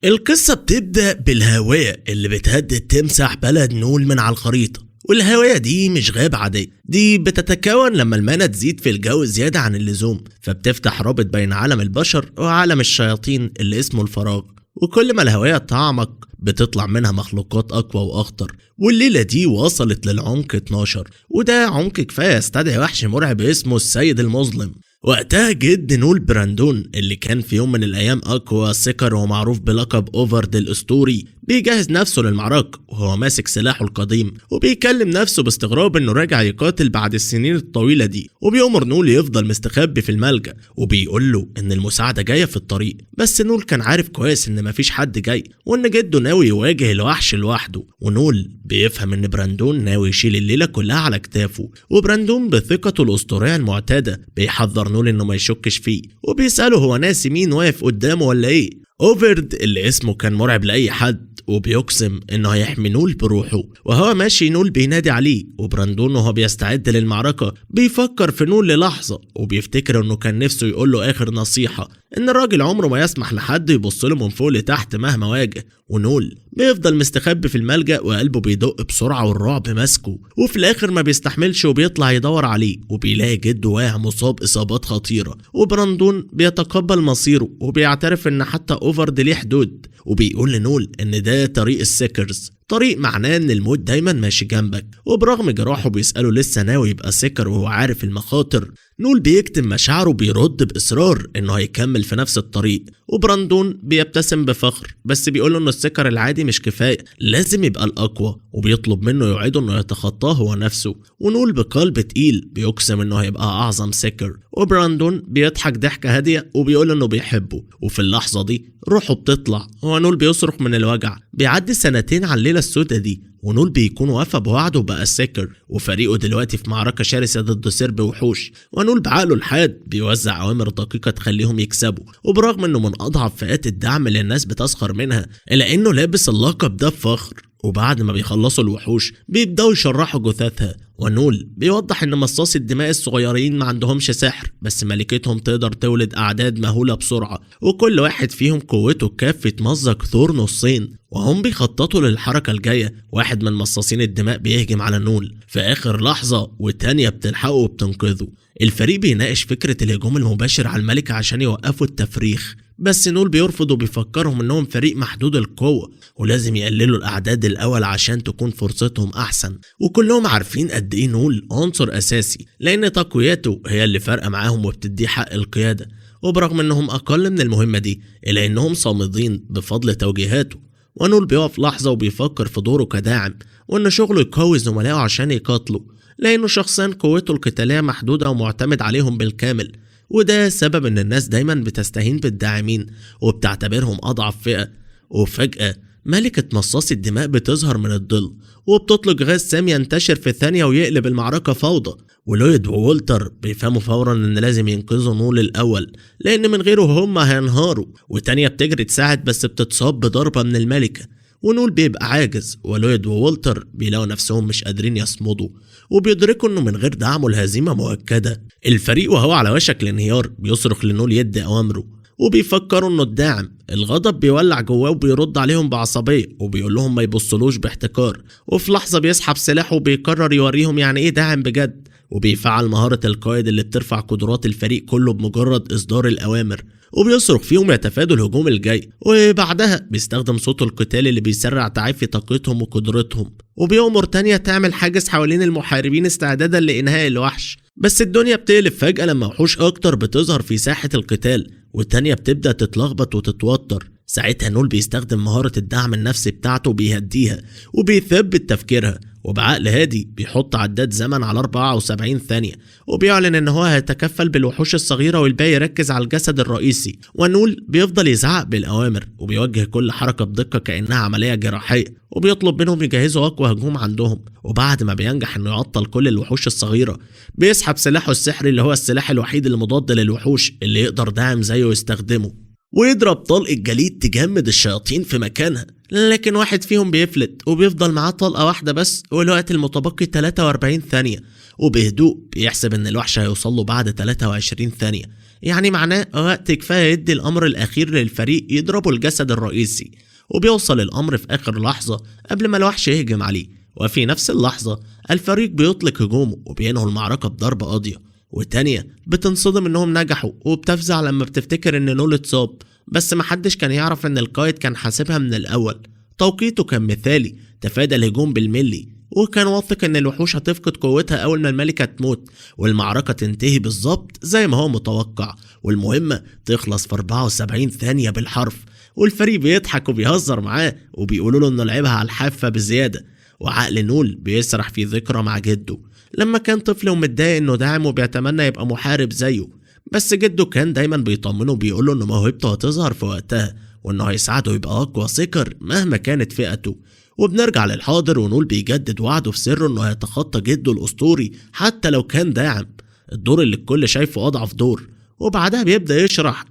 القصة بتبدأ بالهاوية اللي بتهدد تمسح بلد نول من على الخريطة، والهاوية دي مش غابة عادية، دي بتتكون لما المانا تزيد في الجو زيادة عن اللزوم، فبتفتح رابط بين عالم البشر وعالم الشياطين اللي اسمه الفراغ. وكل ما الهاوية تعمق بتطلع منها مخلوقات أقوى وأخطر، والليلة دي وصلت للعمق 12، وده عمق كفاية يستدعي وحش مرعب اسمه السيد المظلم. وقتها جد نول براندون اللي كان في يوم من الأيام أقوى سيكر ومعروف بلقب أوفرد الأسطوري بيجهز نفسه للمعركة وهو ماسك سلاحه القديم، وبيكلم نفسه باستغراب انه راجع يقاتل بعد السنين الطويلة دي، وبيأمر نول يفضل مستخبي في الملجأ، وبيقول له ان المساعدة جاية في الطريق. بس نول كان عارف كويس ان مفيش حد جاي، وان جده ناوي يواجه الوحش لوحده. ونول بيفهم ان براندون ناوي يشيل الليلة كلها على كتافه، وبراندون بثقته الأسطورية المعتادة بيحذر نول انه ما يشكش فيه، وبيسأله هو ناسي مين واقف قدامه ولا ايه. اوفرد اللي اسمه كان مرعب لأي حد، وبيقسم انه هيحمي نول بروحه. وهو ماشي نول بينادي عليه، وبراندون وهو بيستعد للمعركة بيفكر في نول للحظة، وبيفتكر انه كان نفسه يقول له اخر نصيحة ان الراجل عمره ما يسمح لحد يبص له من فوق لتحت مهما واجه. ونول بيفضل مستخبي في الملجأ وقلبه بيدق بسرعة والرعب ماسكه، وفي الاخر ما بيستحملش وبيطلع يدور عليه، وبيلاقي جده واقع مصاب اصابات خطيرة. وبراندون بيتقبل مصيره وبيعترف ان حتى اوفرد ليه حدود، وبيقول لنول ان ده طريق السيكرز، طريق معناه ان الموت دايما ماشي جنبك. وبرغم جراحه بيسأله لسه ناوي يبقى سيكر وهو عارف المخاطر. نول بيكتم مشاعره بيرد بإصرار انه هيكمل في نفس الطريق، وبراندون بيبتسم بفخر بس بيقوله انه السيكر العادي مش كفاية، لازم يبقى الأقوى، وبيطلب منه يوعده انه يتخطاه هو نفسه. ونول بقلب تقيل بيقسم انه هيبقى أعظم سيكر، وبراندون بيضحك ضحكة هادية وبيقول انه بيحبه. وفي اللحظة دي روحه بتطلع، ونول بيصرخ من الوجع. بيعدي سنتين على الليلة السوداء دي، ونول بيكون وفى بوعده وبقى السيكر، وفريقه دلوقتي في معركة شرسة ضد سرب وحوش. ونول بعقله الحاد بيوزع أوامر دقيقة تخليهم يكسبوا، وبرغم انه من أضعف فئات الدعم اللي الناس بتسخر منها، إلا انه لابس اللقب ده بفخر. وبعد ما بيخلصوا الوحوش بيبدأوا يشرحوا جثثها، ونول بيوضح ان مصاصي الدماء الصغيرين ما عندهمش سحر، بس ملكتهم تقدر تولد اعداد مهولة بسرعة، وكل واحد فيهم قوته تكفي تمزق ثور نصين. وهم بيخططوا للحركة الجاية، واحد من مصاصين الدماء بيهجم على نول في اخر لحظة، والتانية بتلحقه وبتنقذه. الفريق بيناقش فكرة الهجوم المباشر على الملكة عشان يوقفوا التفريخ، بس نول بيرفض وبيفكرهم انهم فريق محدود القوة ولازم يقللوا الاعداد الاول عشان تكون فرصتهم احسن. وكلهم عارفين قد ايه نول عنصر اساسي، لان تقوياته هي اللي فارقة معاهم وبتديه حق القيادة. وبرغم انهم اقل من المهمة دي الا انهم صامدين بفضل توجيهاته. ونول بيقف لحظة وبيفكر في دوره كداعم، وان شغله يقوي زملائه عشان يقاتلوا، لانه شخصيا قوته القتالية محدودة ومعتمد عليهم بالكامل. وده سبب ان الناس دايما بتستهين بالداعمين وبتعتبرهم اضعف فئة. وفجأة ملكة مصاص الدماء بتظهر من الظل، وبتطلق غاز سام ينتشر في ثانية ويقلب المعركة فوضى. ولويد وولتر بيفهموا فورا ان لازم ينقذوا نول الاول، لان من غيره هما هينهاروا. وتانية بتجري تساعد بس بتتصاب بضربة من الملكة، ونول بيبقى عاجز. ولويد وولتر بيلاقوا نفسهم مش قادرين يصمدوا، وبيدركوا انه من غير دعمه الهزيمة مؤكدة. الفريق وهو على وشك الانهيار بيصرخ لنول يدي اوامره، وبيفكروا انه الداعم. الغضب بيولع جواه وبيرد عليهم بعصبية، وبيقول لهم ما يبصلوش باحتكار. وفي لحظة بيسحب سلاحه وبيقرر يوريهم يعني ايه داعم بجد، وبيفعل مهارة القائد اللي بترفع قدرات الفريق كله بمجرد إصدار الأوامر، وبيصرخ فيهم يتفادوا الهجوم الجاي. وبعدها بيستخدم صوت القتال اللي بيسرع تعافي طاقتهم وقدرتهم، وبيأمر تانية تعمل حاجز حوالين المحاربين استعدادا لإنهاء الوحش. بس الدنيا بتقلب فجأة لما وحوش أكتر بتظهر في ساحة القتال، والتانية بتبدأ تتلخبط وتتوتر. ساعتها نول بيستخدم مهارة الدعم النفسي بتاعته وبيهديها وبيثبت تفكيرها، وبعقل هادي بيحط عداد زمن على 74 ثانية، وبيعلن ان هو هيتكفل بالوحوش الصغيرة والباقي يركز على الجسد الرئيسي. ونول بيفضل يزعق بالأوامر وبيوجه كل حركة بدقة كأنها عملية جراحية، وبيطلب منهم يجهزوا أقوى هجوم عندهم. وبعد ما بينجح انه يعطل كل الوحوش الصغيرة بيسحب سلاحه السحري اللي هو السلاح الوحيد المضاد للوحوش اللي يقدر داعم زيه يستخدمه، ويضرب طلقة جليد تجمد الشياطين في مكانها. لكن واحد فيهم بيفلت وبيفضل معاه طلقة واحدة بس، والوقت المتبقي 43 ثانية. وبهدوء بيحسب ان الوحش هيوصل له بعد 23 ثانية، يعني معناه وقت كفاية يدي الأمر الأخير للفريق يضربوا الجسد الرئيسي، وبيوصل الأمر في آخر لحظة قبل ما الوحش يهجم عليه. وفي نفس اللحظة الفريق بيطلق هجومه وبينهوا المعركة بضربة قاضية. وتانية بتنصدم انهم نجحوا وبتفزع لما بتفتكر ان نول اتصاب، بس محدش كان يعرف ان القائد كان حاسبها من الأول. توقيته كان مثالي، تفادى الهجوم بالملي، وكان واثق ان الوحوش هتفقد قوتها اول ما الملكة تموت والمعركة تنتهي بالظبط زي ما هو متوقع، والمهمة تخلص في 74 ثانية بالحرف. والفريق بيضحك وبيهزر معاه وبيقولوا له انه لعبها على الحافة بزيادة. وعقل نول بيسرح في ذكرى مع جده لما كان طفل ومتضايق انه داعم وبيتمنى يبقى محارب زيه، بس جده كان دايما بيطمنه وبيقوله انه موهبته هتظهر في وقتها وانه هيساعده يبقى اقوى سيكر مهما كانت فئته. وبنرجع للحاضر ونول بيجدد وعده في سره انه هيتخطى جده الاسطوري حتى لو كان داعم، الدور اللي الكل شايفه اضعف دور. وبعدها بيبدأ يشرح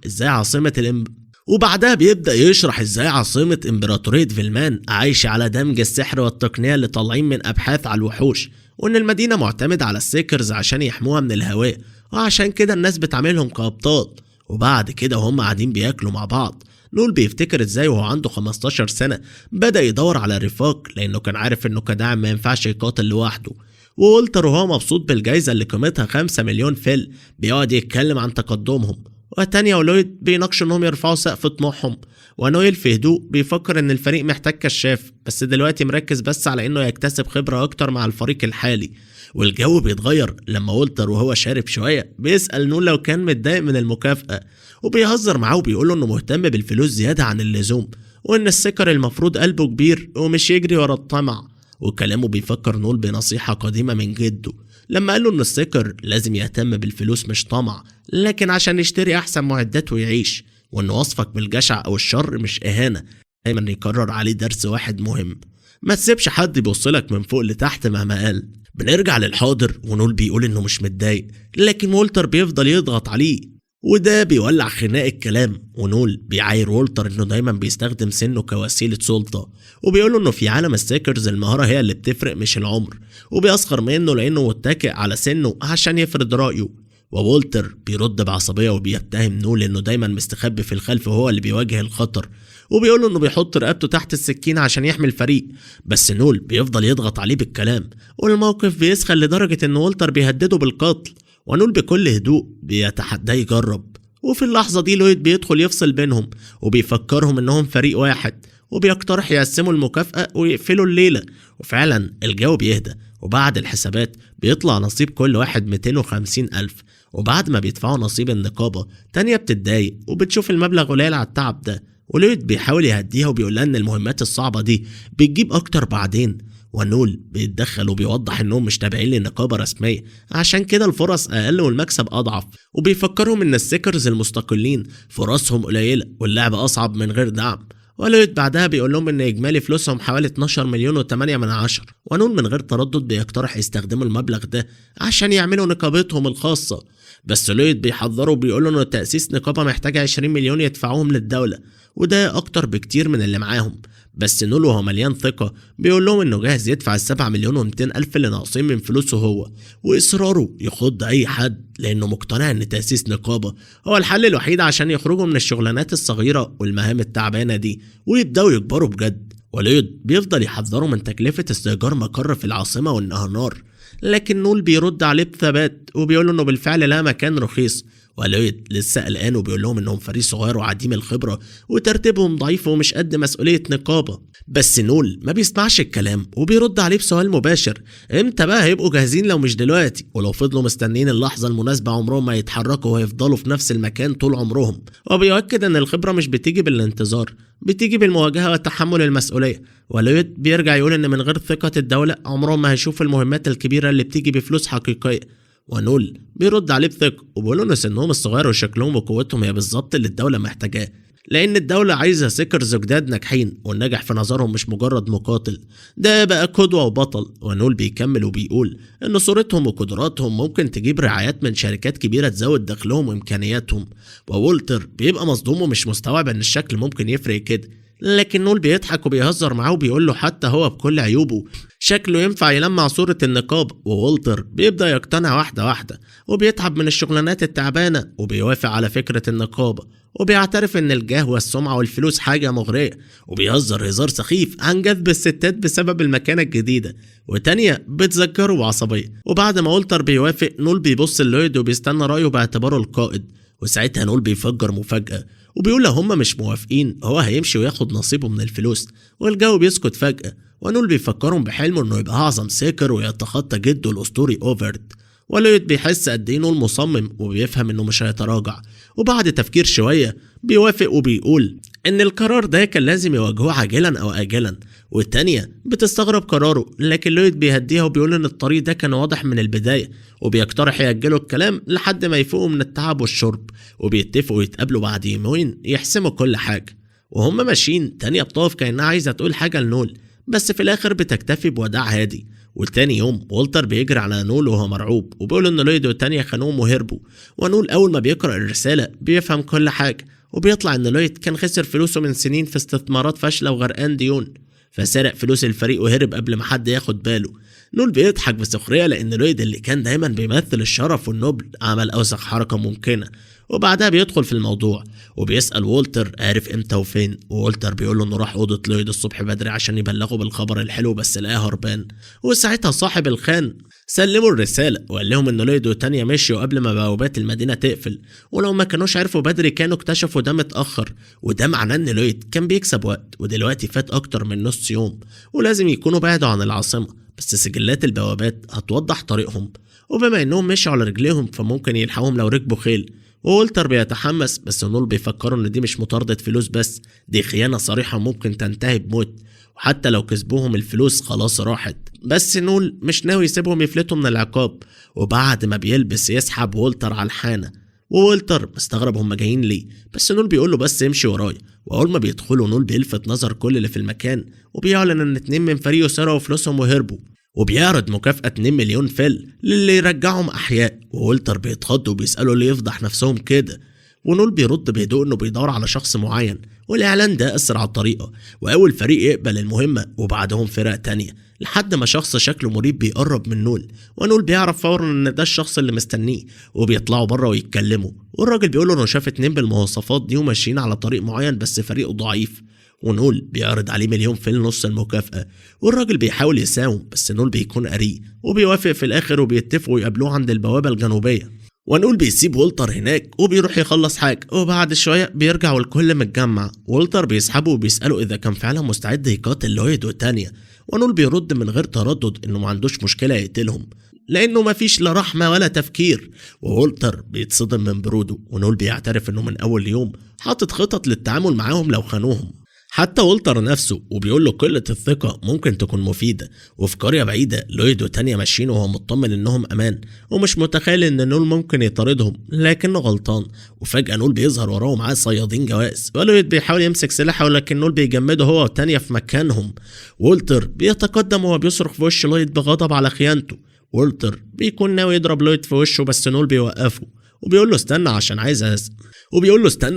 ازاي عاصمة امبراطورية فيلمان عايشة على دمج السحر والتقنية اللي طالعين من ابحاث على الوحوش، وان المدينة معتمدة على السيكرز عشان يحموها من الهواء، وعشان كده الناس بتعاملهم كأبطال. وبعد كده وهم قاعدين بياكلوا مع بعض نول بيفتكر ازاي وهو عنده 15 سنة بدأ يدور على رفاق، لانه كان عارف انه كداعم ما ينفعش يقاتل لوحده. وولتر وهو مبسوط بالجايزة اللي قيمتها 5 مليون فيل بيقعد يتكلم عن تقدمهم، وتانيا ولويد بيناقشوا انهم يرفعوا سقف طموحهم. ونويل في هدوء بيفكر ان الفريق محتاج كشاف، بس دلوقتي مركز بس على انه يكتسب خبرة اكتر مع الفريق الحالي. والجو بيتغير لما وولتر وهو شارب شوية بيسأل نول لو كان متضايق من المكافأة، وبيهزر معاه وبيقوله انه مهتم بالفلوس زيادة عن اللزوم، وان السكر المفروض قلبه كبير ومش يجري ورا الطمع. وكلامه بيفكر نول بنصيحة قديمة من جده لما قاله ان السكر لازم يهتم بالفلوس مش طمع، لكن عشان يشتري احسن معدات ويعيش، وان وصفك بالجشع او الشر مش اهانة. دايما يكرر عليه درس واحد مهم: ما تسيبش حد يبصلك من فوق لتحت مهما قال. بنرجع للحاضر ونول بيقول انه مش متضايق، لكن وولتر بيفضل يضغط عليه، وده بيولع خناق الكلام. ونول بيعاير وولتر انه دايما بيستخدم سنه كوسيلة سلطة، وبيقوله انه في عالم السيكرز المهارة هي اللي بتفرق مش العمر، وبيسخر منه لانه متكئ على سنه عشان يفرض رأيه. وولتر بيرد بعصبية وبيتهم نول انه دايما مستخبي في الخلف وهو اللي بيواجه الخطر، وبيقوله انه بيحط رقبته تحت السكين عشان يحمي الفريق، بس نول بيفضل يضغط عليه بالكلام. والموقف بيسخن لدرجة ان وولتر بيهدده بالقتل، ونول بكل هدوء بيتحداه يجرب. وفي اللحظة دي لويد بيدخل يفصل بينهم وبيفكرهم انهم فريق واحد، وبيقترح يقسموا المكافأة ويقفلوا الليلة. وفعلا الجو بيهدى، وبعد الحسابات بيطلع نصيب كل واحد 250,000. وبعد ما بيدفعوا نصيب النقابة تانية بتتضايق وبتشوف المبلغ قليل على التعب ده، ولويد بيحاول يهديها وبيقول لها ان المهمات الصعبة دي بتجيب اكتر بعدين. ونول بيتدخل وبيوضح انهم مش تابعين لنقابة رسمية، عشان كده الفرص اقل والمكسب اضعف، وبيفكرهم ان السيكرز المستقلين فرصهم قليلة واللعب اصعب من غير دعم. ولويد بعدها بيقول لهم ان اجمالي فلوسهم حوالي 12 مليون و8 من 10. ونول من غير تردد بيقترح يستخدموا المبلغ ده عشان يعملوا نقابتهم الخاصة، بس لويد بيحذره وبيقول انه تأسيس نقابة محتاج 20 مليون يدفعوهم للدولة، وده اكتر بكتير من اللي معاهم. بس نول وهو مليان ثقة بيقول لهم انه جاهز يدفع 7 مليون و200 ألف اللي ناقصين من فلوسه هو، واصراره يخض اي حد لانه مقتنع ان تأسيس نقابة هو الحل الوحيد عشان يخرجوا من الشغلانات الصغيرة والمهام التعبانة دي ويبدأوا يكبروا بجد. ولويد بيفضل يحذره من تكلفة استئجار مقر في العاصمة وانها نار، لكن نول بيرد عليه بثبات وبيقول انه بالفعل لا مكان رخيص. ولويد لسه قلقان وبيقول لهم انهم فريق صغير وعديم الخبرة وترتيبهم ضعيف ومش قد مسؤولية نقابة، بس نول ما بيسمعش الكلام وبيرد عليه بسؤال مباشر: امتى بقى هيبقوا جاهزين لو مش دلوقتي؟ ولو فضلوا مستنين اللحظة المناسبة عمرهم ما يتحركوا وهيفضلوا في نفس المكان طول عمرهم. وبيؤكد ان الخبرة مش بتيجي بالانتظار، بتيجي بالمواجهة وتحمل المسؤولية. ولويد بيرجع يقول ان من غير ثقة الدولة عمرهم ما هيشوفوا المهمات الكبيرة اللي بتيجي بفلوس حقيقية. ونول بيرد عليه بثقة وبيقول ان سنهم الصغير وشكلهم وقوتهم هي بالظبط اللي الدولة محتاجاه، لان الدولة عايزة سيكرز جداد ناجحين، والناجح في نظرهم مش مجرد مقاتل، ده بقى قدوة وبطل. ونول بيكمل وبيقول ان صورتهم وقدراتهم ممكن تجيب رعايات من شركات كبيرة تزود دخلهم وامكانياتهم. وولتر بيبقى مصدوم ومش مستوعب ان الشكل ممكن يفرق كده، لكن نول بيضحك وبيهزر معاه وبيقول له حتى هو بكل عيوبه شكله ينفع يلمع صورة النقاب. وولتر بيبدأ يقتنع واحدة واحدة وبيتعب من الشغلانات التعبانة وبيوافق على فكرة النقابة، وبيعترف ان الجاه والسمعة والفلوس حاجة مغرية، وبيهزر هزار سخيف عن جذب الستات بسبب المكانة الجديدة، وتانية بتذكره بعصبية. وبعد ما وولتر بيوافق نول بيبص للويد وبيستنى رأيه باعتباره القائد، وساعتها نول بيفجر مفاجأة وبيقول لو هما مش موافقين هو هيمشي وياخد نصيبه من الفلوس، والجو بيسكت فجأة. ونول بيفكرهم بحلمه انه يبقى اعظم ساكر ويتخطى جده الاسطوري اوفرد، ولويد بيحس قد ايه نول مصمم وبيفهم انه مش هيتراجع، وبعد تفكير شوية بيوافق وبيقول ان القرار ده كان لازم يواجهوه عاجلا او اجلا. والتانية بتستغرب قراره، لكن لويد بيهديها وبيقول ان الطريق ده كان واضح من البداية، وبيقترح يأجلوا الكلام لحد ما يفوقوا من التعب والشرب، وبيتفقوا يتقابلوا بعد يومين يحسموا كل حاجة. وهم ماشيين تانية بتقف كأنها عايزة تقول حاجة لنول، بس في الاخر بتكتفي بوداع هادي. والتاني يوم وولتر بيجري على نول وهو مرعوب وبيقول ان لويد والتانية خانوهم وهربوا، ونول اول ما بيقرأ الرسالة بيفهم كل حاجة، وبيطلع ان لويد كان خسر فلوسه من سنين في استثمارات فاشلة وغرقان ديون، فسرق فلوس الفريق وهرب قبل ما حد ياخد باله. نول بيضحك بسخرية لان لويد اللي كان دايما بيمثل الشرف والنبل عمل اوسخ حركة ممكنة، وبعدها بيدخل في الموضوع وبيسأل وولتر عارف امتى وفين، وولتر بيقول له انه راح اوضه لويد الصبح بدري عشان يبلغه بالخبر الحلو بس لقاه هربان. وساعتها صاحب الخان سلموا الرساله وقال لهم ان لويد وتانية مشيوا قبل ما بوابات المدينه تقفل، ولو ما كانوش عرفوا بدري كانوا اكتشفوا ده متاخر، وده معناه ان لويد كان بيكسب وقت، ودلوقتي فات اكتر من نص يوم ولازم يكونوا بعدوا عن العاصمه، بس سجلات البوابات هتوضح طريقهم، وبما انهم مشوا على رجليهم فممكن يلحقوهم لو ركبوا خيل. وولتر بيتحمس بس نول بيفكروا ان دي مش مطاردة فلوس بس، دي خيانة صريحة ممكن تنتهي بموت، وحتى لو كسبوهم الفلوس خلاص راحت. بس نول مش ناوي يسيبهم يفلتوا من العقاب، وبعد ما بيلبس يسحب وولتر على الحانة، وولتر مستغرب هم جايين ليه، بس نول بيقول له بس امشي ورايا. واول ما بيدخلوا نول بيلفت نظر كل اللي في المكان وبيعلن ان 2 من فريقه سرقوا فلوسهم وهربوا، وبيعرض مكافأة 2 مليون فل للي يرجعهم أحياء. وولتر بيتخض وبيسأله ليه يفضح نفسهم كده، ونول بيرد بهدوء انه بيدور على شخص معين، والاعلان ده اسرع طريقة، واول فريق يقبل المهمة وبعدهم فرق تانية، لحد ما شخص شكله مريب بيقرب من نول، ونول بيعرف فورا ان ده الشخص اللي مستنيه، وبيطلعوا بره ويتكلموا، والراجل بيقول له انه شاف 2 بالمواصفات دي وماشيين على طريق معين بس فريقه ضعيف، ونول بيعرض عليه 1 مليون فل نص المكافأة، والراجل بيحاول يساوم بس نول بيكون قريء وبيوافق في الاخر، وبيتفقوا يقابلوه عند البوابة الجنوبية. ونول بيسيب وولتر هناك وبيروح يخلص حاجة، وبعد شوية بيرجع والكل متجمع. وولتر بيسحبه وبيسأله إذا كان فعلا مستعد يقاتل لويد وتانية، ونول بيرد من غير تردد إنه ما عندوش مشكلة يقتلهم لأنه مفيش لا رحمة ولا تفكير. وولتر بيتصدم من بروده، ونول بيعترف إنه من أول يوم حاطط خطط للتعامل معاهم لو خانوهم، حتى وولتر نفسه، وبيقول له قلة الثقة ممكن تكون مفيدة، وفي قرية بعيدة لويد وتانية ماشيين وهو مطمن انهم امان، ومش متخيل ان نول ممكن يطاردهم، لكنه غلطان. وفجأة نول بيظهر وراه معاه صيادين جواز، ولويد بيحاول يمسك سلاحه ولكن نول بيجمده هو وتانية في مكانهم. وولتر بيتقدم وهو بيصرخ في وش لويد بغضب على خيانته. وولتر بيكون ناوي يضرب لويد في وشه بس نول بيوقفه وبيقول له استنى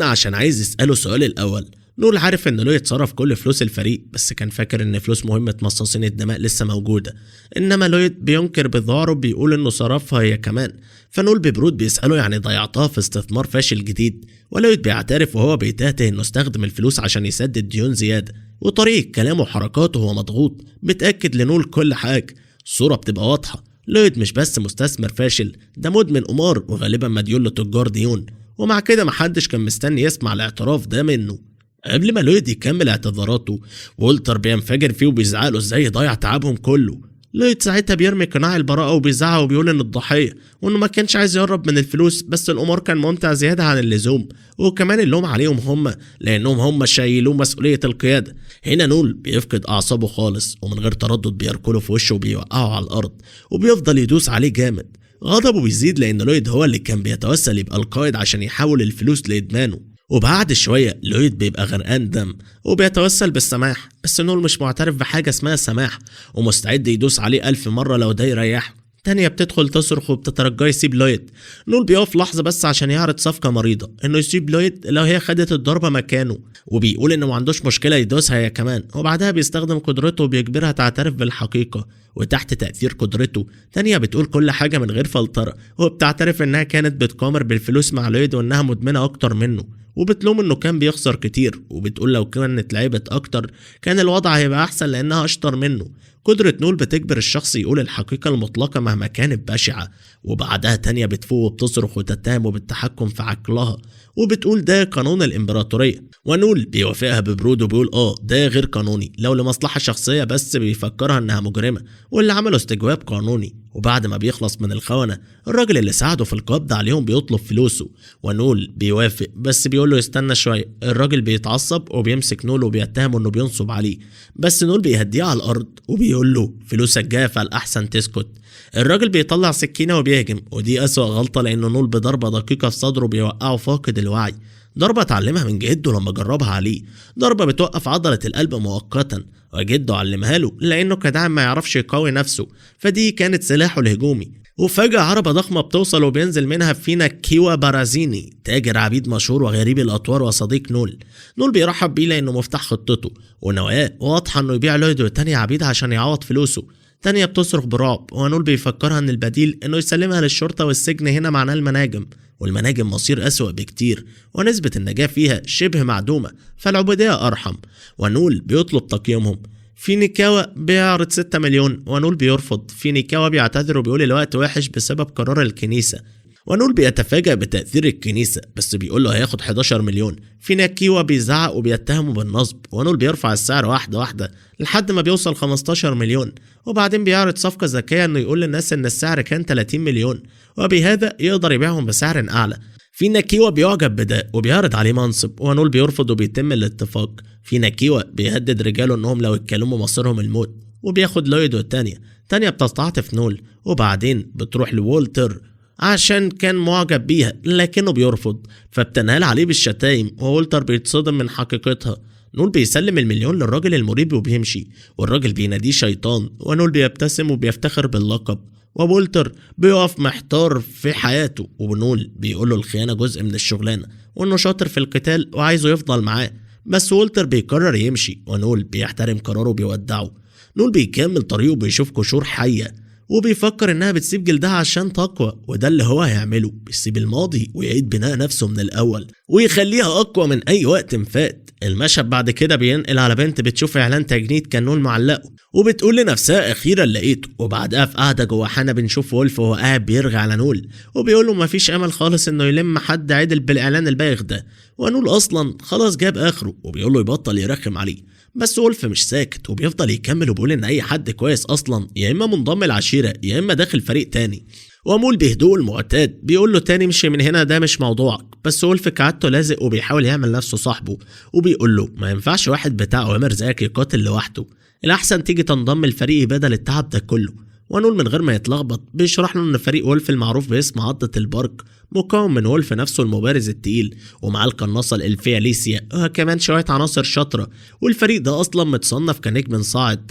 عشان عايز يسأله السؤال الأول. نول عارف ان لويد صرف كل فلوس الفريق، بس كان فاكر ان فلوس مهمة مصاصين الدماء لسه موجودة، انما لويد بينكر بظهره بيقول انه صرفها هي كمان. فنول ببرود بيسأله يعني ضيعتها في استثمار فاشل جديد، ولويد بيعترف وهو بيتهته انه استخدم الفلوس عشان يسدد ديون زيادة، وطريقة كلامه وحركاته وهو مضغوط بتأكد لنول كل حاجة. الصورة بتبقى واضحة، لويد مش بس مستثمر فاشل، ده مدمن قمار وغالبا مديون لتجار ديون، ومع كده محدش كان مستني يسمع الاعتراف ده منه. قبل ما لويد يكمل اعتذاراته وولتر بينفجر فيه وبيزعله ازاي ضيع تعبهم كله. لويد ساعتها بيرمي قناع البراءة وبيزعق وبيقول ان الضحية وانه ما كانش عايز يقرب من الفلوس، بس الامور كان ممتع زيادة عن اللزوم، وكمان اللوم عليهم هم لانهم هم شايلوا مسؤولية القيادة. هنا نول بيفقد اعصابه خالص، ومن غير تردد بيركله في وشه وبيوقعه على الارض وبيفضل يدوس عليه جامد. غضبه بيزيد لان لويد هو اللي كان بيتوسل يبقى القائد عشان يحول الفلوس لادمانه. وبعد شوية لويد بيبقى غرقان دم وبيتوسل بالسماح، بس نول مش معترف بحاجة اسمها سماح ومستعد يدوس عليه 1000 مرة لو ده يريحه. تانية بتدخل تصرخ وبتترجاه يسيب لويد. نول بيقف لحظة بس عشان يعرض صفقة مريضة انه يسيب لويد لو هي خدت الضربة مكانه، وبيقول انه ما عندوش مشكلة يدوسها هي كمان، وبعدها بيستخدم قدرته وبيجبرها تعترف بالحقيقة. وتحت تأثير قدرته تانية بتقول كل حاجة من غير فلترة، وبتعترف انها كانت بتقامر بالفلوس مع لويد وانها مدمنة اكتر منه، وبتلوم انه كان بيخسر كتير، وبتقول لو كانت لعبت اكتر كان الوضع هيبقى احسن لانها اشطر منه. قدرة نول بتجبر الشخص يقول الحقيقة المطلقة مهما كانت بشعة، وبعدها تانية بتفوق وبتصرخ وتتهمه بالتحكم في عقلها، وبتقول ده قانون الامبراطورية. ونول بيوافقها ببرود وبيقول ده غير قانوني، لو لمصلحة شخصية بس بيفكرها انها مجرمة، واللي عمله استجواب قانوني. وبعد ما بيخلص من الخونة، الراجل اللي ساعده في القبض عليهم بيطلب فلوسه، ونول بيوافق بس بيقول له يستنى شوية. الراجل بيتعصب وبيمسك نول وبيتهمه انه بينصب عليه، بس نول بيهديه على الارض وبيقول له فلوسك جايه فالاحسن تسكت. الراجل بيطلع سكينة وبيهجم، ودي أسوأ غلطة لأنه نول بضربة دقيقة في صدره بيوقعه فاقد الوعي. ضربة اتعلمها من جده لما جربها عليه، ضربة بتوقف عضلة القلب مؤقتا، وجده علمها له لأنه كدعم ما يعرفش يقوي نفسه، فدي كانت سلاحه الهجومي. وفجأة عربة ضخمة بتوصل وبينزل منها فينا كيوا بارازيني، تاجر عبيد مشهور وغريب الأطوار وصديق نول. نول بيرحب بيه لأنه مفتاح خطته، ونواه واضحة إنه يبيع لويد وتاني عبيد عشان يعوض فلوسه. تانية بتصرخ برعب، ونول بيفكرها ان البديل انه يسلمها للشرطة، والسجن هنا معناه المناجم، والمناجم مصير أسوأ بكتير ونسبة النجاة فيها شبه معدومة، فالعبودية أرحم. ونول بيطلب تقييمهم. فينيكاوا بيعرض 6 مليون، ونول بيرفض. فينيكاوا بيعتذر وبيقول الوقت وحش بسبب قرار الكنيسة، ونول بيتفاجأ بتأثير الكنيسة بس بيقول له هياخد 11 مليون. فينيكاوا بيزعق وبيتهمه بالنصب، ونول بيرفع السعر واحدة واحدة لحد ما بيوصل 15 مليون، وبعدين بيعرض صفقة ذكية انه يقول للناس ان السعر كان 30 مليون، وبهذا يقدر يبيعهم بسعر اعلى. فينيكاوا بيعجب بده وبيعرض عليه منصب، ونول بيرفض وبيتم الاتفاق. فينيكاوا بيهدد رجاله انهم لو اتكلموا مصيرهم الموت، وبياخد لويد والتانية. تانية بتستعطف نول، وبعدين بتروح لوولتر عشان كان معجب بيها لكنه بيرفض، فبتنهال عليه بالشتايم، وولتر بيتصدم من حقيقتها. نول بيسلم المليون للراجل المريب وبيمشي، والراجل بيناديه شيطان، ونول بيبتسم وبيفتخر باللقب. وولتر بيقف محتار في حياته، ونول بيقوله الخيانة جزء من الشغلانة، وانه شاطر في القتال وعايزه يفضل معاه، بس وولتر بيقرر يمشي، ونول بيحترم قراره وبيودعه. نول بيكمل طريقه وبيشوف قشور حية، وبيفكر انها بتسيب جلدها عشان تقوى، وده اللي هو هيعمله، بيسيب الماضي ويعيد بناء نفسه من الاول ويخليها اقوى من اي وقت فات. المشهد بعد كده بينقل على بنت بتشوف اعلان تجنيد كان نول معلقه، وبتقول لنفسها اخيرا لقيته. وبعدها في قاعده جوه حنا بنشوف وولف وهو قاعد بيرغي على نول، وبيقول له مفيش امل خالص انه يلم حد عدل بالاعلان البايخ ده، ونول اصلا خلاص جاب اخره، وبيقول له يبطل يرخم عليه. بس وولف مش ساكت وبيفضل يكمل وبيقول ان اي حد كويس اصلا يا اما منضم العشيره يا اما داخل فريق تاني. ومول بهدوء المعتاد بيقول له تاني مشي من هنا، ده مش موضوعك. بس وولف كعادته لازق وبيحاول يعمل نفسه صاحبه، وبيقول له ما ينفعش واحد بتاع اوامر زيك يقاتل لوحده، الاحسن تيجي تنضم الفريق بدل التعب ده كله. ونول من غير ما يتلخبط بيشرح له ان فريق وولف المعروف باسم عضة البرق مكون من وولف نفسه المبارز التقيل، ومعاه القناصة الإلفية ليسيا، وكمان شوية عناصر شاطرة، والفريق ده أصلا متصنف كنجم صاعد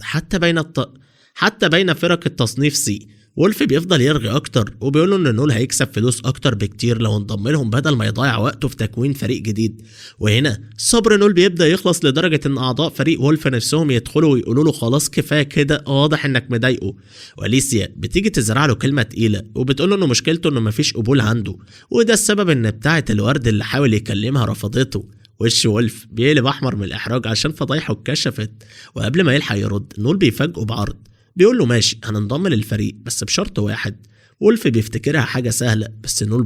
حتى بين فرق التصنيف سي. وولف بيفضل يرغي اكتر وبيقوله ان نول هيكسب فلوس اكتر بكتير لو انضم لهم بدل ما يضيع وقته في تكوين فريق جديد. وهنا صبر نول بيبدا يخلص لدرجه ان اعضاء فريق وولف نفسهم يدخلوا ويقولوا له خلاص كفايه كده، واضح انك مضايقه. واليسيا بتيجي تزرع له كلمه تقيله وبتقول له انه مشكلته انه مفيش قبول عنده، وده السبب ان بتاعه الورد اللي حاول يكلمها رفضته. وش وولف بيقلب احمر من الاحراج عشان فضايحه اتكشفت، وقبل ما يلحق يرد نول بيفاجئه بعرض، بيقول له ماشي هننضم للفريق بس بشرط واحد. وولف بيفتكرها حاجة سهلة، بس نول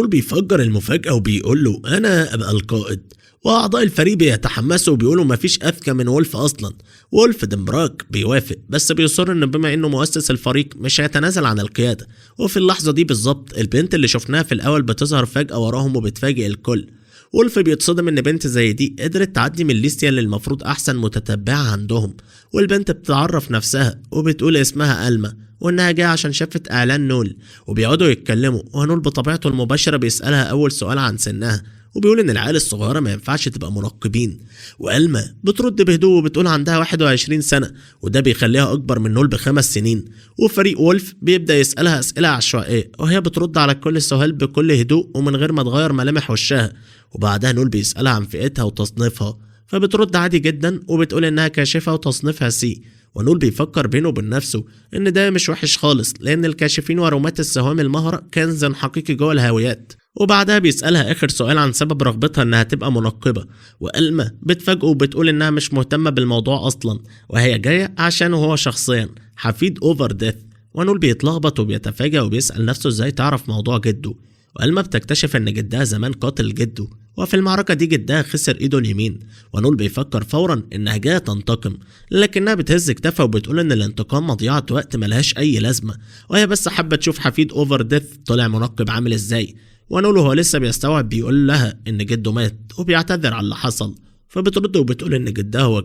بيفجر المفاجأة وبيقول له أنا أبقى القائد. وأعضاء الفريق بيتحمسوا وبيقولوا مفيش أذكى من وولف أصلا. وولف دمبراك بيوافق، بس بيصر إن بما إنه مؤسس الفريق مش هيتنازل عن القيادة. وفي اللحظة دي بالظبط البنت اللي شفناها في الأول بتظهر فجأة وراهم وبتفاجئ الكل، وولف بيتصدم ان بنت زي دي قدرت تعدي من ليستيا اللي المفروض احسن متتبعة عندهم، والبنت بتعرف نفسها وبتقول اسمها ألما وانها جايه عشان شافت اعلان نول، وبيقعدوا يتكلموا ونول بطبيعته المباشرة بيسألها اول سؤال عن سنها وبيقول ان العيال الصغيرة ما ينفعش تبقى منقبين، وألما بترد بهدوء وبتقول عندها 21 سنة وده بيخليها اكبر من نول ب5 سنين، وفريق وولف بيبدأ يسألها اسئلة عشوائية وهي بترد على كل سؤال بكل هدوء ومن غير ما تغير ملامح وشها، وبعدها نول بيسألها عن فئتها وتصنيفها فبترد عادي جدا وبتقول انها كاشفة وتصنيفها سي، ونول بيفكر بينه وبين نفسه ان ده مش وحش خالص لان الكاشفين ورمات السهام المهرة كنز حقيقي جوه الهاويات، وبعدها بيسألها آخر سؤال عن سبب رغبتها انها تبقى منقبة، وألما بتفاجئه وبتقول انها مش مهتمة بالموضوع اصلا وهي جاية عشانه هو شخصيا حفيد اوفر ديث، ونول بيتلخبط وبيتفاجئ وبيسأل نفسه ازاي تعرف موضوع جده، وألما بتكتشف ان جدها زمان قاتل جده وفي المعركة دي جدها خسر ايده اليمين، ونول بيفكر فورا انها جاية تنتقم لكنها بتهز كتافها وبتقول ان الانتقام مضيعة وقت ملهاش اي لازمة وهي بس حابة تشوف حفيد اوفر ديث طلع منقب عامل ازاي، ونول هو لسه بيستوعب بيقول لها ان جده مات وبيعتذر على اللي حصل، فبترد وبتقول ان جدها هو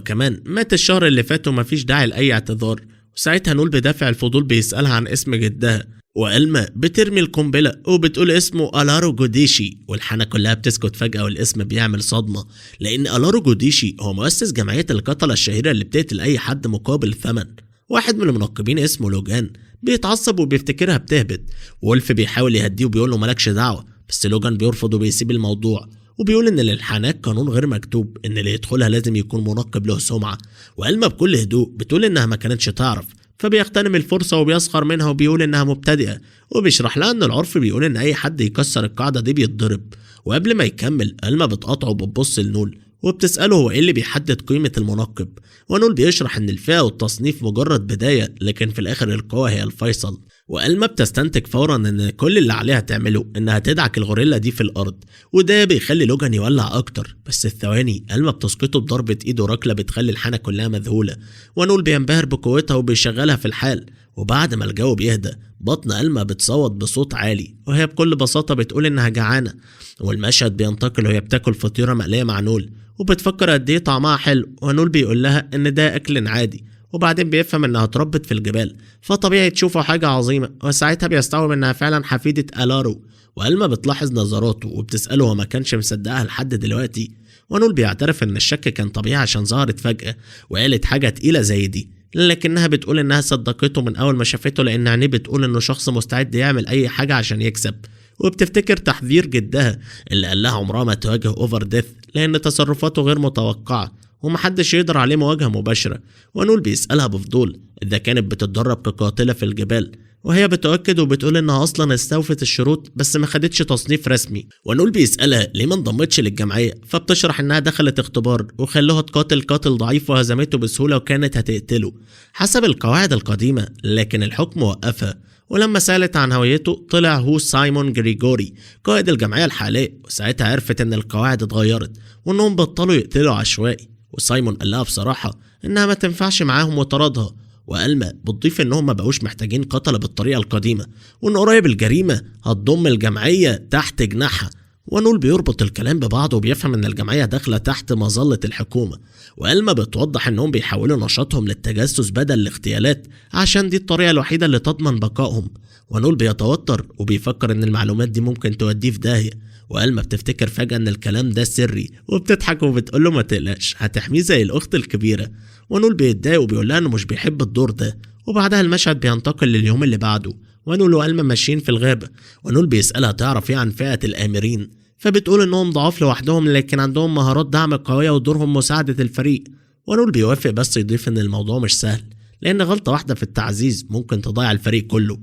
كمان مات الشهر اللي فات ومفيش داعي لاي اعتذار، وساعتها نول بدافع الفضول بيسألها عن اسم جدها، وألما بترمي القنبلة وبتقول اسمه ألارو جوديشي، والحانة كلها بتسكت فجأة والاسم بيعمل صدمة لأن ألارو جوديشي هو مؤسس جمعية القتلة الشهيرة اللي بتقتل أي حد مقابل ثمن. واحد من المنقبين اسمه لوجان بيتعصب وبيفتكرها بتهبط، وولف بيحاول يهديه وبيقول له مالكش دعوة، بس لوجان بيرفض وبيسيب الموضوع وبيقول ان للحانات قانون غير مكتوب ان اللي يدخلها لازم يكون منقب له سمعة، وألما بكل هدوء بتقول انها ما كانتش تعرف، فبيغتنم الفرصة وبيسخر منها وبيقول انها مبتدئة، وبيشرح لها ان العرف بيقول ان اي حد يكسر القاعدة دي بيتضرب، وقبل ما يكمل ألما بتقاطعه وبتبص لنول وبتسأله هو ايه اللي بيحدد قيمة المنقب، ونول بيشرح ان الفئة والتصنيف مجرد بداية لكن في الاخر القوة هي الفيصل، وألما بتستنتج فورا ان كل اللي عليها تعمله انها تدعك الغوريلا دي في الارض، وده بيخلي لوجان يولع اكتر، بس الثواني ألما بتسقطه بضربة ايده ركلة بتخلي الحانة كلها مذهولة، ونول بينبهر بقوتها وبيشغلها في الحال، وبعد ما الجو بيهدى بطن ألما بتصوت بصوت عالي وهي بكل بساطة بتقول انها جعانة، والمشهد بينتقل وهي بتاكل فطيرة مقلية مع نول وبتفكر قد ايه طعمها حلو، ونول بيقول لها ان ده اكل عادي، وبعدين بيفهم انها اتربت في الجبال فطبيعي تشوفه حاجة عظيمة، وساعتها بيستوعب انها فعلا حفيدة ألارو، وألما بتلاحظ نظراته وبتسأله هو ما كانش مصدقها لحد دلوقتي، ونول بيعترف ان الشك كان طبيعي عشان ظهرت فجأة وقالت حاجة تقيلة زي دي، لكنها بتقول انها صدقته من اول ما شافته لان عينيه بتقول انه شخص مستعد يعمل اي حاجة عشان يكسب، وبتفتكر تحذير جدها اللي قال لها عمرها ما تواجه اوفر ديث لان تصرفاته غير متوقعة ومحدش يقدر عليه مواجهة مباشرة، ونول بيسألها بفضول إذا كانت بتتدرب كقاتلة في الجبال، وهي بتؤكد وبتقول إنها أصلا استوفت الشروط بس ما خدتش تصنيف رسمي، ونول بيسألها ليه ما انضمتش للجمعية، فبتشرح إنها دخلت اختبار وخلوها تقاتل قاتل ضعيف وهزمته بسهولة وكانت هتقتله حسب القواعد القديمة، لكن الحكم وقفها، ولما سألت عن هويته طلع هو سايمون جريجوري قائد الجمعية الحالية، وساعتها عرفت إن القواعد اتغيرت وإنهم بطلوا يقتلوا عشوائي، وسايمون قال لها بصراحة إنها ما تنفعش معاهم وطردها، وألما بتضيف إنهم ما بقوش محتاجين قتلة بالطريقة القديمة وإن قريب الجريمة هتضم الجمعية تحت جناحها، ونول بيربط الكلام ببعضه وبيفهم إن الجمعية داخلة تحت مظلة الحكومة، وألما بتوضح إنهم بيحولوا نشاطهم للتجسس بدل الاغتيالات عشان دي الطريقة الوحيدة اللي تضمن بقائهم، ونول بيتوتر وبيفكر إن المعلومات دي ممكن توديه في داهية، وألما بتفتكر فجأة إن الكلام ده سري وبتضحك وبتقوله ما تقلقش هتحميه زي الأخت الكبيرة، ونول بيتضايق وبيقول لها إنه مش بيحب الدور ده، وبعدها المشهد بينتقل لليوم اللي بعده، ونول وألما ماشيين في الغابة، ونول بيسألها تعرف إيه عن فئة الآمرين، فبتقول إنهم ضعاف لوحدهم لكن عندهم مهارات دعم قوية ودورهم مساعدة الفريق، ونول بيوافق بس يضيف إن الموضوع مش سهل لأن غلطة واحدة في التعزيز ممكن تضيع الفريق كله،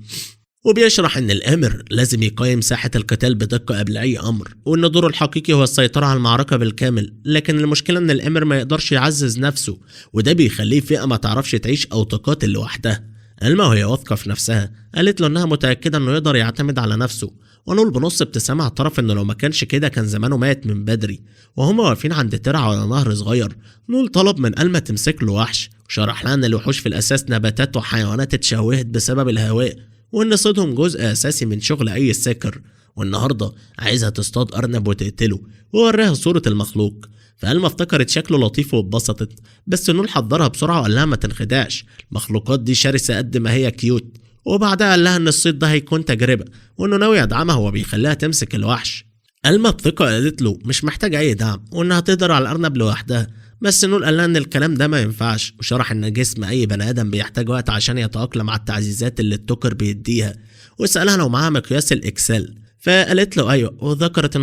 وبيشرح ان الامر لازم يقيم ساحة القتال بدقة قبل اي امر، وان دوره الحقيقي هو السيطرة على المعركة بالكامل، لكن المشكلة ان الامر ما يقدرش يعزز نفسه وده بيخليه فئة ما تعرفش تعيش او تقاتل لوحدها. ألما وهي واثقة في نفسها قالت له انها متأكدة انه يقدر يعتمد على نفسه، ونول بنص ابتسامة اعترف انه لو ما كانش كده كان زمانه مات من بدري، وهما واقفين عند ترعة على نهر صغير، نول طلب من ألما تمسك له وحش وشرح لها ان الوحوش في الاساس نباتات وحيوانات اتشوهت بسبب الهواء وإن صيدهم جزء أساسي من شغل أي ساكر، والنهارده عايزها تصطاد ارنب وتقتله، ووريها صورة المخلوق. فألما افتكرت شكله لطيف واتبسطت، بس نول حضرها بسرعة وقال لها ما تنخدعش، المخلوقات دي شرسة قد ما هي كيوت. وبعدها قال لها ان الصيد ده هيكون تجربة، وانه ناوي يدعمها وبيخليها تمسك الوحش. ألما بثقة قالت له مش محتاجة اي دعم، وانها تقدر على الارنب لوحدها. بس نول قال لها ان الكلام ده ما ينفعش، وشرح ان جسم اي بني ادم بيحتاج وقت عشان يتأقلم على التعزيزات اللي التوكر بيديها، وسألها لو معاها مقياس الاكسل. فقالت له ايوه، وذكرت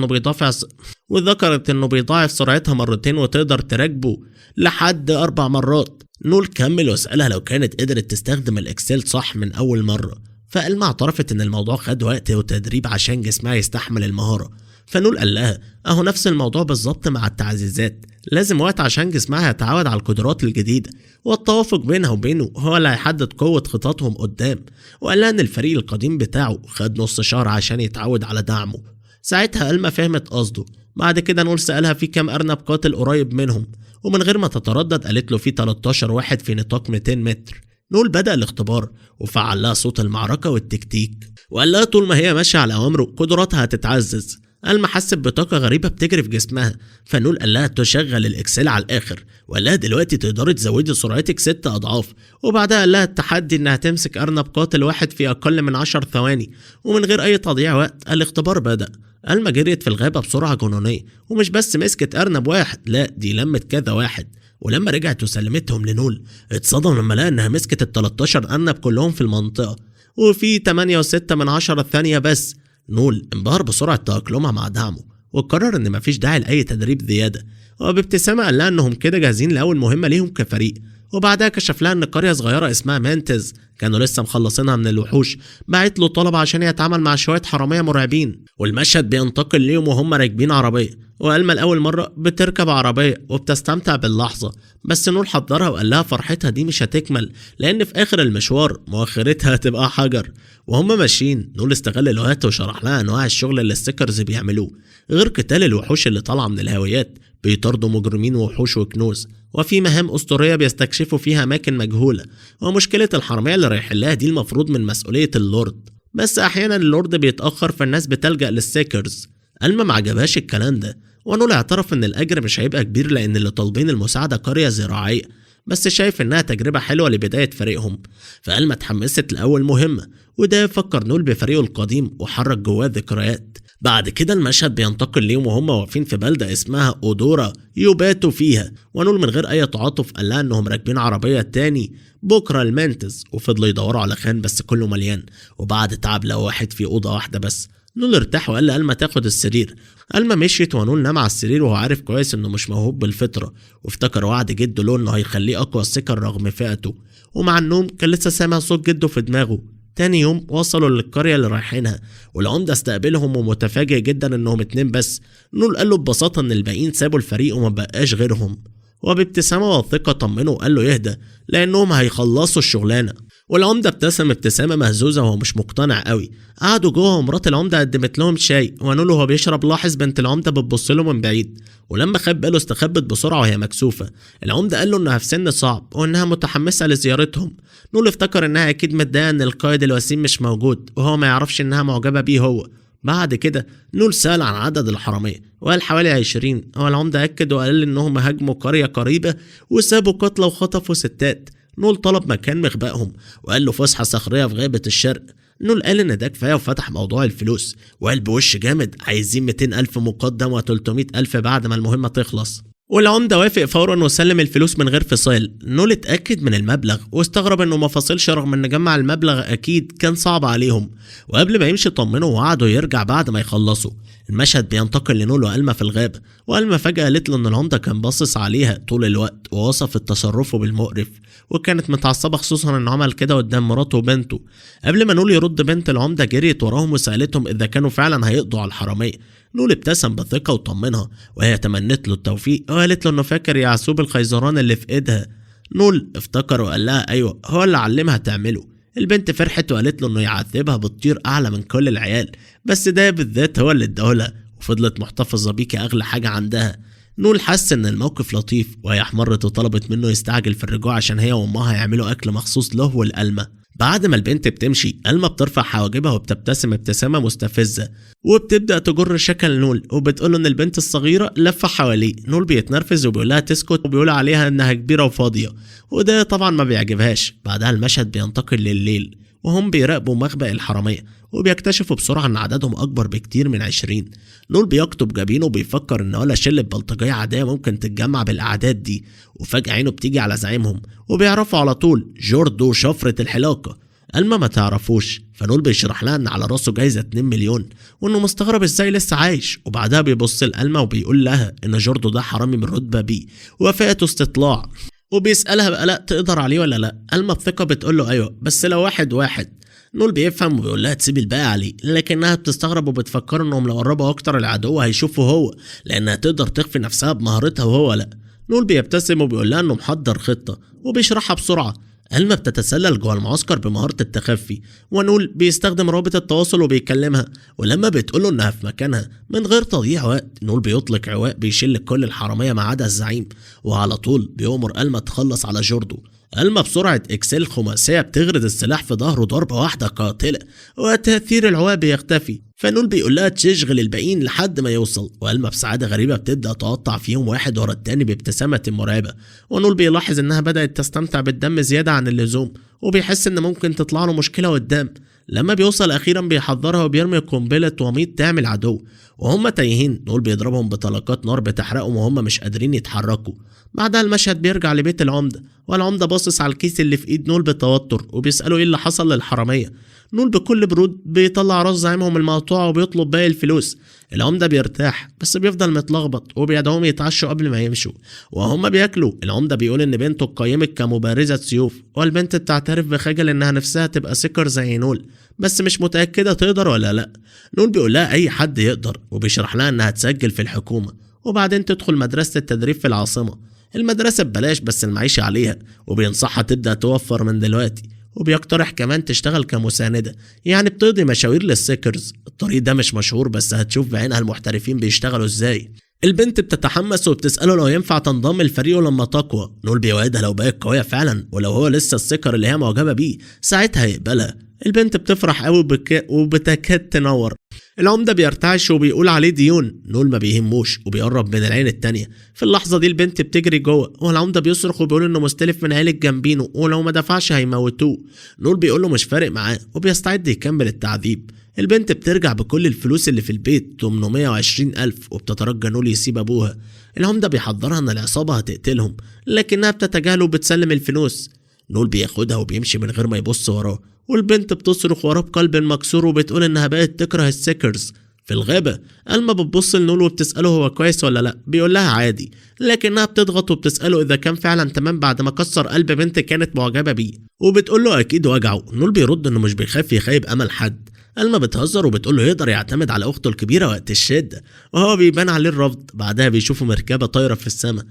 انه بيضاعف سرعتها مرتين وتقدر تراكبه لحد 4 مرات. نول كمل وسألها لو كانت قدرت تستخدم الاكسل صح من اول مرة. فألما اعترفت ان الموضوع خد وقت وتدريب عشان جسمها يستحمل المهارة. فنول قال لها اهو نفس الموضوع بالظبط مع التعزيزات، لازم وقت عشان جسمها يتعود على القدرات الجديدة، والتوافق بينها وبينه هو اللي هيحدد قوة خططهم قدام. وقال لها ان الفريق القديم بتاعه خد نص شهر عشان يتعود على دعمه. ساعتها ألما فهمت قصده. بعد كده نول سألها في كام أرنب قاتل قريب منهم، ومن غير ما تتردد قالت له في 13 واحد في نطاق 200 متر. نول بدأ الاختبار وفعل لها صوت المعركة والتكتيك، وقال لها طول ما هي ماشية على أوامره قدراتها هتتعزز. ألما حست بطاقة غريبة بتجري في جسمها. فنول قال لها تشغل الإكسل على الآخر، وقال لها دلوقتي تقدري تزودي سرعتك 6 أضعاف. وبعدها قال لها التحدي إنها تمسك أرنب قاتل واحد في أقل من 10 ثواني. ومن غير أي تضييع وقت الاختبار بدأ. ألما جريت في الغابة بسرعة جنونية، ومش بس مسكت أرنب واحد، لا دي لمت كذا واحد. ولما رجعت وسلمتهم لنول اتصدم لما لقى إنها مسكت ال13 أرنب كلهم في المنطقة، وفي 8.6 ثانية بس. نول انبهر بسرعة تأقلمها مع دعمه، وقرر ان مفيش داعي لأي تدريب زيادة. وبابتسامة قال لها انهم كده جاهزين لأول مهمة ليهم كفريق. وبعدها كشف لها ان قرية صغيرة اسمها مانتز كانوا لسه مخلصينها من الوحوش، بعت له طلب عشان يتعامل مع شوية حرامية مرعبين. والمشهد بينتقل ليهم وهم راكبين عربية، وألما لأول مرة بتركب عربية وبتستمتع باللحظة. بس نول حذرها وقال لها فرحتها دي مش هتكمل، لأن في آخر المشوار مؤخرتها هتبقى حجر. وهم ماشيين نول استغل الوقت وشرح لها أنواع الشغل اللي السكرز بيعملوه، غير قتال الوحوش اللي طالعة من الهاويات، بيطاردوا مجرمين ووحوش وكنوز، وفي مهام أسطورية بيستكشفوا فيها أماكن مجهولة. ومشكلة الحرامية اللي رايحين لها دي المفروض من مسؤولية اللورد، بس أحيانا اللورد بيتأخر فالناس بتلجأ للسيكرز. ألما ما عجبهاش الكلام ده، ونول اعترف ان الاجر مش هيبقى كبير لان اللي طالبين المساعده قريه زراعيه، بس شايف انها تجربه حلوه لبدايه فريقهم. فألما اتحمست لاول مهمه، وده فكر نول بفريقه القديم وحرك جواه ذكريات. بعد كده المشهد بينتقل ليهم وهم واقفين في بلده اسمها اودورا يباتوا فيها. ونول من غير اي تعاطف قال لها انهم راكبين عربيه تاني بكره المانتز، وفضلوا يدوروا على خان بس كله مليان. وبعد تعب لقوا واحد في اوضه واحده بس. نول ارتاح وقال لألما تاخد السرير. ألما مشيت ونول نام على السرير وهو عارف كويس انه مش موهوب بالفطرة، وافتكر وعد جده له انه هيخليه اقوى السكر رغم فئته. ومع النوم كان لسه سامع صوت جده في دماغه. تاني يوم وصلوا للقرية اللي رايحينها، والعمدة استقبلهم ومتفاجئ جدا انهم 2 بس. نول قال له ببساطة ان الباقيين سابوا الفريق وما بقاش غيرهم، وبابتسامة وثقة طمنه وقال له يهدى لانهم هيخلصوا الشغلانة. والعمدة ابتسم ابتسامة مهزوزة وهو مش مقتنع قوي. قعدوا جوه ومرات العمدة قدمت لهم شاي، ونول وهو بيشرب لاحظ بنت العمدة بتبص له من بعيد، ولما خد باله استخبت بسرعة وهي مكسوفة. العمدة قال له انها في سن صعب وانها متحمسة لزيارتهم. نول افتكر انها اكيد متضايقة ان القائد الوسيم مش موجود، وهو ما يعرفش انها معجبة بيه هو. بعد كده نول سأل عن عدد الحرامية وقال حوالي 20. هو العمدة أكد وقال انهم هاجموا قرية قريبة وسابوا قتلى وخطفوا ستات. نول طلب مكان مخبأهم وقال له فسحة صخرية في غابة الشرق. نول قال ان ده كفاية وفتح موضوع الفلوس، وقال بوش جامد عايزين 200,000 مقدم و300,000 بعد ما المهمة تخلص. والعمدة وافق فورا وسلم الفلوس من غير فصال. نول اتأكد من المبلغ واستغرب انه ما فصلش رغم ان جمع المبلغ اكيد كان صعب عليهم. وقبل ما يمشي طمنه ووعده يرجع بعد ما يخلصوا. المشهد بينتقل لنول وألما في الغابة، وألما فجأة قالت له ان العمدة كان باصص عليها طول الوقت ووصفت تصرفه بالمقرف، وكانت متعصبة خصوصا انه عمل كده قدام مراته وبنته. قبل ما نول يرد بنت العمدة جريت وراهم وسألتهم اذا كانوا فعلا هيقضوا على الحرامية. نول ابتسم بثقة وطمنها، وهي تمنت له التوفيق وقالت له انه فاكر يعسوب الخيزران اللي في ايدها. نول افتكر وقال لها ايوه هو اللي علمها تعمله. البنت فرحت وقالت له انه يعذبها بتطير اعلى من كل العيال، بس ده بالذات هو اللي اداهولها، وفضلت محتفظة بيه كأغلى حاجة عندها. نول حس ان الموقف لطيف وهي احمرت وطلبت منه يستعجل في الرجوع عشان هي وامها يعملوا اكل مخصوص له والألمة. بعد ما البنت بتمشي ألما بترفع حواجبها وبتبتسم ابتسامة مستفزة وبتبدأ تجر شكل نول وبتقوله ان البنت الصغيرة لفة حواليه. نول بيتنرفز وبيقولها تسكت وبيقول عليها انها كبيرة وفاضية، وده طبعا ما بيعجبهاش. بعدها المشهد بينتقل لليل وهم بيراقبوا مخبأ الحرامية وبيكتشفوا بسرعة ان عددهم اكبر بكتير من 20. نول بيكتب جبينه وبيفكر ان ولا شلة بلطجية عادية ممكن تتجمع بالاعداد دي، وفجأة عينه بتيجي على زعيمهم وبيعرفوا على طول جوردو شفرة الحلاقة. ألما ما تعرفوش، فنول بيشرح لها ان على راسه جايزة 2 مليون وانه مستغرب ازاي لسه عايش. وبعدها بيبص لألما وبيقول لها ان جوردو ده حرامي من رتبة بي وفاته استطلاع، وبيسألها بقى لا تقدر عليه ولا لا. ألما بثقة بتقول له ايوه بس لو واحد. نول بيفهم وبيقول لها تسيب الباقي عليه، لكنها بتستغرب وبتفكر انهم لو قربوا اكتر العدو هيشوفه هو، لانها تقدر تخفي نفسها بمهارتها وهو لا. نول بيبتسم وبيقول لها انه محضر خطة وبيشرحها بسرعة. ألما بتتسلل جوه المعسكر بمهارة التخفي، ونول بيستخدم رابط التواصل وبيكلمها، ولما بتقوله انها في مكانها من غير تضييع وقت نول بيطلق عواء بيشل كل الحرامية ما عدا الزعيم، وعلى طول بيؤمر ألما تخلص على جوردو. ألما بسرعة إكسل خماسية بتغرد السلاح في ظهره ضربة واحدة قاتلة وتأثير العواء بيختفي، فنول بيقول لها تشغل الباقيين لحد ما يوصل. وألما بسعادة غريبة بتبدأ تقطع فيهم واحد ورا التاني بابتسامة مرعبة، ونول بيلاحظ انها بدأت تستمتع بالدم زيادة عن اللزوم وبيحس ان ممكن تطلع له مشكلة قدام. لما بيوصل اخيرا بيحضرها وبيرمي قنبلة وميض تعمل عدو، وهم تايهين نول بيضربهم بطلقات نار بتحرقهم وهم مش قادرين يتحركوا. بعدها المشهد بيرجع لبيت العمدة، والعمدة باصص على الكيس اللي في ايد نول بتوتر وبيسأله ايه اللي حصل للحرامية. نول بكل برود بيطلع راس زعيمهم المقطوعة وبيطلب باقي الفلوس. العمدة بيرتاح بس بيفضل متلخبط وبيدعوهم يتعشوا قبل ما يمشوا. وهم بياكلوا العمدة بيقول ان بنته اتقيمت كمبارزة سيوف، والبنت بتعترف بخجل انها نفسها تبقى سكر زي نول بس مش متأكدة تقدر ولا لا. نول بيقول لها اي حد يقدر وبيشرح لها انها تسجل في الحكومة وبعدين تدخل مدرسة التدريب في العاصمة. المدرسة ببلاش بس المعيشة عليها، وبينصحها تبدأ توفر من دلوقتي، وبيقترح كمان تشتغل كمساندة يعني بتقضي مشاوير للسيكرز. الطريق ده مش مشهور بس هتشوف بعينها المحترفين بيشتغلوا ازاي. البنت بتتحمس وبتسأله لو ينفع تنضم لفريقه لما تقوى. نول بيوعدها لو بقت قوية فعلا ولو هو لسه السكر اللي هي معجبة بيه ساعتها يقبلها. البنت بتفرح قوي وبتكاد تنور. العمدة بيرتعش وبيقول عليه ديون. نول ما بيهموش وبيقرب من العين التانية. في اللحظة دي البنت بتجري جوه والعمدة بيصرخ وبيقول انه مستلف من عيلة جنبينه ولو ما دفعش هيموتوه. نول بيقول له مش فارق معاه وبيستعد يكمل التعذيب. البنت بترجع بكل الفلوس اللي في البيت 820,000 وبتترجى نول يسيب ابوها. العمدة بيحذرها ان العصابة هتقتلهم لكنها بتتجاهله وبتسلم الفلوس. نول بياخدها وبيمشي من غير ما يبص وراه، والبنت بتصرخ وراه بقلب مكسور وبتقول انها بقت تكره السيكرز. في الغابة ألما بتبص لنول وبتسأله هو كويس ولا لا، بيقول لها عادي، لكنها بتضغط وبتسأله إذا كان فعلا تمام بعد ما كسر قلب بنت كانت معجبة بيه، وبتقول له أكيد وجعه. نول بيرد إنه مش بيخاف يخيب أمل حد. ألما بتهزر وبتقول له يقدر يعتمد على أخته الكبيرة وقت الشدة، وهو بيبان عليه الرفض. بعدها بيشوفوا مركبة طايرة في السماء.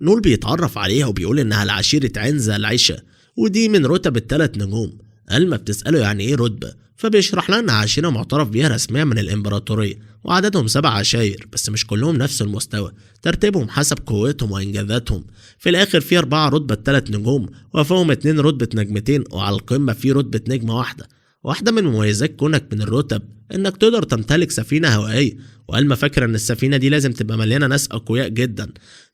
نول بيتعرف عليها وبيقول إنها العشيرة عنزة العشة، ودي من رتب ال3 نجوم. ألما بتسأله يعني ايه رتبة، فبيشرح لها انها عشيرة معترف بيها رسميا من الامبراطورية، وعددهم 7 عشاير بس مش كلهم نفس المستوى، ترتيبهم حسب قوتهم وانجازاتهم. في الاخر في 4 رتبة 3 نجوم وفوهم 2 رتبة نجمتين، وعلى القمة في رتبة نجمة واحدة من مميزات كونك من الرتب انك تقدر تمتلك سفينة هوائية. وألما فاكرة ان السفينة دي لازم تبقى مليانة ناس اقوياء جدا.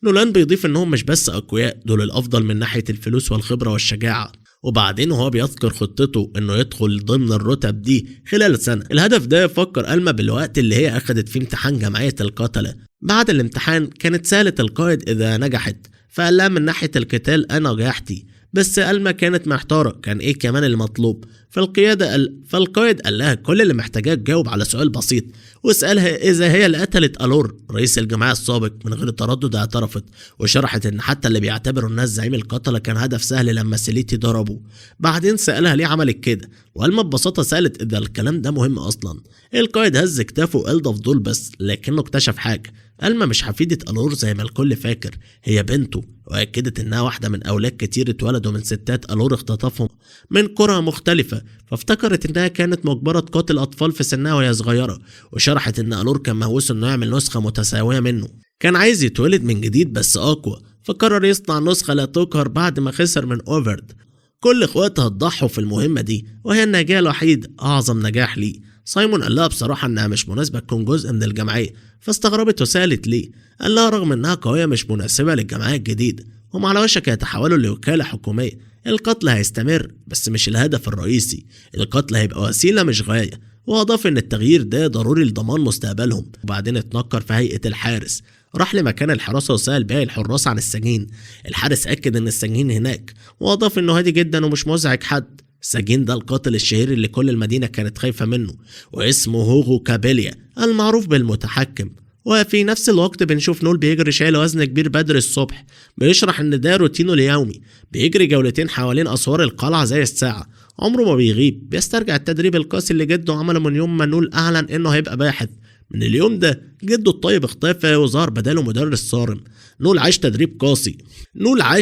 نولان بيضيف انهم مش بس اقوياء، دول الافضل من ناحية الفلوس والخبرة والشجاعة. وبعدين وهو بيذكر خطته انه يدخل ضمن الرتب دي خلال سنة. الهدف ده يفكر ألما بالوقت اللي هي اخدت فيه امتحان جمعية القتلة. بعد الامتحان كانت سألت القائد اذا نجحت، فقال لها من ناحية القتال انا نجحتي، بس ألما كانت محتارة كان ايه كمان المطلوب. فالقائد قال لها كل اللي محتاجاه تجاوب على سؤال بسيط واسألها اذا هي اللي قتلت ألور رئيس الجماعة السابق. من غير تردد اعترفت وشرحت ان حتى اللي بيعتبروا الناس زعيم القتلة كان هدف سهل لما سيليتي ضربه. بعدين سألها ليه عملت كده، وألما ببساطة سألت اذا الكلام ده مهم اصلا. القائد هز كتافه وقال ده فضول بس، لكنه اكتشف حاجة. ألما مش حفيدة ألور زي ما الكل فاكر، هي بنته، وأكدت إنها واحدة من أولاد كتير اتولدوا من ستات ألور اختطفهم من قرى مختلفة، فافتكرت إنها كانت مجبرة تقاتل أطفال في سنها وهي صغيرة، وشرحت إن ألور كان مهووس إنه يعمل نسخة متساوية منه. كان عايز يتولد من جديد بس أقوى، فقرر يصنع نسخة لا تقهر بعد ما خسر من أوفرد. كل اخواتها اتضحوا في المهمة دي، وهي النجاة الوحيدة، أعظم نجاح ليه. سايمون قال لها بصراحة إنها مش مناسبة تكون جزء من الجمعية، فاستغربت وسألت ليه. قال لها رغم إنها قوية مش مناسبة للجمعية الجديدة، هم على وشك يتحولوا لوكالة حكومية. القتل هيستمر بس مش الهدف الرئيسي، القتل هيبقى وسيلة مش غاية. وأضاف إن التغيير ده ضروري لضمان مستقبلهم. وبعدين اتنكر في هيئة الحارس، راح لمكان الحراسة وسأل باقي الحراس عن السجين. الحارس أكد إن السجين هناك، وأضاف إنه هادي جدا ومش مزعج حد. السجين ده القاتل الشهير اللي كل المدينة كانت خايفة منه، واسمه هوغو كابيليا المعروف بالمتحكم. وفي نفس الوقت بنشوف نول بيجري شايل وزن كبير بدر الصبح، بيشرح ان ده روتينه اليومي، بيجري جولتين حوالين اسوار القلعة زي الساعة، عمره ما بيغيب، بيسترجع التدريب القاسي اللي جده عمله من يوم ما نول اعلن انه هيبقى باحث. من اليوم ده جده الطيب اختفى وظهر بداله مدرس صارم. نول عاش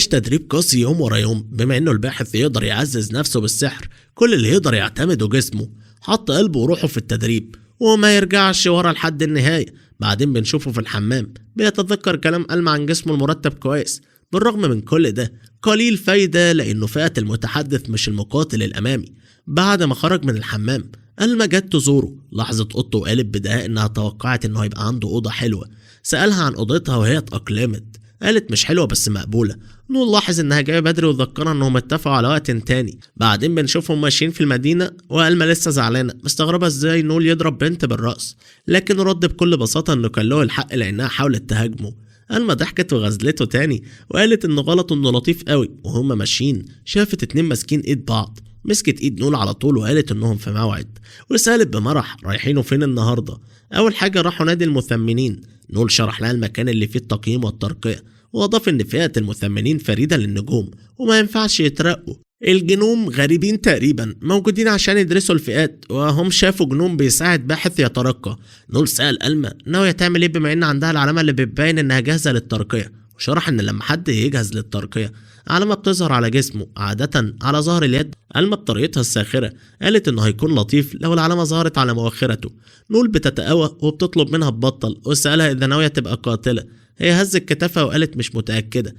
تدريب قاسي يوم ورا يوم. بما انه الباحث يقدر يعزز نفسه بالسحر، كل اللي يقدر يعتمده جسمه. حط قلبه وروحه في التدريب وما يرجعش ورا لحد النهاية. بعدين بنشوفه في الحمام بيتذكر كلام ألما عن جسمه المرتب كويس. بالرغم من كل ده قليل فايدة، لأنه فئة المتحدث مش المقاتل الأمامي. بعد ما خرج من الحمام ألما جت تزوره، لاحظت أوضته وقالت بدهاء إنها توقعت إنه هيبقى عنده أوضة حلوة. سألها عن أوضتها وهي اتأقلمت، قالت مش حلوة بس مقبولة. نول لاحظ إنها جاية بدري وذكرها إنهم اتفقوا على وقت تاني. بعدين بنشوفهم ماشيين في المدينة وألما لسه زعلانة، مستغربة إزاي نول يضرب بنت بالرأس، لكن رد بكل بساطة إنه كان له الحق لأنها حاولت تهاجمه. ألما ضحكت وغزلته تاني وقالت إنه غلط إنه لطيف قوي. وهما ماشيين شافت اتنين ماسكين إيد بعض، مسكت ايد نول على طول وقالت انهم في موعد، وسألت بمرح رايحينه فين النهارده. اول حاجه راحوا نادي المثمنين. نول شرح لها المكان اللي فيه التقييم والترقية، واضاف ان فئه المثمنين فريده للنجوم وما ينفعش يترقوا. الجنوم غريبين تقريبا، موجودين عشان يدرسوا الفئات، وهم شافوا جنوم بيساعد باحث يترقى. نول سأل ألما ناوية تعمل ايه بما ان عندها العلامه اللي بتبين انها جاهزه للترقية، وشرح ان لما حد يجهز للترقية علامة بتظهر على جسمه، عادة على ظهر اليد. ألما بطريقتها الساخرة قالت انه هيكون لطيف لو العلامة ظهرت على مؤخرته. نول بتتقوى وبتطلب منها تبطل، وسألها اذا ناوية تبقى قاتلة. هي هزت كتافها وقالت مش متأكدة،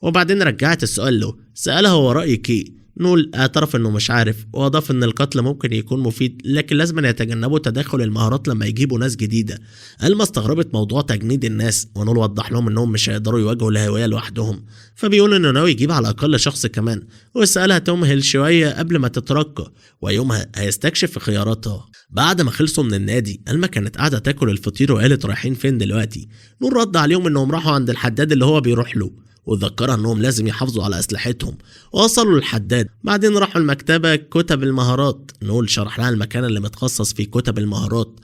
وبعدين رجعت السؤال له. سألها هو رأيك ايه؟ نول اعترف انه مش عارف، واضاف ان القتل ممكن يكون مفيد لكن لازم يتجنبوا تداخل المهارات لما يجيبوا ناس جديده. ألما استغربت موضوع تجنيد الناس، ونول وضح لهم انهم مش هيقدروا يواجهوا الهوية لوحدهم، فبيقول انه ناوي يجيب على الاقل شخص كمان، وسألها تمهل شويه قبل ما تترقى ويومها هيستكشف خياراتها. بعد ما خلصوا من النادي ألما كانت قاعده تاكل الفطير وقالت رايحين فين دلوقتي؟ نول رد عليهم انهم راحوا عند الحداد اللي هو بيروح له، وذكرها انهم لازم يحافظوا على اسلحتهم. وصلوا للحداد، بعدين راحوا المكتبه كتب المهارات. نول شرح لها المكان اللي متخصص في كتب المهارات،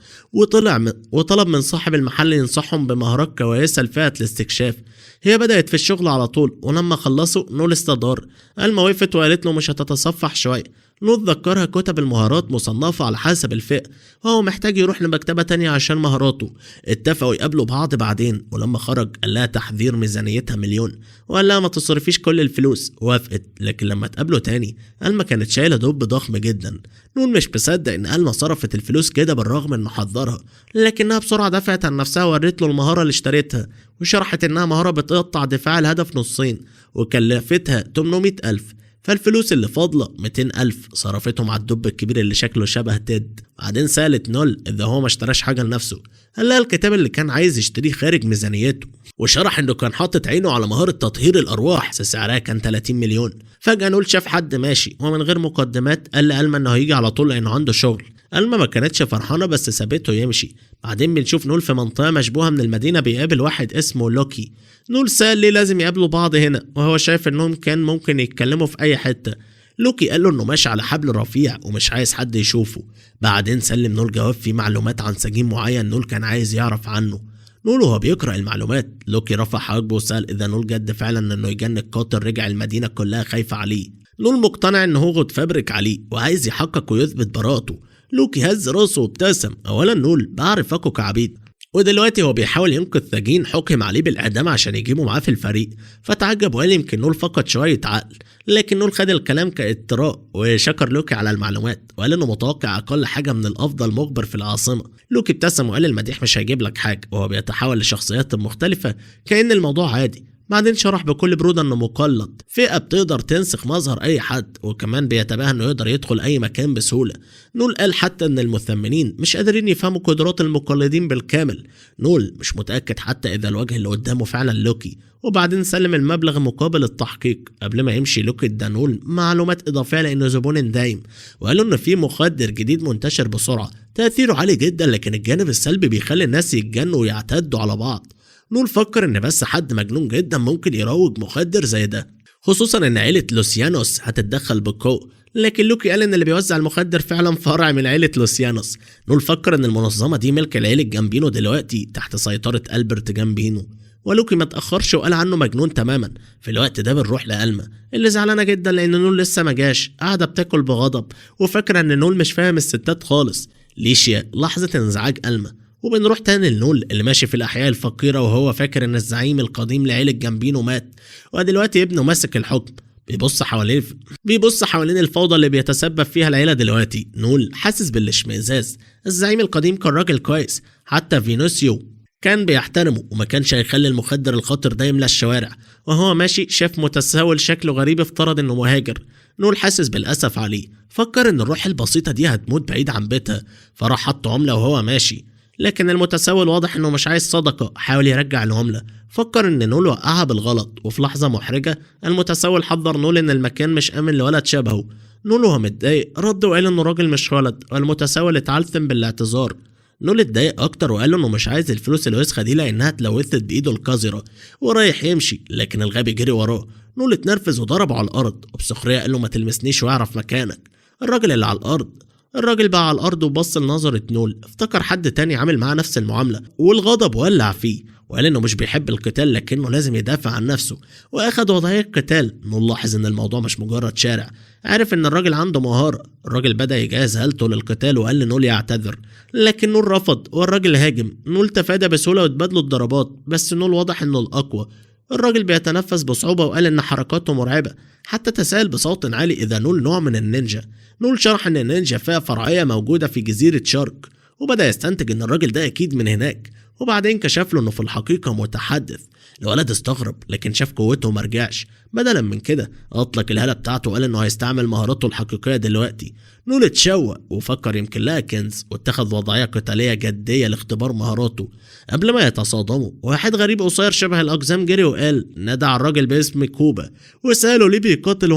وطلب من صاحب المحل ينصحهم بمهارات كويسه لفئه الاستكشاف. هي بدأت في الشغل على طول، ولما خلصوا نول استدار. ألما وقفت وقالت له مش هتتصفح شويه. نول ذكرها كتب المهارات مصنفة على حسب الفئة، وهو محتاج يروح لمكتبة تانية عشان مهاراته. اتفقوا يقابلوا بعض بعدين، ولما خرج قال لها تحذير ميزانيتها 1,000,000، وقال لها ما تصرفيش كل الفلوس. وافقت، لكن لما اتقابلوا تاني ألما كانت شايلة دب ضخم جدا. نول مش مصدق ان ألما صرفت الفلوس كده بالرغم انه حذرها، لكنها بسرعة دفعت عن نفسها وورت له المهارة اللي اشتريتها، وشرحت انها مهارة بتقطع دفاع الهدف نصين وكلفتها 800,000. فالفلوس اللي فاضلة 200,000 صرفتهم على الدب الكبير اللي شكله شبه تيد. بعدين سألت نول إذا هو ما اشتراش حاجة لنفسه، قال لها الكتاب اللي كان عايز يشتريه خارج ميزانيته، وشرح إنه كان حاطط عينه على مهارة تطهير الأرواح سعرها كان 30 مليون. فجأة نول شاف حد ماشي ومن غير مقدمات قال لألما إنه هيجي على طول لأنه عنده شغل. ألما ما كانتش فرحانة بس سابته يمشي. بعدين بنشوف نول في منطقة مشبوهة من المدينة بيقابل واحد اسمه لوكي. نول سأل ليه لازم يقابلوا بعض هنا، وهو شايف انهم كان ممكن يتكلموا في اي حتة. لوكي قال له انه ماشي على حبل رفيع ومش عايز حد يشوفه. بعدين سلم نول جواب فيه معلومات عن سجين معين نول كان عايز يعرف عنه. نول وهو بيقرأ المعلومات، لوكي رفع حواجبه وسأل اذا نول جد فعلا انه يجن القاتل. رجع المدينة كلها خايفة عليه. نول مقتنع انه هو اتفبرك عليه وعايز يحقق ويثبت براءته. لوكي هز راسه وابتسم. اولا نول بعرف اكو كعبيد، ودلوقتي هو بيحاول ينقذ ثجين حكم عليه بالإعدام عشان يجيبه معاه في الفريق. فتعجب وقال يمكن نول فقد شوية عقل، لكن نول خد الكلام كاضطراء وشكر لوكي على المعلومات وقال انه متوقع اقل حاجة من الافضل مخبر في العاصمة. لوكي ابتسم وقال المديح مش هيجيب لك حاجة، وهو بيتحول لشخصيات مختلفة كأن الموضوع عادي. بعدين شرح بكل برودة انه مقلد، فئة بتقدر تنسخ مظهر اي حد، وكمان بيتباهى انه يقدر يدخل اي مكان بسهولة. نول قال حتى ان المثمنين مش قادرين يفهموا قدرات المقلدين بالكامل. نول مش متأكد حتى اذا الوجه اللي قدامه فعلا لوكي، وبعدين سلم المبلغ مقابل التحقيق. قبل ما يمشي لوكي ادى نول معلومات اضافية لانه زبون دايم، وقالوا ان في مخدر جديد منتشر بسرعة تأثيره عالي جدا، لكن الجانب السلبي بيخلي الناس يتجنوا ويعتدوا على بعض. نول فكر ان بس حد مجنون جدا ممكن يروج مخدر زي ده، خصوصا ان عيلة لوسيانوس هتتدخل بقوة. لكن لوكي قال ان اللي بيوزع المخدر فعلا فرع من عيلة لوسيانوس. نول فكر ان المنظمة دي ملك العيلة جامبينو دلوقتي تحت سيطرة ألبرت جامبينو، ولوكي ما تأخرش وقال عنه مجنون تماما. في الوقت ده بنروح لألما اللي زعلانة جدا لان نول لسه ما جاش، قاعدة بتاكل بغضب وفاكرة ان نول مش فاهم الستات خالص. ليشيا لاحظت انزعاج ألما، وبنروح تاني لنول اللي ماشي في الأحياء الفقيرة وهو فاكر إن الزعيم القديم لعيلة جامبينو مات ودلوقتي ابنه ماسك الحكم. بيبص حوالين الفوضى اللي بيتسبب فيها العيلة دلوقتي. نول حاسس بالاشمئزاز، الزعيم القديم كان راجل كويس، حتى فينوسيو كان بيحترمه وما كانش هيخلي المخدر الخطر ده يملى الشوارع. وهو ماشي شاف متسول شكله غريب افترض انه مهاجر. نول حاسس بالأسف عليه، فكر ان الروح البسيطة دي هتموت بعيد عن بيتها، فراح حط عملة وهو ماشي. لكن المتسول واضح انه مش عايز صدقة، حاول يرجع العملة. فكر ان نول وقعها بالغلط، وفي لحظة محرجة المتسول حذر نول ان المكان مش امن لولد شبهه. نول وهو متضايق رد وقال انه راجل مش ولد، والمتسول اتعلم بالاعتذار. نول اتضايق اكتر وقال انه مش عايز الفلوس الوسخة دي لانها اتلوثت بايده القذرة، ورايح يمشي لكن الغبي جري وراه. نول اتنرفز وضربه على الارض، وبسخرية قال له ما تلمسنيش واعرف مكانك. الراجل بقى على الارض وبص لنظرة نول، افتكر حد تاني عامل معاه نفس المعاملة والغضب ولع فيه، وقال انه مش بيحب القتال لكنه لازم يدافع عن نفسه، واخد وضعية القتال. نول لاحظ ان الموضوع مش مجرد شارع، عارف ان الراجل عنده مهارة. الراجل بدأ يجهز هالته للقتال وقال لنول يعتذر، لكن نول رفض والراجل هاجم. نول تفادى بسهولة واتبادلوا الضربات، بس نول واضح انه الاقوى. الراجل بيتنفس بصعوبة وقال ان حركاته مرعبة، حتى تساءل بصوت عالي اذا نول نوع من النينجا. نول شرح ان النينجا فئة فرعية موجودة في جزيرة شارك، وبدأ يستنتج ان الراجل ده اكيد من هناك. وبعدين كشف له انه في الحقيقة متحدث. الولد استغرب لكن شاف قوته ومرجعش، بدلا من كده اطلق الهالة بتاعته وقال انه هيستعمل مهاراته الحقيقية دلوقتي. نول اتشوق وفكر يمكن لها كنز، واتخذ وضعية قتالية جدية لاختبار مهاراته. قبل ما يتصادموا واحد غريب قصير شبه الاقزام جري وقال نادى على الراجل باسم كوبا، وسأله ليه بيقاتل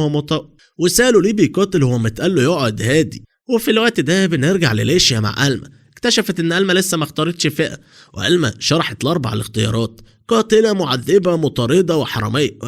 وهو متقال له يقعد هادي. وفي الوقت ده بنرجع لليشيا مع ألما. اكتشفت ان ألما لسه ما اختارتش فئة، وألما شرحت الاربع الاختيارات: قاتلة، معذبة، مطاردة، وحرامية.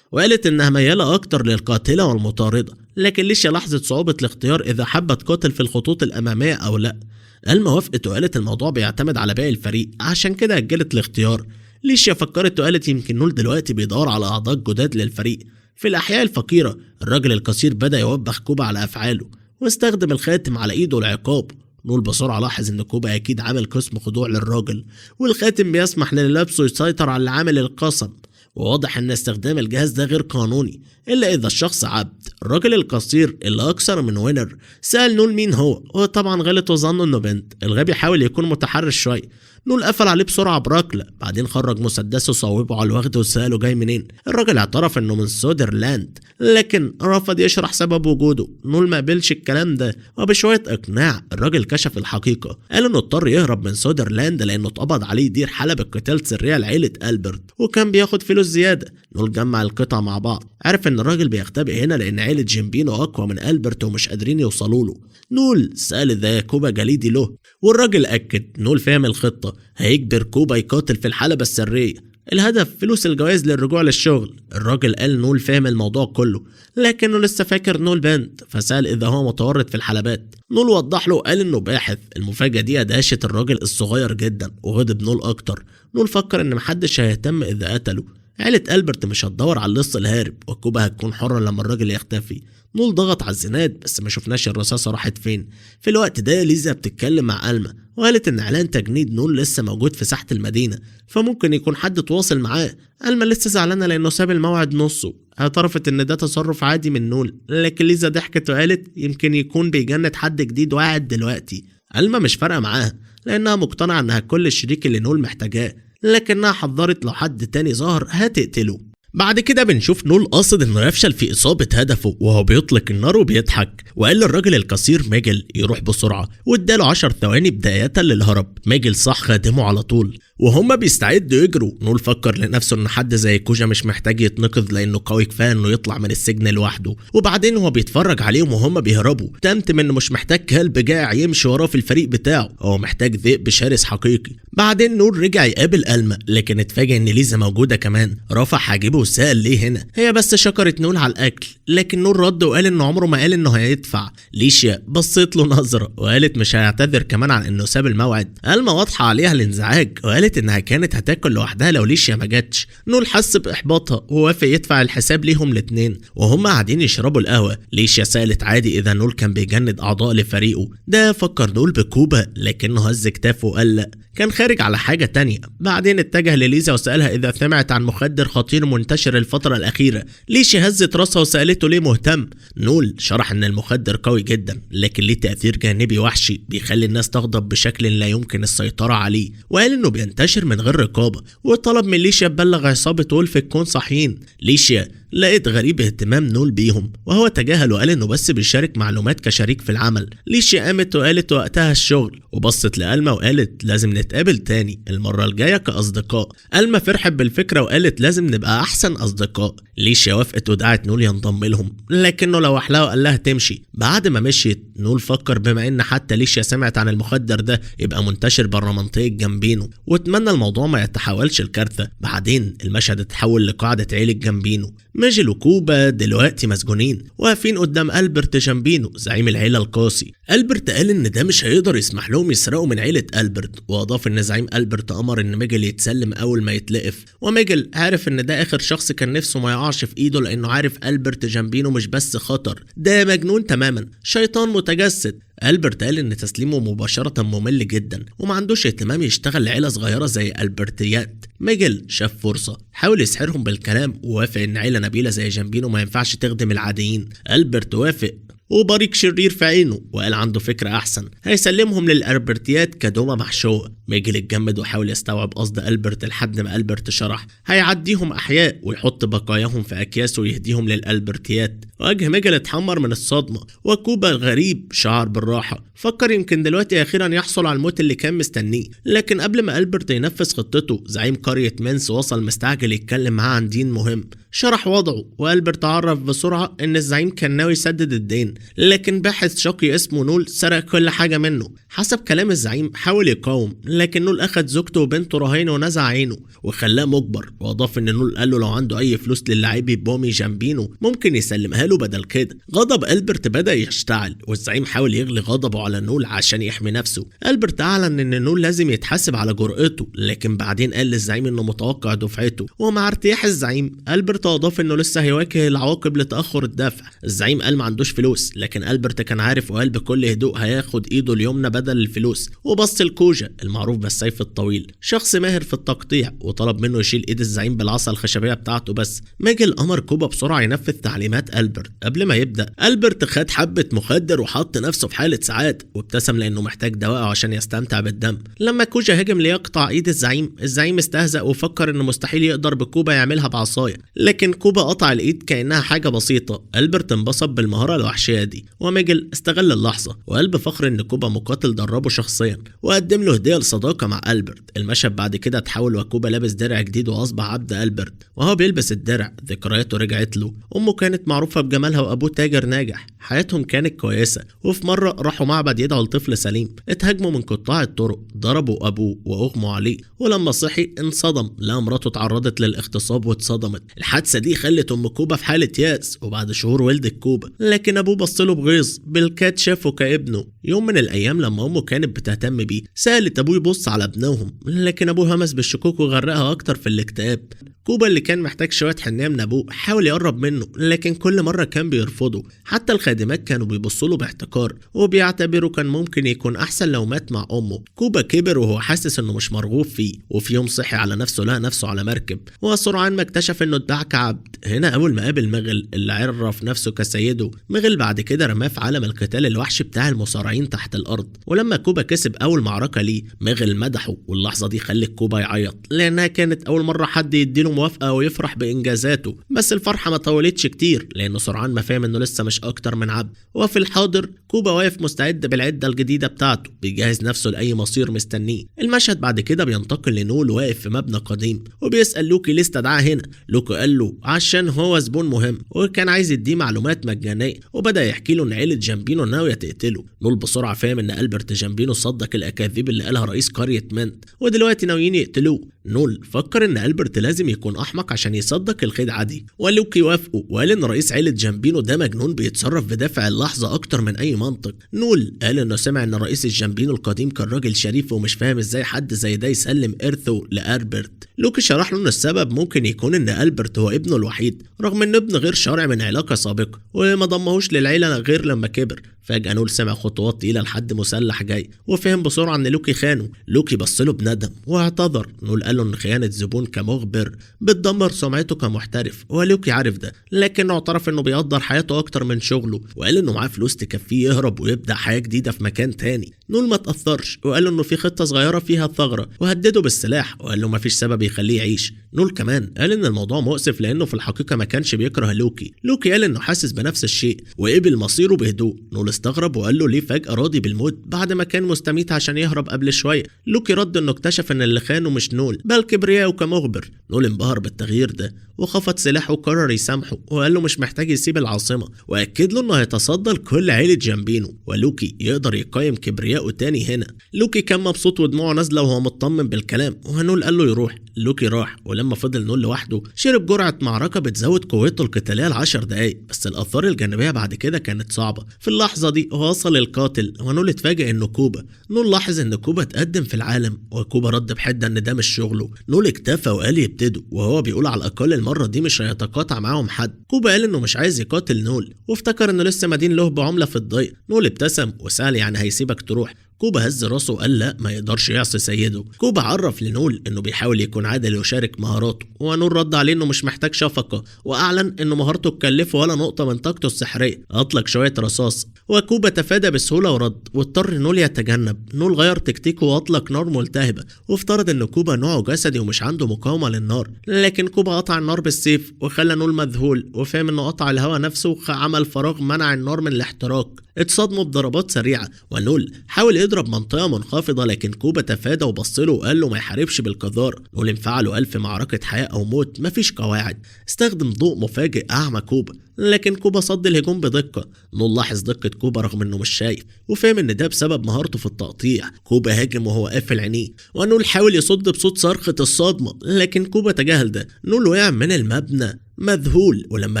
وقالت انها ميالة اكتر للقاتلة والمطاردة، لكن ليشيا لاحظت صعوبة الاختيار اذا حابة تقاتل في الخطوط الامامية او لا. ألما وافقت وقالت الموضوع بيعتمد على باقي الفريق، عشان كده اجلت الاختيار. ليشيا فكرت وقالت يمكن نول دلوقتي بيدور على اعضاء جداد للفريق. في الأحياء الفقيرة الراجل القصير بدأ يوبخ كوبا على أفعاله، واستخدم الخاتم على إيده العقاب. نول بسرعة لاحظ إن كوبا أكيد عامل قسم خضوع للراجل، والخاتم بيسمح للي لابسه يسيطر على اللي عامل القسم، وواضح إن استخدام الجهاز ده غير قانوني إلا إذا الشخص عبد. الراجل القصير اللي أكثر من وينر سأل نول مين هو طبعا غلط وظن إنه بنت. الغبي حاول يكون متحرش شوية. نول قفل عليه بسرعة بركلة، بعدين خرج مسدسه وصوبه على الوغد وسأله جاي منين. الراجل اعترف انه من سودرلاند، لكن رفض يشرح سبب وجوده. نول ما قبلش الكلام ده، وبشوية اقناع الراجل كشف الحقيقة. قال انه اضطر يهرب من سودرلاند لانه اتقبض عليه يدير حلبة قتال سرية لعيلة ألبرت، وكان بياخد فلوس زيادة. نول جمع القطع مع بعض، عرف ان الراجل بيختبئ هنا لان عيلة جيمبينو اقوى من ألبرت ومش قادرين يوصلوا له. نول سأل اذا كوبا جليدي له، والراجل اكد. نول فهم الخطة، هيجبر كوبا يقاتل في الحلبة السرية، الهدف فلوس الجواز للرجوع للشغل. الراجل قال نول فهم الموضوع كله، لكنه لسه فاكر نول بنت، فسأل اذا هو متورط في الحلبات. نول وضح له قال انه باحث. المفاجأة دي ادهشت الراجل الصغير جدا وغضب نول اكتر. نول فكر ان محدش هيهتم اذا قتله، عيلة ألبرت مش هتدور على اللص الهارب، وكوبا هتكون حرة لما الراجل يختفي. نول ضغط على الزناد بس ما شفناش الرصاصة راحت فين. في الوقت ده ليزا بتتكلم مع ألما وقالت إن إعلان تجنيد نول لسه موجود في ساحة المدينة، فممكن يكون حد تواصل معاه. ألما لسه زعلانة لأنه ساب الموعد نصه. اعترفت إن ده تصرف عادي من نول، لكن ليزا ضحكت وقالت يمكن يكون بيجند حد جديد واعد دلوقتي. ألما مش فارقة معاها لأنها مقتنعة إنها كل الشريك اللي نول محتاجاه، لكنها حذرت لو حد تاني ظهر هتقتله. بعد كده بنشوف نول قاصد انه يفشل في اصابة هدفه وهو بيطلق النار وبيضحك، وقال للراجل القصير ميجل يروح بسرعة واداله 10 ثواني بداية للهرب. ميجل صح خادمه على طول وهما بيستعدوا يجروا. نول فكر لنفسه ان حد زي كوجا مش محتاج يتنقذ لانه قوي كفايه انه يطلع من السجن لوحده، وبعدين هو بيتفرج عليهم وهما بيهربوا تمتم انه مش محتاج كلب جائع يمشي وراه في الفريق بتاعه، هو محتاج ذئب شرس حقيقي. بعدين نول رجع يقابل ألما لكن اتفاجئ ان ليزا موجوده كمان. رفع حاجبه وسأل ليه هنا، هي بس شكرت نول على الاكل، لكن نول رد وقال انه عمره ما قال انه هيدفع. ليشيا بصيت له نظره وقالت مش هيعتذر كمان عن انه ساب الموعد. ألما واضحه عليها الانزعاج وقالت انها كانت هتاكل لوحدها لو ليشيا ما جاتش. نول حس باحباطها ووافق يدفع الحساب ليهم الاتنين وهم قاعدين يشربوا القهوه. ليشيا سالت عادي اذا نول كان بيجند اعضاء لفريقه. ده فكر نول بكوبا لكنه هز كتافه وقال لا، كان خارج على حاجه تانية. بعدين اتجه لليزا وسالها اذا سمعت عن مخدر خطير منتشر الفتره الاخيره. ليشيا هزت راسها وسالته ليه مهتم. نول شرح ان المخدر قوي جدا لكن ليه تاثير جانبي وحشي بيخلي الناس تغضب بشكل لا يمكن السيطره عليه، وقال انه بينتشر من غير رقابه، وطلب من ليشيا تبلغ عصابه وولف تكون صاحيين. ليشيا لقيت غريب اهتمام نول بيهم وهو تجاهل وقال انه بس بيشارك معلومات كشريك في العمل. ليشيا قامت وقالت وقتها الشغل، وبصت لألما وقالت لازم نتقابل تاني المرة الجاية كأصدقاء. ألما فرحت بالفكرة وقالت لازم نبقى أحسن أصدقاء. ليشيا وافقت ودعت نول ينضم لهم لكنه لوح لها وقال لها تمشي. بعد ما مشيت نول فكر بما ان حتى ليشيا سمعت عن المخدر ده يبقى منتشر بره منطقة جامبينو، واتمنى الموضوع ما يتحولش لكارثة. بعدين المشهد اتحول لقاعدة عيلة جامبينو. ميجل وكوبا دلوقتي مسجونين واقفين قدام ألبرت جامبينو زعيم العيلة القاسي. ألبرت قال ان ده مش هيقدر يسمح لهم يسرقوا من عيلة ألبرت، واضاف ان زعيم ألبرت امر ان ميجل يتسلم اول ما يتلقف. وميجل عارف ان ده اخر شخص كان نفسه ما يقعش في ايده لانه عارف ألبرت جامبينو مش بس خطر، ده مجنون تماما، شيطان متجسد. ألبرت قال ان تسليمه مباشرة ممل جدا وما عندوش اهتمام يشتغل لعيلة صغيرة زي ألبرتيات. ميجل شاف فرصة حاول يسحرهم بالكلام ووافق ان عيلة نبيلة زي جامبينو ما ينفعش تخدم العاديين. ألبرت وافق وبريق شرير في عينه وقال عنده فكرة أحسن، هيسلمهم للألبرتيات كدومة محشوة. ميجل اتجمد وحاول يستوعب قصد ألبرت لحد ما ألبرت شرح هيعديهم أحياء ويحط بقاياهم في أكياس ويهديهم للألبرتيات. وجه ميجل اتحمر من الصدمة وكوبا الغريب شعر بالراحة، فكر يمكن دلوقتي أخيرا يحصل على الموت اللي كان مستنيه. لكن قبل ما ألبرت ينفذ خطته زعيم قرية مينس وصل مستعجل يتكلم معاه عن دين مهم. شرح وضعه وألبرت عرف بسرعة ان الزعيم كان ناوي يسدد الدين، لكن باحث شقي اسمه نول سرق كل حاجة منه. حسب كلام الزعيم حاول يقاوم لكن نول اخد زوجته وبنته رهين ونزع عينه وخلاه مجبر، واضاف ان نول قال له لو عنده اي فلوس للاعبي بومي جامبينو ممكن يسلمها له بدل كده. غضب ألبرت بدأ يشتعل والزعيم حاول يغلي غضبه على نول عشان يحمي نفسه. ألبرت اعلن ان نول لازم يتحاسب على جرأته، لكن بعدين قال للزعيم انه متوقع دفعته. ومع ارتياح الزعيم ألبرت اضاف انه لسه هيواجه العواقب لتأخر الدفع. الزعيم قال ما عندوش فلوس لكن ألبرت كان عارف وقال بكل هدوء هياخد ايده اليمنى بدل الفلوس. وبص لكوجا المعروف بالسيف الطويل شخص ماهر في التقطيع وطلب منه يشيل ايد الزعيم بالعصا الخشبيه بتاعته بس. ميجل امر كوبا بسرعه ينفذ تعليمات ألبرت. قبل ما يبدا ألبرت خد حبه مخدر وحط نفسه في حاله ساعات وابتسم لانه محتاج دواء عشان يستمتع بالدم. لما كوجا هجم ليقطع ايد الزعيم استهزأ وفكر انه مستحيل يقدر بكوبا يعملها بعصايه، لكن كوبا قطع الايد كانها حاجه بسيطه. ألبرت انبسط بالمهاره الوحشيه دي وميجل استغل اللحظه وقال بفخر ان كوبا مقاتل دربه شخصيا وقدم له هديه لصداقه مع ألبرت. المشهد بعد كده اتحول وكوبا لابس درع جديد واصبح عبد ألبرت، وهو بيلبس الدرع ذكرياته رجعت له. امه كانت معروفه بجمالها وابوه تاجر ناجح. حياتهم كانت كويسة، وفي مرة راحوا معبد يدعوا لطفل سليم، اتهاجموا من قطاع الطرق، ضربوا أبوه وأغموا عليه، ولما صحي انصدم لقى مراته اتعرضت للاغتصاب واتصدمت. الحادثة دي خلت أم كوبا في حالة يأس، وبعد شهور ولدت كوبا، لكن أبوه بصله بغيظ، بالكاد شافه كابنه. يوم من الأيام لما أمه كانت بتهتم بيه سألت أبوه يبص على ابنهم، لكن أبوه همس بالشكوك وغرقها أكتر في الاكتئاب. كوبا اللي كان محتاج شوية حنية من أبوه حاول يقرب منه، لكن كل مرة كان بيرفضه، حتى الخادمات كانوا بيبصوله باحتقار وبيعتبروا كان ممكن يكون أحسن لو مات مع أمه. كوبا كبر وهو حاسس إنه مش مرغوب فيه، وفي يوم صحي على نفسه لقى نفسه على مركب، وسرعان ما اكتشف إنه اتباع كعبد. هنا أول ما قابل مغل اللي عرف نفسه كسيده. مغل بعد كده رماه في عالم القتال الوحشي بتاع المصارعين تحت الأرض، ولما كوبا كسب أول معركة ليه مغل مدحه، واللحظة دي خلت كوبا يعيط لأنها كانت أول مرة حد يديله موافقة ويفرح بإنجازاته. بس الفرحة ما طولتش كتير لأنه سرعان ما فهم إنه لسه مش أكتر من عبد. وفي الحاضر كوبا واقف مستعد بالعدة الجديدة بتاعته، بيجهز نفسه لأي مصير مستنيه. المشهد بعد كده بينتقل لنول واقف في مبنى قديم وبيسأل لوكي ليه استدعاه هنا. لوكي قال له عشان هو زبون مهم وكان عايز يديه معلومات مجانية، وبدأ يحكي له إن عيلة جامبينو ناوية تقتله. نول بسرعة فاهم إن ألبرت جامبينو صدق الأكاذيب اللي قالها رئيس قرية منت، ودلوقتي ناويين يقتلوه. نول فكر إن ألبرت لازم يكون أحمق عشان يصدق الخدعة دي، ولوكي وافقه وقال إن رئيس عيلة جامبينو ده مجنون بيتصرف بدافع اللحظة أكتر من أي منطق. نول قال إنه سمع إن رئيس الجامبينو القديم كان راجل شريف ومش فاهم إزاي حد زي ده يسلم إرثه لألبرت. لوكي شرح له إن السبب ممكن يكون إن ألبرت هو ابنه الوحيد، رغم إنه ابن غير شرعي من علاقة سابقة وما ضمهوش للعيلة غير لما كبر. فجأة نول سمع خطوات تقيلة لحد مسلح جاي، وفهم بسرعة إن لوكي خانه. لوكي بصله بندم واعتذر. نول قال له إن خيانة زبون كمخبر بتدمر سمعته كمحترف، ولوكي عارف ده، لكنه اعترف إنه بيقدر حياته أكتر من شغله، وقال إنه معاه فلوس تكفيه يهرب ويبدأ حياة جديدة في مكان تاني. نول ما تأثرش وقال له إنه في خطة صغيرة فيها ثغرة، وهدده بالسلاح وقال له مفيش سبب يخليه يعيش. نول كمان قال إن الموضوع مؤسف لأنه في الحقيقة ما كانش بيكره لوكي. لوكي قال إنه حاسس بنفس الشيء وقبل مصيره بهدوء. نول استغرب وقال له ليه فجأة راضي بالموت بعد ما كان مستميت عشان يهرب قبل شوية. لوكي رد إنه اكتشف إن اللي خانه مش نول بل كبرياءه كمخبر. نول انبهر بالتغيير ده وخفض سلاحه وقرر يسامحه، وقال له مش محتاج يسيب العاصمة، وأكد له إنه هيتصدى لكل عيلة جامبينو، ولوكي يقدر يقيم كبرياءه تاني هنا. لوكي كان مبسوط ودموعه نازلة وهو مطمن بالكلام، ونول قال له يروح. لوكي راح، ولما فضل نول لوحده شرب جرعة معركة بتزود قوته القتالية ل10 دقايق، بس الآثار الجانبية بعد كده كانت صعبة. في اللحظة دي وصل القاتل، ونول اتفاجئ إنه كوبا. نول لاحظ إن كوبا اتقدم في العالم، وكوبا رد بحدة إن ده مش شغله. نول اكتفى وقال يبتدوا، وهو بيقول على الأقل المرة دي مش هيتقاطع معاهم حد. كوبا قال إنه مش عايز يقاتل نول، وافتكر إنه لسه مدين له بعملة في الضيق. نول ابتسم وسأل يعني هيسيبك تروح؟ كوبا هز راسه وقال لا، ما يقدرش يعصي سيده. كوبا عرف لنول انه بيحاول يكون عادل ويشارك مهاراته، ونول رد عليه انه مش محتاج شفقة، واعلن انه مهارته تكلفه ولا نقطة من طاقته السحرية. اطلق شوية رصاص وكوبا تفادى بسهولة ورد، واضطر نول يتجنب. نول غير تكتيكه واطلق نار ملتهبة، وافترض ان كوبا نوعه جسدي ومش عنده مقاومة للنار، لكن كوبا قطع النار بالسيف وخلى نول مذهول، وفهم انه قطع الهواء نفسه عمل فراغ منع النار من الاحتراق. اتصدموا بضربات سريعة، ونول حاول يضرب منطقة منخفضة، لكن كوبا تفادى وبصله وقال له ما يحاربش بالقذارة. نول انفعل وقال في معركة حياة أو موت مفيش قواعد. استخدم ضوء مفاجئ أعمى كوبا، لكن كوبا صد الهجوم بدقة. نول لاحظ دقة كوبا رغم انه مش شايف، وفهم ان ده بسبب مهارته في التقطيع. كوبا هاجم وهو قافل عينيه، ونول حاول يصد بصوت صرخة الصدمة، لكن كوبا تجاهل ده. نول وقع من المبنى مذهول، ولما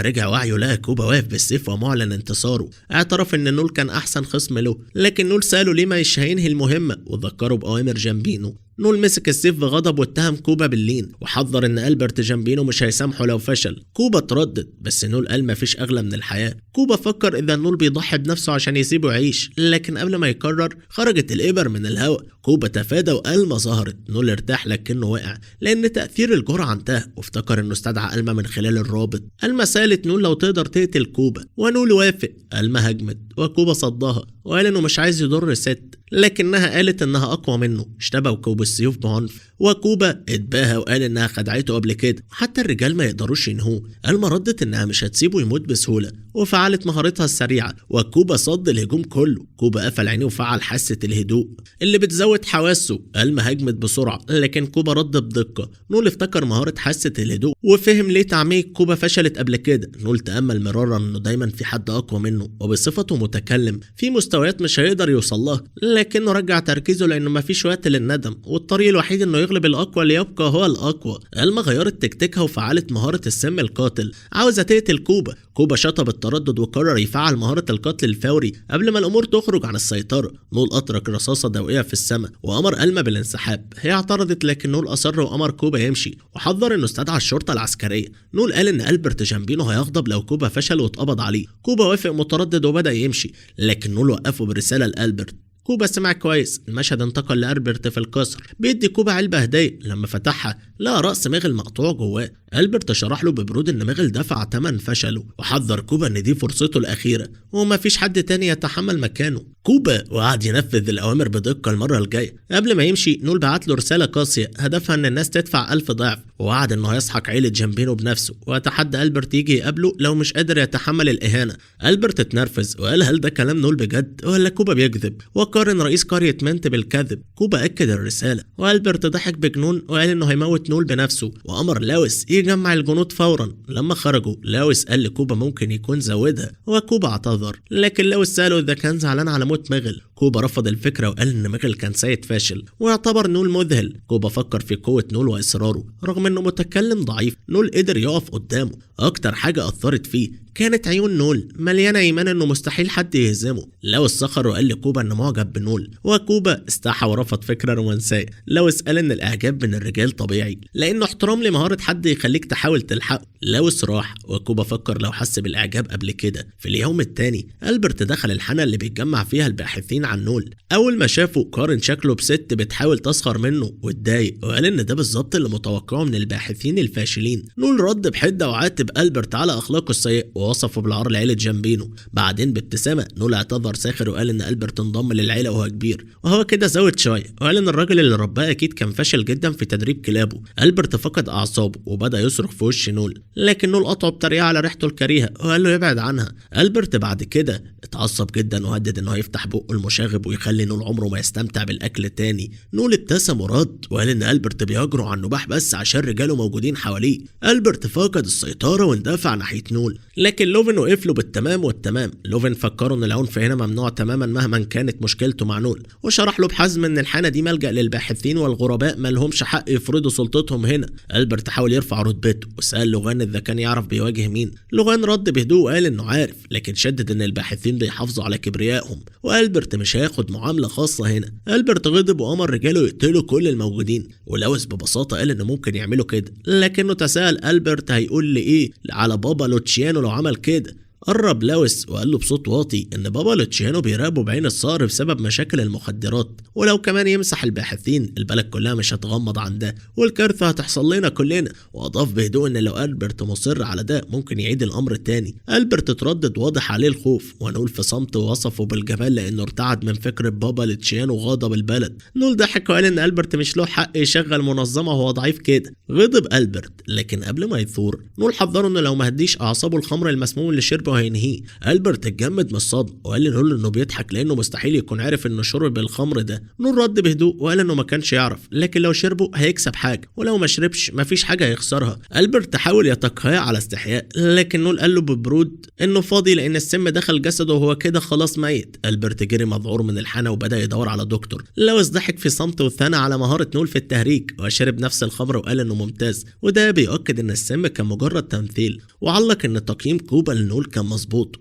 رجع وعيه لقى كوبا واقف بالسيف ومعلن انتصاره. اعترف ان نول كان احسن خصم له، لكن نول سأله ليه مش هينهي المهمة وذكره بأوامر جامبينو. نول مسك السيف بغضب واتهم كوبا باللين، وحذر ان ألبرت جامبينو مش هيسامحه لو فشل. كوبا تردد، بس نول قال مفيش اغلى من الحياة. كوبا فكر اذا نول بيضحي بنفسه عشان يسيبه يعيش، لكن قبل ما يقرر خرجت الابر من الهواء. كوبا تفادى وألما ظهرت. نول ارتاح لكنه وقع لان تأثير الجرعة انتهى، وافتكر انه استدعى ألما من خلال الرابط. ألما سألت نول لو تقدر تقتل كوبا، ونول وافق. ألما هجمت وكوبا صدها وقال انه مش عايز يضر ست، لكنها قالت انها اقوى منه. اشتبكوا بالسيوف بعنف، وكوبا اتباهى وقال انها خدعته قبل كده، حتى الرجال ما يقدروش ينهوه. الما ردت انها مش هتسيبه يموت بسهوله وفعلت مهارتها السريعه، وكوبا صد الهجوم كله. كوبا قفل عينيه وفعل حاسه الهدوء اللي بتزود حواسه. الما هجمت بسرعه لكن كوبا رد بدقه. نول افتكر مهاره حاسه الهدوء وفهم ليه تعميق كوبا فشلت قبل كده. نول تامل مرارا انه دايما في حد اقوى منه، وبصفته متكلم في مستويات مش هيقدر يوصل لها، لكنه رجع تركيزه لانه مفيش وقت للندم، والطريق الوحيد انه يغلب الاقوى ليبقى هو الاقوى. الما غيرت تكتيكها وفعلت مهاره السم القاتل، عاوزه تقتل كوبا. كوبا شطب التردد وقرر يفعل مهاره القتل الفوري قبل ما الامور تخرج عن السيطره. نول اطرق رصاصه ضوئيه في السماء وامر الما بالانسحاب. هي اعترضت لكن نول اصر وامر كوبا يمشي، وحذر انه استدعى الشرطه العسكريه. نول قال ان ألبرت جامبينو هيغضب لو كوبا فشل واتقبض عليه. كوبا وافق متردد وبدا يمشي، لكن نول وقفه برساله لألبرت. كوبا سمع كويس. المشهد انتقل لألبرت في القصر بيدي كوبا علبة هدية. لما فتحها لقى رأس ميغل مقطوع جواه. ألبرت شرح له ببرود ان ميغل دفع تمن فشله، وحذر كوبا ان دي فرصته الأخيرة وما فيش حد تاني يتحمل مكانه. كوبا وقعد ينفذ الأوامر بدقة المرة الجاية. قبل ما يمشي نول بعت له رسالة قاسية هدفها ان الناس تدفع 1000 ضعف، ووعد انه هيسحق عيلة جامبينو بنفسه، وتحدى ألبرت يجي يقابله لو مش قادر يتحمل الإهانة. ألبرت اتنرفز وقال هل ده كلام نول بجد ولا كوبا بيكذب، وقارن رئيس قرية منت بالكذب. كوبا أكد الرسالة، وألبرت ضحك بجنون وقال انه هيموت نول بنفسه، وأمر لاوس يجمع الجنود فورا. لما خرجوا لاوس قال لكوبا ممكن يكون زودها، وكوبا اعتذر، لكن لاوس سأله إذا كان زعلان على موت ميغل. كوبا رفض الفكرة وقال ان ميغل كان سيد فاشل ويعتبر نول مذهل. كوبا فكر في قوة نول وإصراره رغم انه متكلم ضعيف. نول قدر يقف قدامه. اكتر حاجة اثرت فيه كانت عيون نول مليانة ايمان انه مستحيل حد يهزمه. لاوس سخر وقال لكوبا انه معجب بنول، وكوبا استحى ورفض فكرة رومانسية. لاوس قال ان الاعجاب بين الرجال طبيعي لانه احترام لمهارة حد يخليك تحاول تلحقه. لاوس راح، وكوبا فكر لو حس بالاعجاب قبل كده. في اليوم الثاني ألبرت دخل الحانة اللي بيتجمع فيها الباحثين عن نول. اول ما شافه قارن شكله بست بتحاول تسخر منه واتضايق، وقال ان ده بالظبط اللي متوقعه من الباحثين الفاشلين. نول رد بحدة وعاتب ألبرت على اخلاقه السيئة ووصفه بالعار لعيلة جامبينو. بعدين بابتسامة نول اعتذر ساخر وقال ان ألبرت انضم للعيلة وهو كبير، وهو كده زود شوية، وقال ان الراجل اللي رباه اكيد كان فاشل جدا في تدريب كلابه. ألبرت فقد اعصابه وبدا يصرخ في وش نول، لكن نول قطعه بطريقة على ريحته الكريهة وقال له يبعد عنها. ألبرت بعد كده اتعصب جدا وهدد انه هيفتح بقه المشاغب ويخلي نول عمره ما يستمتع بالاكل تاني. نول ابتسم ورد وقال ان ألبرت بيجرؤ على النباح بس عشان رجاله موجودين حواليه. ألبرت فقد السيطرة واندفع ناحية نول، لكن لوفن وقف له بالتمام والتمام. لوفن فكروا ان العنف هنا ممنوع تماما مهما كانت مشكلته مع نول، وشرح له بحزم ان الحانة دي ملجأ للباحثين والغرباء ما لهمش حق يفرضوا سلطتهم هنا. ألبرت حاول يرفع رتبته وسأل لوغان اذا كان يعرف بيواجه مين. لوغان رد بهدوء وقال انه عارف، لكن شدد ان الباحثين بيحافظوا على كبريائهم وألبرت مش هياخد معاملة خاصة هنا. ألبرت غضب وأمر رجاله يقتلوا كل الموجودين، ولاوس ببساطة قال انه ممكن يعملوا كده، لكنه تساءل ألبرت هيقول لي ايه على بابا لوتشيانو لو عمل كده. قرب لاوس وقال له بصوت واطي ان بابا لوتشيانو بيراقبه بعين الصقر بسبب مشاكل المخدرات، ولو كمان يمسح الباحثين البلد كلها مش هتغمض عن ده والكارثه هتحصل لنا كلنا. واضاف بهدوء ان لو ألبرت مصر على ده ممكن يعيد الامر تاني. ألبرت اتردد واضح عليه الخوف، ونول في صمت ووصفه بالجبال لانه ارتعد من فكره بابا لوتشيانو وغضب البلد. نول ضحك وقال ان ألبرت مش له حق يشغل منظمه وهو ضعيف كده. غضب ألبرت، لكن قبل ما يثور نول حذره انه لو ما هديش اعصابه الخمر المسموم اللي شربه هينهيه. ألبرت اتجمد من الصدمه وقال لنول انه بيضحك لانه مستحيل يكون عارف انه شرب الخمر ده. نول رد بهدوء وقال انه ما كانش يعرف، لكن لو شربه هيكسب حاجه، ولو ما شربش مفيش حاجه هيخسرها. ألبرت حاول يتقهى على استحياء، لكن نول قال له ببرود انه فاضي لان السم دخل جسده وهو كده خلاص ميت. ألبرت جري مذعور من الحانه وبدا يدور على دكتور. لاوس ضحك في صمت وثنى على مهاره نول في التهريج، وشرب نفس الخمر وقال انه ممتاز، وده بيؤكد ان السم كان مجرد تمثيل. وعلق ان تقييم كوبا لنول كان مظبوط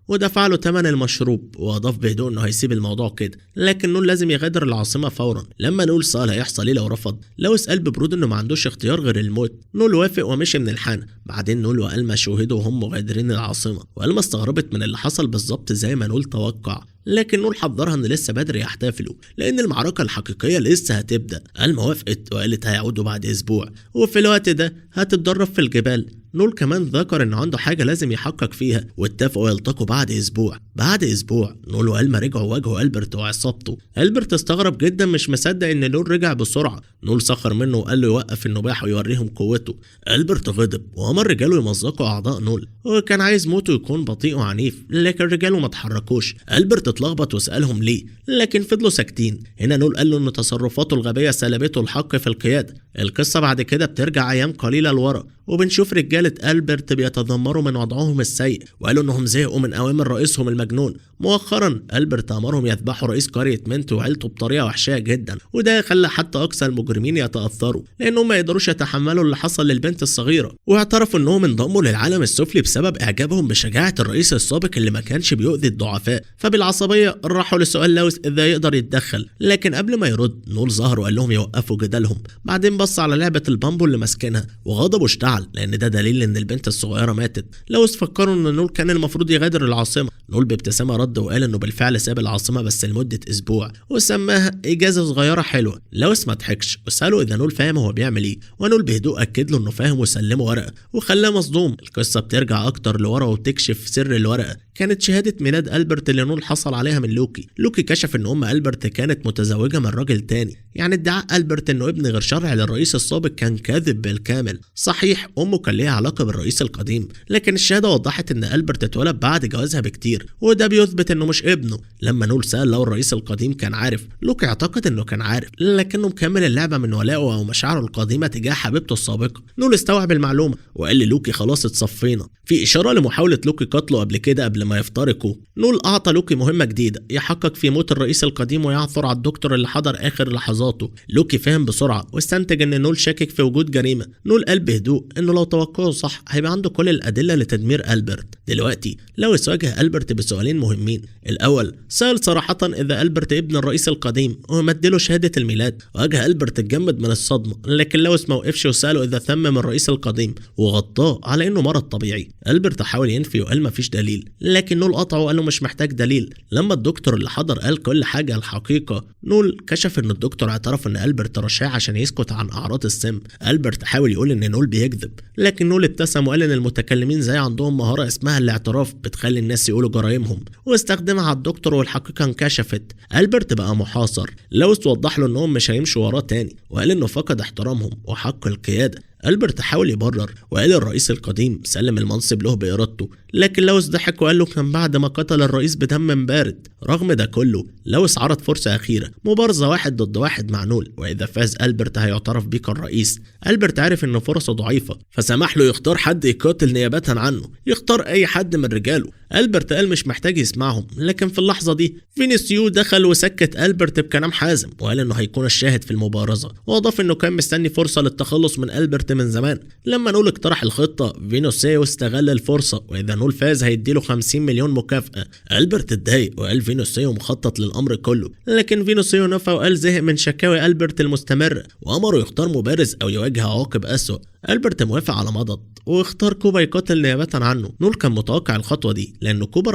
ودفع له ثمن المشروب، واضاف بهدوء انه هيسيب الموضوع كده، لكن نول لازم يغادر العاصمه فورا. لما نول سأل هيحصل ايه لو رفض، لاوس قال ببرود انه ما عندوش اختيار غير الموت. نول وافق ومشي من الحانه. بعدين نول وألما شوهدوا وهم مغادرين العاصمه، وألما استغربت من اللي حصل بالظبط زي ما نول توقع، لكن نول حذرها ان لسه بدري يحتفلوا لان المعركه الحقيقيه لسه هتبدا. ألما وافقت وقالت هيعودوا بعد اسبوع، وفي الوقت ده هتتدرب في الجبال. نول كمان ذكر انه عنده حاجة لازم يحقق فيها، واتفقوا يلتقوا بعد اسبوع. بعد اسبوع نول وألما رجعوا واجهوا ألبرت وعصابته. ألبرت استغرب جدا مش مصدق ان نول رجع بسرعة. نول سخر منه وقال له يوقف النباح ويوريهم قوته. ألبرت غضب وأمر رجاله يمزقوا أعضاء نول، وكان عايز موته يكون بطيء وعنيف، لكن رجاله ما اتحركوش. ألبرت اتلخبط وسألهم ليه، لكن فضلوا ساكتين. هنا نول قال له ان تصرفاته الغبية سلبته الحق في القيادة. القصة بعد كده بترجع أيام قليلة لورا، وبنشوف رجالة ألبرت بيتذمروا من وضعهم السيء، وقالوا انهم زهقوا من أوامر رئيسهم المجنون. مؤخرا ألبرت أمرهم يذبحوا رئيس قرية منت وعيلته بطريقة وحشية جدا، وده خلى حتى أقصى المجرمين يتأثروا، لأنهم ما يقدروش يتحملوا اللي حصل للبنت الصغيرة، واعترفوا انهم انضموا للعالم السفلي بسبب إعجابهم بشجاعة الرئيس السابق اللي ما كانش بيؤذي الضعفاء. فبالعصبية راحوا لسؤال لويس إذا يقدر يتدخل، لكن قبل ما يرد نول ظهر وقال لهم يوقفوا جدالهم. بعدين بص على لعبة البامبو اللي ماسكينها وغضبه اشتعل، لأن ده دليل ان البنت الصغيرة ماتت. لويس فكروا ان نول كان المفروض يغادر العاصمة. نول بابتسامة رد وقال انه بالفعل ساب العاصمة بس لمدة اسبوع، وسماها اجازة صغيرة حلوة. لويس ما ضحكش وسأله اذا نول فاهم هو بيعمل ايه، ونول بهدوء اكد له انه فاهم وسلمه ورقة وخلاه مصدوم. القصة بترجع اكتر لورا وتكشف سر الورقة. كانت شهادة ميلاد ألبرت اللي نول حصل عليها من لوكي. لوكي كشف ان ام ألبرت كانت متزوجة من راجل تاني، يعني ادعاء ألبرت انه ابن غير شرعي للرئيس السابق كان كاذب بالكامل. صحيح امه كان ليها علاقة بالرئيس القديم، لكن الشهادة وضحت ان ألبرت اتولد بعد جوازها بكتير، وده بيثبت انه مش ابنه. لما نول سأل لو الرئيس القديم كان عارف، لوكي اعتقد انه كان عارف، لكنه مكمل اللعبة من ولائه او مشاعره القديمة تجاه حبيبته السابقة. نول استوعب المعلومة وقال للوكي خلاص اتصفينا، في اشارة لمحاولة لوكي قتله قبل كده قبل ما يفترقوا. نول اعطى لوكي مهمة جديدة، يحقق في موت الرئيس القديم ويعثر على الدكتور اللي حضر اخر لحظاته. لوكي فهم بسرعة واستنتج ان نول شاكك في وجود جريمة. نول قال بهدوء انه لو توقعه صح هيبقى عنده كل الادلة لتدمير ألبرت. دلوقتي لويس واجه ألبرت بسؤالين مهمين. الاول سأل صراحة اذا ألبرت ابن الرئيس القديم ومدله شهادة الميلاد. واجه ألبرت اتجمد من الصدمة، لكن لويس ما وقفش وسأله اذا ثمم الرئيس القديم وغطاه على انه مرض طبيعي. ألبرت حاول ينفي وقال ما فيش دليل، لكن نول قطعه وقال له مش محتاج دليل. لما الدكتور اللي حضر قال كل حاجة الحقيقة، نول كشف ان الدكتور اعترف ان ألبرت رشاه عشان يسكت عن اعراض السم. ألبرت حاول يقول ان نول بيكذب، لكن نول ابتسم وقال ان المتكلمين زي عندهم مهارة اسمها الاعتراف بتخلي الناس يقولوا جرائمهم، واستخدمها على الدكتور والحقيقة انكشفت. ألبرت بقى محاصر. لويس وضح له انهم مش هيمشوا وراه تاني، وقال انه فقد احترامهم وحق القيادة. ألبرت حاول يبرر وقال الرئيس القديم سلم المنصب له بإرادته، لكن لويس ضحك وقال له كان بعد ما قتل الرئيس بدم بارد. رغم ده كله لويس عرض فرصة أخيرة، مبارزة 1 ضد 1 مع نول، وإذا فاز ألبرت هيعترف بيه كالرئيس. ألبرت عارف إن فرصه ضعيفة فسمح له يختار حد يقاتل نيابة عنه، يختار أي حد من رجاله. ألبرت قال مش محتاج يسمعهم، لكن في اللحظة دي فينيسيو دخل وسكت ألبرت بكلام حازم، وقال إنه هيكون الشاهد في المبارزة، وأضاف إنه كان مستني فرصة للتخلص من ألبرت من زمان. لما نول اقترح الخطة فينيسيو استغل الفرصة، وإذا نول فاز هيديله 50 مليون مكافأة. ألبرت اتضايق وقال فينيسيو مخطط للأمر كله، لكن فينيسيو نفى وقال زهق من شكاوي ألبرت المستمرة، وأمره يختار مبارز أو يواجه عواقب أسوأ. ألبرت موافق على مضض واختار كوبا يقاتل نيابة عنه. نول كان متوقع الخطوة دي لأنه كوبا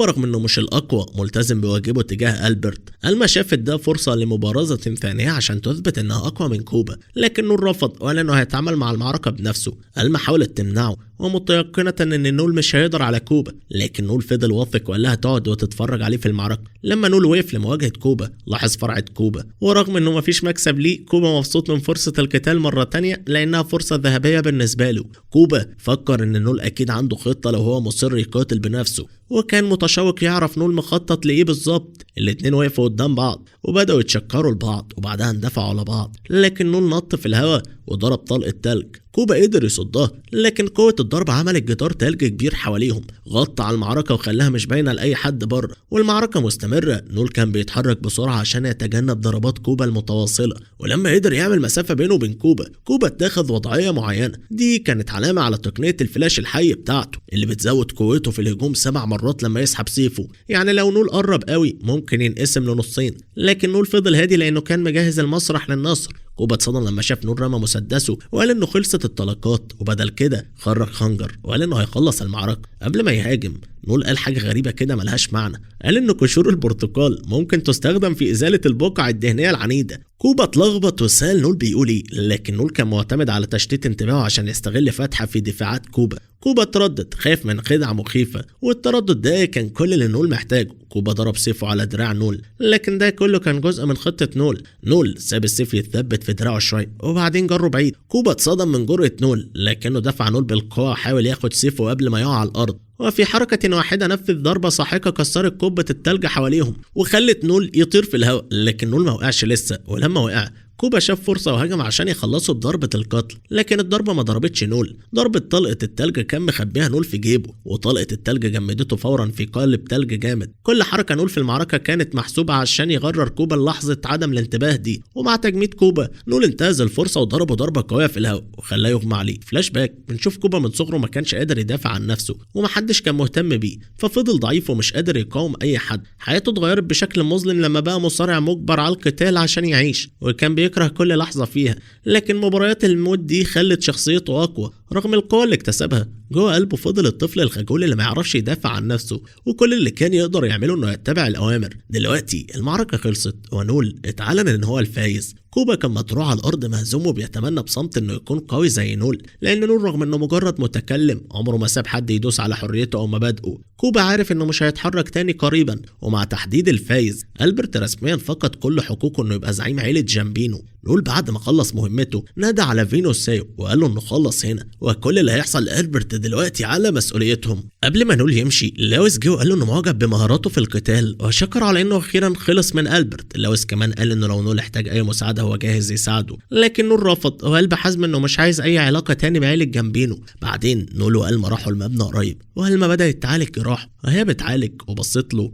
رغم إنه مش الأقوى ملتزم بواجبه تجاه ألبرت. ألما شافت ده فرصة لمبارزة ثانية عشان تثبت إنها أقوى من كوبا، لكن نول رفض وقال إنه هيتعامل مع المعركة بنفسه. ألما حاولت تمنعه ومتيقنة ان نول مش هيقدر على كوبا، لكن نول فضل واثق وقال لها تقعد وتتفرج عليه في المعركة. لما نول وقف لمواجهة كوبا لاحظ فرعة كوبا، ورغم انه مفيش مكسب ليه كوبا مبسوط من فرصة القتال مرة تانية لانها فرصة ذهبية بالنسبة له. كوبا فكر ان نول اكيد عنده خطة لو هو مصر يقاتل بنفسه، وكان متشوق يعرف نول مخطط لايه بالظبط. الاتنين وقفوا قدام بعض وبدأوا يتشكروا لبعض وبعدها اندفعوا على بعض، لكن نول نط في الهواء وضرب طلقة تلج. كوبا قدر يصدها، لكن قوة الضرب عملت جدار تلج كبير حواليهم غطى على المعركة وخلاها مش باينة لأي حد بره، والمعركة مستمرة. نول كان بيتحرك بسرعة عشان يتجنب ضربات كوبا المتواصلة، ولما قدر يعمل مسافة بينه وبين كوبا اتخذ وضعية معينة. دي كانت علامة على تقنية الفلاش الحي بتاعته اللي بتزود قوته في الهجوم 7 مرات لما يسحب سيفه. يعني لو نول قرب قوي ممكن ينقسم لنصين، لكن نول فضل هادي لأنه كان مجهز المسرح للنصر. كوبا اتصدم لما شاف نول رمى مسدسه وقال انه خلصت الطلقات، وبدل كده خرج خنجر وقال انه هيخلص المعركة. قبل ما يهاجم نول قال حاجة غريبة كده ملهاش معنى، قال ان قشور البرتقال ممكن تستخدم في ازالة البقع الدهنية العنيدة. كوبا اتلخبط وسأل نول بيقول ايه، لكن نول كان معتمد على تشتيت انتباهه عشان يستغل فتحة في دفاعات كوبا. كوبا اتردد، خايف من خدعة مخيفة، والتردد ده كان كل اللي نول محتاجه. كوبا ضرب سيفه على دراع نول، لكن ده كله كان جزء من خطة نول. نول ساب السيف يتثبت في دراعه شوية وبعدين جره بعيد. كوبا اتصدم من جرأة نول، لكنه دفع نول بالقوة، حاول ياخد سيفه قبل ما يقع على الأرض، وفي حركة واحدة نفذ ضربة ساحقة كسرت قبة التلج حواليهم وخلت نول يطير في الهواء. لكن نول ما وقعش لسه، ولما وقع كوبا شاف فرصة وهجم عشان يخلصوا بضربة القتل، لكن الضربة ما ضربتش نول. ضربة طلقة التلج كان مخبيها نول في جيبه، وطلقة التلج جمدته فورا في قالب تلج جامد. كل حركة نول في المعركة كانت محسوبة عشان يغرر كوبا لحظة عدم الانتباه دي، ومع تجميد كوبا نول انتهز الفرصة وضربه ضربة قوية في الهواء وخلاه يغمى عليه. فلاش باك بنشوف كوبا من صغره ما كانش قادر يدافع عن نفسه ومحدش كان مهتم بيه، ففضل ضعيف ومش قادر يقاوم أي حد. حياته اتغيرت بشكل مظلم لما بقى مصارع مجبر على القتال عشان يعيش، وكان بيكره كل لحظة فيها. لكن مباريات الموت دي خلت شخصيته أقوى رغم القوة اللي اكتسبها. جوه قلبه فضل الطفل الخجول اللي ما يعرفش يدافع عن نفسه، وكل اللي كان يقدر يعمله انه يتبع الأوامر. دلوقتي المعركة خلصت ونول اتعلن ان هو الفايز. كوبا كان مطروح على الأرض مهزوم وبيتمنى بصمت انه يكون قوي زي نول، لأن نول رغم انه مجرد متكلم عمره ما ساب حد يدوس على حريته أو مبادئه. كوبا عارف انه مش هيتحرك تاني قريبا، ومع تحديد الفايز ألبرت رسميا فقد كل حقوقه انه يبقى زعيم عيلة جامبينو. نول بعد ما خلص مهمته نادى على فينوس سايو وقال له انه خلص هنا، وكل اللي هيحصل لألبرت دلوقتي على مسؤوليتهم. قبل ما نول يمشي لويس جه وقال له انه معجب بمهاراته في القتال، وشكر على انه اخيرا خلص من ألبرت. لويس كمان قال انه لو نول احتاج اي مساعده هو جاهز يساعده، لكن نول رفض وقال بحزم انه مش عايز اي علاقه تاني بعيلة جامبينو. بعدين نول وألما راحوا المبنى قريب، وألما بدأت تعالج جراحه وهي بتعالج وبصت له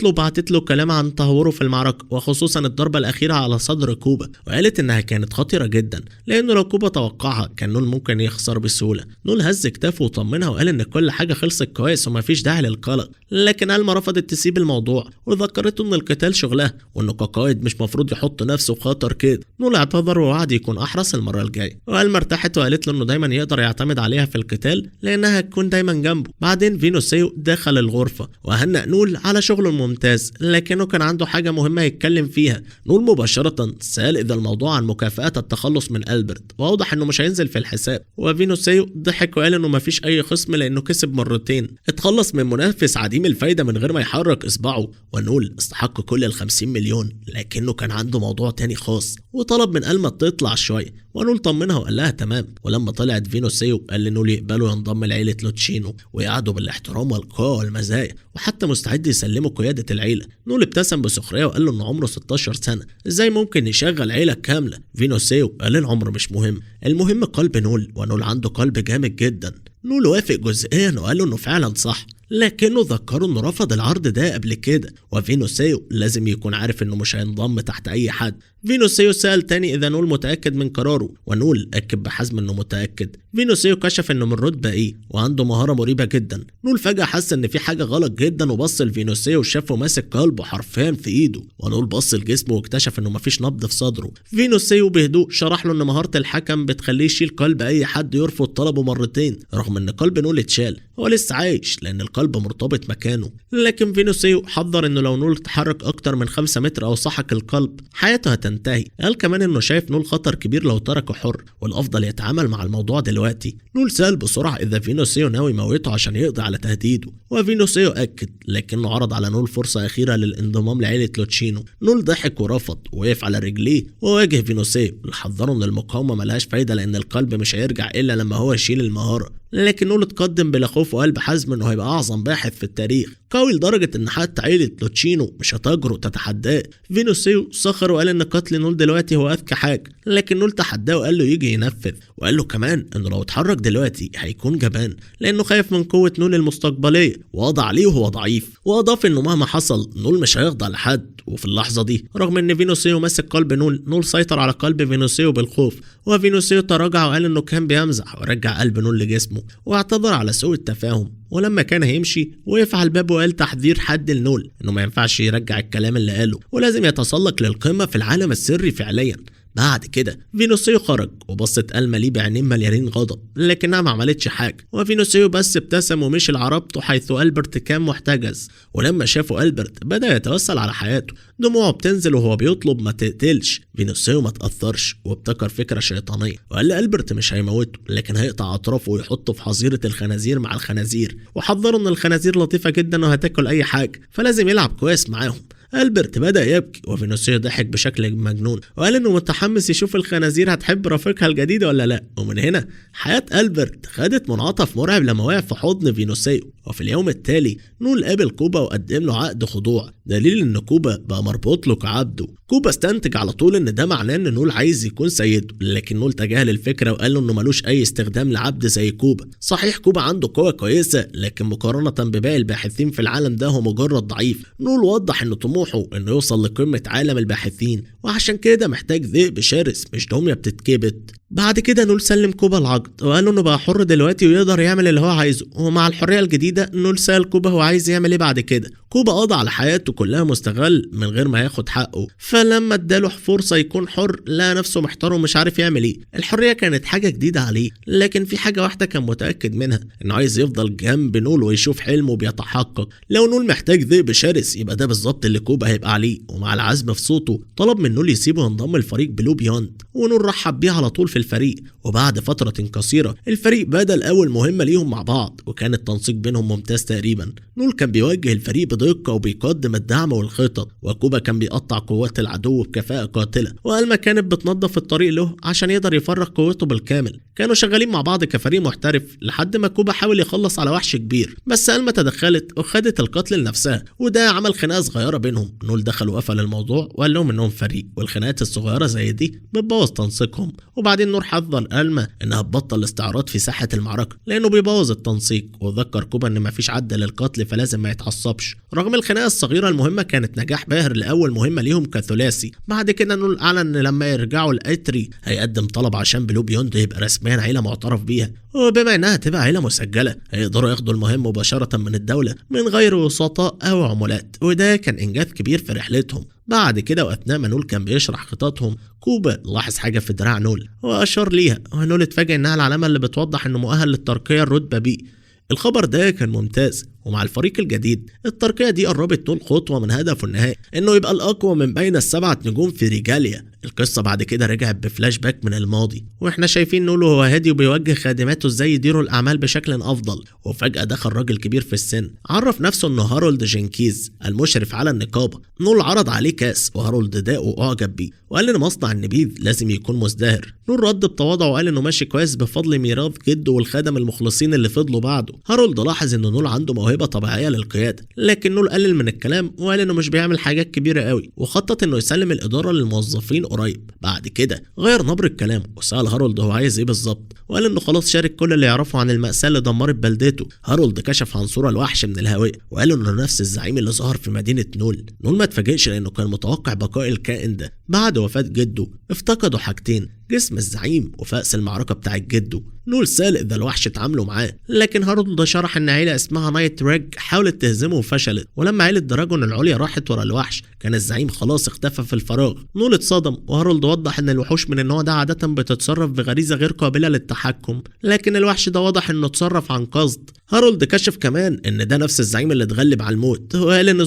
وبعتت له كلام عن تهوره في المعركه، وخصوصا الضربه الاخيره على صدر كوبا، وقالت انها كانت خطيره جدا لانه لو كوبا توقعها كان نول ممكن يخسر بسهوله. نول هز كتافه وطمنها وقال ان كل حاجه خلصت كويس ومفيش داعي للقلق، لكن ألما رفضت تسيب الموضوع وذكرته ان القتال شغلها وانه كقائد مش مفروض يحط نفسه في خطر كده. نول اعتذر ووعد يكون احرص المره الجايه، وألما ارتاحت وقالت له انه دايما يقدر يعتمد عليها في القتال لانها هتكون دايما جنبه. بعدين فينوس سايو دخل الغرفه وهنأ نول على شغله الممتاز، لكنه كان عنده حاجه مهمه يتكلم فيها. نول مباشره سأل اذا الموضوع عن مكافآت التخلص من ألبرت، وأوضح انه مش هينزل في الحساب. وفينوس سايو ضحك وقال انه مفيش اي خصم لانه كسب مرتين، اتخلص من منافس عديم الفايده من غير ما يحرك اصبعه. ونول استحق كل ال50 مليون، لكنه كان عنده موضوع تاني خاص وطلب من ألما تطلع شويه، ونول طمنها وقال لها تمام. ولما طلعت فينوس سايو قال لنول يقبلوا ينضم لعيله لوتشينو ويقعدوا بالاحترام والقوه والمزايا، وحتى مستعد يسلموا قياده العيله. نول ابتسم بسخريه وقال له انه عمره 16 سنه، ازاي ممكن يشغل عيله كامله؟ فينوس سايو قال العمر مش مهم، المهم قلب نول، ونول عنده قلب جامد جدا. نول وافق جزئيا وقال له انه فعلا صح، لكنه ذكره انه رفض العرض ده قبل كده، وفينوس سايو لازم يكون عارف انه مش هينضم تحت اي حد. فينوس سايو سأل تاني اذا نول متأكد من قراره، ونول اكد بحزم انه متأكد. فينوس سايو كشف انه من رتبة ايه وعنده مهارة مريبة جدا. نول فجأة حس ان في حاجة غلط جدا وبص لفينوس سايو وشافه ماسك قلبه حرفيا في ايده، ونول بص لجسمه واكتشف انه مفيش نبض في صدره. فينوس سايو بهدوء شرح له ان مهارة الحكم بتخليه يشيل قلب اي حد يرفض طلبه مرتين، رغم ان قلب نول اتشال هو لسه عايش لان القلب مرتبط مكانه. لكن فينوس سايو حذر انه لو نول اتحرك اكتر من 5 متر او سحق القلب حياته هتنتهي. قال كمان انه شايف نول خطر كبير لو تركه حر، والافضل يتعامل مع الموضوع دلوقتي. نول سأل بسرعه اذا فينوس سايو ناوي يموته عشان يقضي على تهديده، وفينوس سايو اكد، لكنه عرض على نول فرصه اخيره للانضمام لعيله لوتشينو. نول ضحك ورفض ووقف على رجليه وواجه فينوس سايو اللي حذره ان المقاومه ملهاش فايده لان القلب مش هيرجع الا لما هو يشيل المهاره. لكن نول اتقدم بلا خوف وقال بحزم انه هيبقى اعظم باحث في التاريخ، قوي لدرجه ان حتى عيله لوتشينو مش هتجرؤ تتحداه. فينوس سايو سخر وقال ان قتل نول دلوقتي هو اذكى حاجه، لكن نول تحداه وقال له يجي ينفذ، وقال له كمان انه لو اتحرك دلوقتي هيكون جبان لانه خايف من قوه نول المستقبليه ووضع عليه وهو ضعيف. واضاف انه مهما حصل نول مش هيخضع لحد. وفي اللحظه دي رغم ان فينوس سايو ماسك قلب نول سيطر على قلب فينوس سايو بالخوف، وفينوس سايو تراجع وقال انه كان بيمزح ورجع قلب نول لجسمه واعتذر على سوء التفاهم. ولما كان هيمشي وقف على الباب وقال تحذير حد لنول انه ما ينفعش يرجع الكلام اللي قاله ولازم يتسلق للقمه في العالم السري فعليا. بعد كده فينوسيو خرج وبصت ألما ليه بعينين مليانين غضب، لكنها ما عملتش حاجة، وفينوسيو بس ابتسم ومشي لعربته حيث ألبرت كان محتجز. ولما شافوا ألبرت بدأ يتوسل على حياته، دموعه بتنزل وهو بيطلب ما تقتلش. فينوسيو ما تأثرش وابتكر فكرة شيطانية، وقال لألبرت مش هيموته لكن هيقطع أطرافه ويحطه في حظيرة الخنازير مع الخنازير، وحذره إن الخنازير لطيفة جدا وهتاكل أي حاجة فلازم يلعب كويس معاهم. ألبرت بدأ يبكي وفينوسيو ضحك بشكل مجنون وقال إنه متحمس يشوف الخنازير هتحب رفيقها الجديد ولا لأ. ومن هنا حياة ألبرت خدت منعطف مرعب لما وقع في حضن فينوسيو. وفي اليوم التالي نول قابل كوبا وقدم له عقد خضوع، دليل إن كوبا بقى مربوط له كعبده. كوبا استنتج على طول إن ده معناه إن نول عايز يكون سيده، لكن نول تجاهل الفكرة وقال له إنه ملوش أي استخدام لعبد زي كوبا. صحيح كوبا عنده قوة كويسة لكن مقارنة بباقي الباحثين في العالم ده هو مجرد ضعيف. نول وضح إن طموحه إنه يوصل لقمة عالم الباحثين، وعشان كده محتاج ذئب شرس مش دمية بتتكبت. بعد كده نول سلم كوبا العقد وقال له انه بقى حر دلوقتي ويقدر يعمل اللي هو عايزه. ومع الحريه الجديده نول سأل كوبا هو عايز يعمل ايه بعد كده. كوبا قضى على حياته كلها مستغل من غير ما ياخد حقه، فلما اداله فرصه يكون حر لقى نفسه محتار ومش عارف يعمل ايه. الحريه كانت حاجه جديده عليه، لكن في حاجه واحده كان متاكد منها، انه عايز يفضل جنب نول ويشوف حلمه بيتحقق. لو نول محتاج ذئب شرس يبقى ده بالظبط اللي كوبا هيبقى عليه. ومع العزم في صوته طلب من نول يسيبه ينضم لفريق بلو بيوند، ونول رحب بيه على طول في الفريق. وبعد فترة قصيرة الفريق بدأ الأول مهمة ليهم مع بعض، وكان التنسيق بينهم ممتاز تقريبا. نول كان بيوجه الفريق بدقة وبيقدم الدعم والخطط، وكوبا كان بيقطع قوات العدو بكفاءة قاتلة، وألما كانت بتنظف الطريق له عشان يقدر يفرغ قوته بالكامل. كانوا شغالين مع بعض كفريق محترف لحد ما كوبا حاول يخلص على وحش كبير، بس ألما تدخلت وخدت القتل لنفسها، وده عمل خناقة صغيرة بينهم. نول دخل وقفل الموضوع وقال لهم إنهم فريق، والخناقات الصغيرة زي دي بتبوظ تنسيقهم. وبعدين نور حذر ألما إنها تبطل الاستعراض في ساحة المعركة لأنه بيبوظ التنسيق، وذكر كوبا إن مفيش عد للقتل فلازم ما يتعصبش. رغم الخناقة الصغيرة المهمة كانت نجاح باهر لأول مهمة ليهم كثلاثي. بعد كده نول أعلن إن لما يرجعوا الأتري هيقدم طلب عشان بلو بيوند يبقى رسميا عيلة معترف بيها، وبما إنها تبقى عيلة مسجلة هيقدروا ياخدوا المهام مباشرة من الدولة من غير وسطاء أو عمولات، وده كان إنجاز كبير في رحلتهم. بعد كده وأثناء ما نول كان بيشرح خططهم كوبا لاحظ حاجة في دراع نول وأشار ليها، ونول اتفاجئ إنها العلامة اللي بتوضح إنه مؤهل للترقية الرتبة بي. الخبر ده كان ممتاز، ومع الفريق الجديد الترقية دي قربت نول خطوة من هدفه النهائي، إنه يبقى الأقوى من بين ال7 نجوم في ريجاليا. القصة بعد كده رجعت بفلاش باك من الماضي، واحنا شايفين نول وهو هادي وبيوجه خادماته ازاي يديروا الأعمال بشكل أفضل. وفجأة دخل راجل كبير في السن عرف نفسه إنه هارولد جينكيز المشرف على النقابة. نول عرض عليه كاس وهارولد داق وأعجب بيه وقال إن مصنع النبيذ لازم يكون مزدهر. نول رد بتواضع وقال إنه ماشي كويس بفضل ميراث جده والخدم المخلصين اللي فضلوا بعده. هارولد لاحظ إن نول عنده موهبة طبيعية للقيادة، لكن نول قلل من الكلام وقال إنه مش بيعمل حاجات كبيرة قوي، وخطط إنه يسلم الإدارة للموظفين قريب. بعد كده غير نبر الكلام وسأل هارولد هو عايز ايه بالظبط، وقال انه خلاص شارك كل اللي يعرفه عن المأساة اللي دمرت بلدته. هارولد كشف عن صورة الوحش من الهواء وقال انه نفس الزعيم اللي ظهر في مدينة نول. نول ما اتفاجئش لانه كان متوقع بقاء الكائن ده. بعد وفاة جده افتقدوا حاجتين، جسم الزعيم وفأس المعركة بتاعت جده. نول سأل إذا الوحش اتعاملوا معاه، لكن هارولد شرح إن عيلة اسمها نايت ريج حاولت تهزمه وفشلت، ولما عيلة دراجون العليا راحت ورا الوحش كان الزعيم خلاص اختفى في الفراغ. نول اتصدم، وهارولد وضح إن الوحوش من النوع ده عادة بتتصرف بغريزة غير قابلة للتحكم، لكن الوحش ده واضح إنه اتصرف عن قصد. هارولد كشف كمان إن ده نفس الزعيم اللي اتغلب على الموت، وقال إن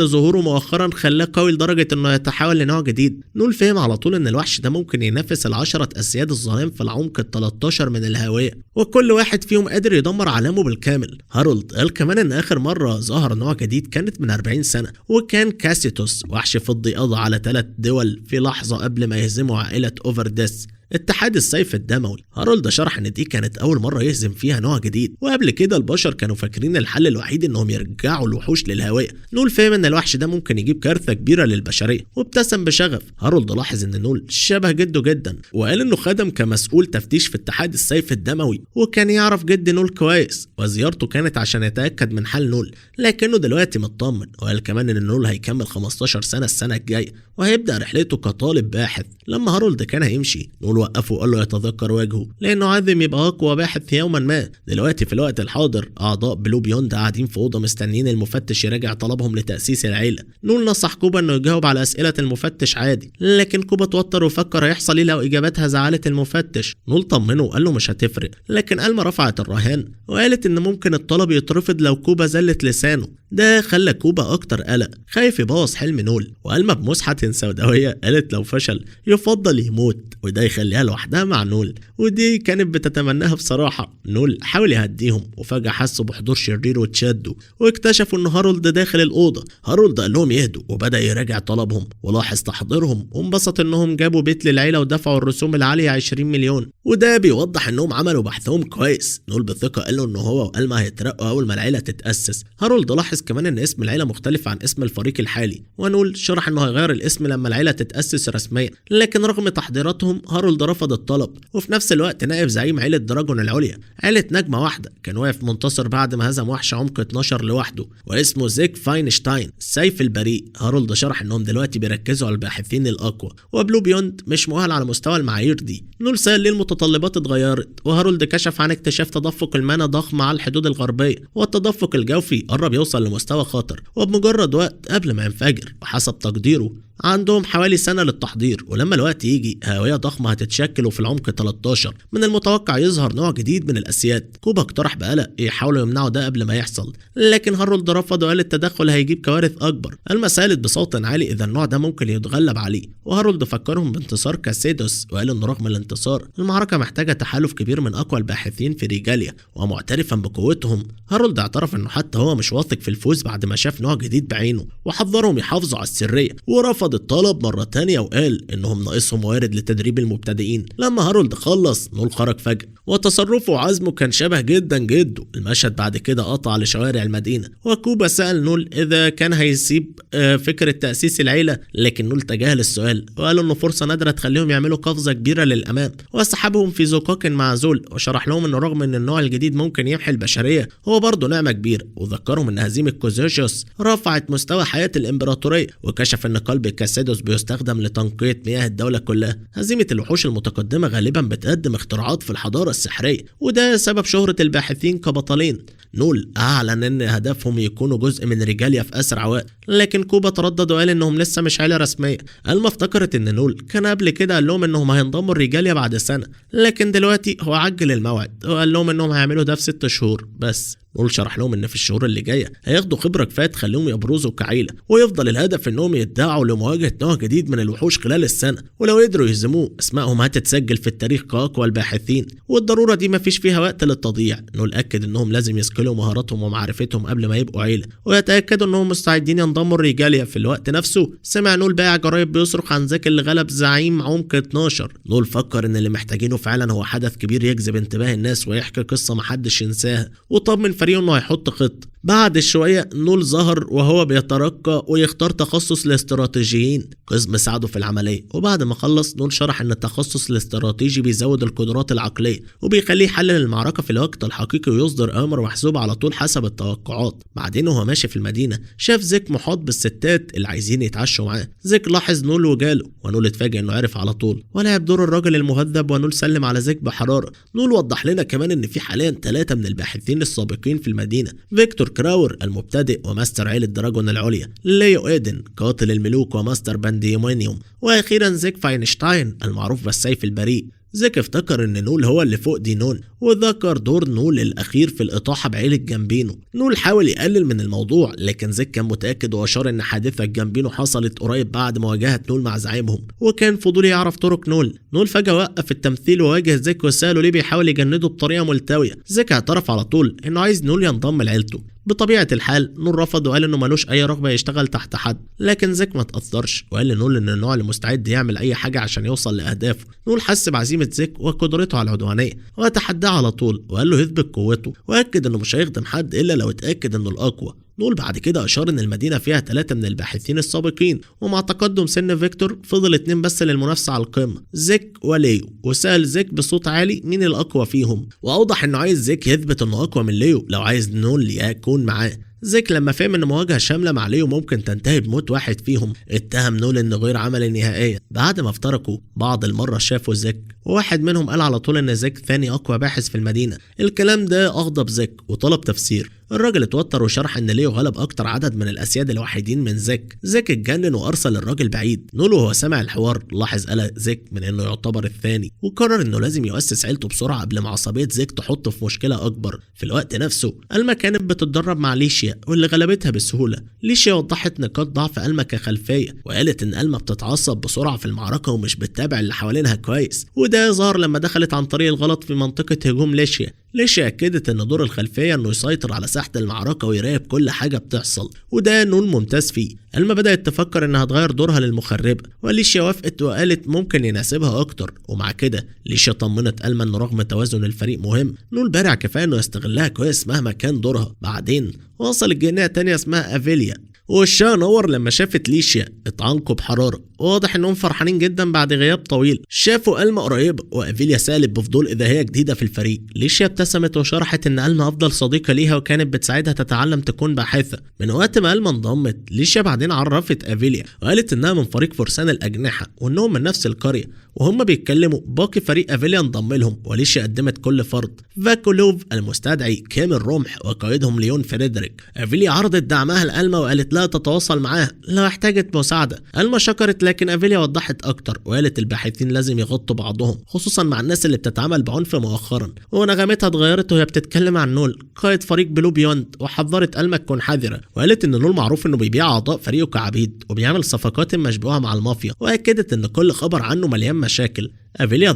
ظهوره مؤخرا خلاه قوي لدرجة انه يتحول لنوع جديد. نول فهم على طول ان الوحش ده ممكن ينافس ال10 اسياد الظلام في العمق ال13 من الهواء، وكل واحد فيهم قادر يدمر عالمه بالكامل. هارولد قال كمان ان اخر مرة ظهر نوع جديد كانت من 40 سنة، وكان كاسيتوس وحش فضي قضى على 3 دول في لحظة قبل ما يهزموا عائلة اوفرديس اتحاد السيف الدموي. هارولد شرح ان دي كانت اول مرة يهزم فيها نوع جديد، وقبل كده البشر كانوا فاكرين الحل الوحيد انهم يرجعوا الوحوش للهواء. نول فهم ان الوحش ده ممكن يجيب كارثة كبيرة للبشرية وابتسم بشغف. هارولد لاحظ ان نول شبه جده جدا، وقال انه خدم كمسؤول تفتيش في اتحاد السيف الدموي وكان يعرف جد نول كويس، وزيارته كانت عشان يتأكد من حال نول، لكنه دلوقتي مطمن. وقال كمان ان نول هيكمل 15 سنة السنة الجاية، وهيبدأ رحلته كطالب باحث. لما هارولد كان هيمشي نول وقفه وقال له يتذكر وجهه لأنه عازم يبقى أقوى باحث يوما ما. دلوقتي في الوقت الحاضر أعضاء بلو بيوند قاعدين في أوضة مستنيين المفتش يراجع طلبهم لتأسيس العيلة. نول نصح كوبا إنه يجاوب على أسئلة المفتش عادي، لكن كوبا توتر وفكر هيحصل إيه لو إجاباتها زعلت المفتش. نول طمنه وقال له مش هتفرق، لكن ألما رفعت الرهان وقالت إن ممكن الطلب يترفض لو كوبا زلت لسانه. ده خلى كوبا أكتر قلق، خايف يبوظ حلم نول. وألما بمسحة سوداوية قالت لو فشل يفضل يموت وده يخليها لوحدها مع نول، ودي كانت بتتمناها بصراحة. نول حاول يهديهم وفجأة حسوا بحضور شرير وتشدوا واكتشفوا إن هارولد داخل الأوضة. هارولد قال لهم يهدوا وبدأ يراجع طلبهم ولاحظ تحضيرهم وانبسط إنهم جابوا بيت للعيلة ودفعوا الرسوم العالية 20 مليون، وده بيوضح إنهم عملوا بحثهم كويس. نول بثقة قال له إن هو وألما هيترقوا أول ما العيلة تتأسس. هارولد لاحظ كمان إن اسم العيلة مختلف عن اسم الفريق الحالي، ونول شرح إنه هيغير الاسم لما العيلة تتأسس رسميا، لكن رغم تحضيراتهم هارولد رفض الطلب. وفي نفس الوقت نائب زعيم عيلة دراجون العليا، عيلة نجمة واحدة، كان واقف منتصر بعد ما هزم وحش عمق 12 لوحده واسمه زيك فاينشتاين السيف البريء. هارولد شرح انهم دلوقتي بيركزوا على الباحثين الاقوى وبلو بيوند مش مؤهل على مستوى المعايير دي. نول سأل ليه المتطلبات اتغيرت، وهارولد كشف عن اكتشاف تدفق المانا ضخم على الحدود الغربية، والتدفق الجوفي قرب يوصل لمستوى خطر وبمجرد وقت قبل ما ينفجر. وحسب تقديره عندهم حوالي سنة للتحضير، ولما الوقت يجي هاوية ضخمة هتتشكل وفي العمق 13 من المتوقع يظهر نوع جديد من الأسياد. كوبا اقترح بقلق يحاولوا يمنعوا ده قبل ما يحصل، لكن هارولد رفض وقال التدخل هيجيب كوارث أكبر. ألما سالت بصوت عالي إذا النوع ده ممكن يتغلب عليه، وهارولد فكرهم بانتصار كاسيدوس وقال إنه رغم الانتصار المعركة محتاجة تحالف كبير من أقوى الباحثين في ريجاليا. ومعترفا بقوتهم هارولد اعترف إنه حتى هو مش واثق في الفوز بعد ما شاف نوع جديد بعينه، وحذرهم يحافظوا على السرية. ورفض الطلب مرة تانية وقال انهم ناقصهم موارد لتدريب المبتدئين. لما هارولد خلص نول خرج فجأة وتصرفه وعزمه كان شبه جدا جده. المشهد بعد كده قطع لشوارع المدينة، وكوبا سأل نول اذا كان هيسيب فكرة تأسيس العيلة، لكن نول تجاهل السؤال وقال انه فرصة نادرة تخليهم يعملوا قفزة كبيرة للأمام، وسحبهم في زقاق معزول وشرح لهم انه رغم ان النوع الجديد ممكن يمحي البشرية هو برضه نعمة كبيرة، وذكرهم ان هزيمة كوزوشيوس رفعت مستوى حياة الامبراطورية، وكشف ان قلب كاسيدوس بيستخدم لتنقية مياه الدولة كلها. هزيمة الوحوش المتقدمة غالبا بتقدم اختراعات في الحضارة السحرية، وده سبب شهرة الباحثين كبطلين. نول أعلن إن هدفهم يكونوا جزء من ريجاليا في أسرع وقت، لكن كوبا تردد وقال إنهم لسه مش عيلة رسمية. ألما افتكرت إن نول كان قبل كده قال لهم إنهم هينضموا لريجاليا بعد سنة، لكن دلوقتي هو عجل الموعد وقال لهم إنهم هيعملوا ده في 6 شهور بس. نول شرح لهم ان في الشهور اللي جايه هياخدوا خبره كفايه تخليهم يبرزوا كعيله، ويفضل الهدف انهم يدعوا لمواجهه نوع جديد من الوحوش خلال السنه، ولو قدروا يهزموه اسمائهم هتتسجل في التاريخ كاقوى الباحثين، والضروره دي مفيش فيها وقت للتضييع. نول اكد انهم لازم يسكلوا مهاراتهم ومعرفتهم قبل ما يبقوا عيله، ويتاكدوا انهم مستعدين ينضموا لريجاليا. في الوقت نفسه سمع نول بائع جرايد بيصرخ عن زيك اللي غلب زعيم عمق 12. نول فكر ان اللي محتاجينه فعلا هو حدث كبير يجذب انتباه الناس ويحكي قصه محدش ينساها، وطمن فريقه انه هيحط خطه. بعد شوية نول ظهر وهو بيترقى ويختار تخصص الاستراتيجيين، قسم ساعده في العملية. وبعد ما خلص نول شرح ان التخصص الاستراتيجي بيزود القدرات العقلية وبيخليه يحلل المعركة في الوقت الحقيقي ويصدر امر محسوب على طول حسب التوقعات. بعدين وهو ماشي في المدينة شاف زيك محاط بالستات اللي عايزين يتعشوا معاه. زيك لاحظ نول وجاله، ونول اتفاجئ انه عرف على طول ولعب دور الراجل المهذب، ونول سلم على زيك بحرارة. نول وضح لنا كمان ان في حاليا 3 من الباحثين السابقين في المدينة: فيكتور كراور المبتدئ وماستر عيلة دراجون العليا، ليو ايدن قاتل الملوك وماستر بانديمونيوم، واخيرا زيك فاينشتاين المعروف بالسيف البريء. زيك افتكر ان نول هو اللي فوق دينون، وذكر دور نول الاخير في الاطاحه بعيله جامبينو. نول حاول يقلل من الموضوع، لكن زيك كان متاكد واشار ان حادثه جامبينو حصلت قريب بعد مواجهه نول مع زعيمهم، وكان فضولي يعرف طرق نول. نول فجاه وقف التمثيل وواجه زيك وساله ليه بيحاول يجنده بطريقه ملتويه. زيك اعترف على طول انه عايز نول ينضم لعيلته. بطبيعة الحال نول رفض وقال انه ملوش اي رغبة يشتغل تحت حد، لكن زيك ما تأثرش وقال لنول ان النوع اللي مستعد يعمل اي حاجة عشان يوصل لأهدافه. نول حس بعزيمة زيك وقدرته على العدوانية وتحداه على طول وقال له يثبت قوته، واكد انه مش هيخدم حد الا لو اتأكد انه الاقوى. نول بعد كده اشار ان المدينة فيها 3 من الباحثين السابقين، ومع تقدم سن فيكتور فضل 2 بس للمنافسة على القمة: زيك وليو. وسأل زيك بصوت عالي مين الاقوى فيهم، واوضح انه عايز زيك يثبت انه اقوى من ليو لو عايز نول يكون معاه. زيك لما فهم ان مواجهة شاملة مع ليو ممكن تنتهي بموت واحد فيهم اتهم نول انه غير عملي نهائيا. بعد ما افترقوا بعض المرة شافوا زيك، وواحد منهم قال على طول ان زيك ثاني اقوى باحث في المدينة. الكلام ده اغضب زيك وطلب تفسير. الراجل اتوتر وشرح ان ليو غلب اكتر عدد من الاسياد الوحيدين من زيك. زيك اتجنن وارسل الراجل بعيد. نول وهو سمع الحوار لاحظ قلق زيك من انه يعتبر الثاني، وقرر انه لازم يؤسس عيلته بسرعه قبل ما عصبيه زيك تحطه في مشكله اكبر. في الوقت نفسه ألما كانت بتتدرب مع ليشيا واللي غلبتها بسهوله. ليشيا وضحت نقاط ضعف ألما كخلفيه، وقالت ان ألما بتتعصب بسرعه في المعركه ومش بتتابع اللي حوالينها كويس، وده ظهر لما دخلت عن طريق الغلط في منطقه هجوم ليشيا. ليشيا أكدت إن دور الخلفية إنه يسيطر على ساحة المعركة ويراقب كل حاجة بتحصل، وده نول ممتاز فيه. ألما بدأت تفكر إنها تغير دورها للمخربة، وليشيا وافقت وقالت ممكن يناسبها أكتر. ومع كده ليشيا طمنت ألما إنه رغم توازن الفريق مهم، نول بارع كفاية إنه يستغلها كويس مهما كان دورها. بعدين وصل الجنية تانية اسمها أفيليا، ووشها نور لما شافت ليشيا. اتعانقوا بحرارة، واضح انهم فرحانين جدا بعد غياب طويل. شافوا ألما قريبة، وأفيليا سألت بفضول اذا هي جديدة في الفريق. ليشيا ابتسمت وشرحت ان ألما افضل صديقة ليها وكانت بتساعدها تتعلم تكون باحثة. من وقت ما ألما انضمت ليشيا بعدين عرفت أفيليا وقالت انها من فريق فرسان الأجنحة وانهم من نفس القرية. وهم بيتكلموا باقي فريق أفيليا انضم لهم، وليشيا قدمت كل فرد فاكولوف المستدعي كامل رمح وقائدهم ليون فريدريك. أفيليا عرضت دعمها لألما وقالت لها تتواصل معاها لو احتاجت مساعدة. ألما شكرت، لكن أفيليا وضحت أكتر وقالت الباحثين لازم يغطوا بعضهم، خصوصا مع الناس اللي بتتعامل بعنف مؤخرا. ونغمتها اتغيرت وهي بتتكلم عن نول قائد فريق بلو بيوند، وحذرت ألما تكون حذرة، وقالت ان نول معروف انه بيبيع اعضاء فريقه كعبيد وبيعمل صفقات مشبوهة مع المافيا، واكدت ان كل خبر عنه مليان مشاكل. أفيليا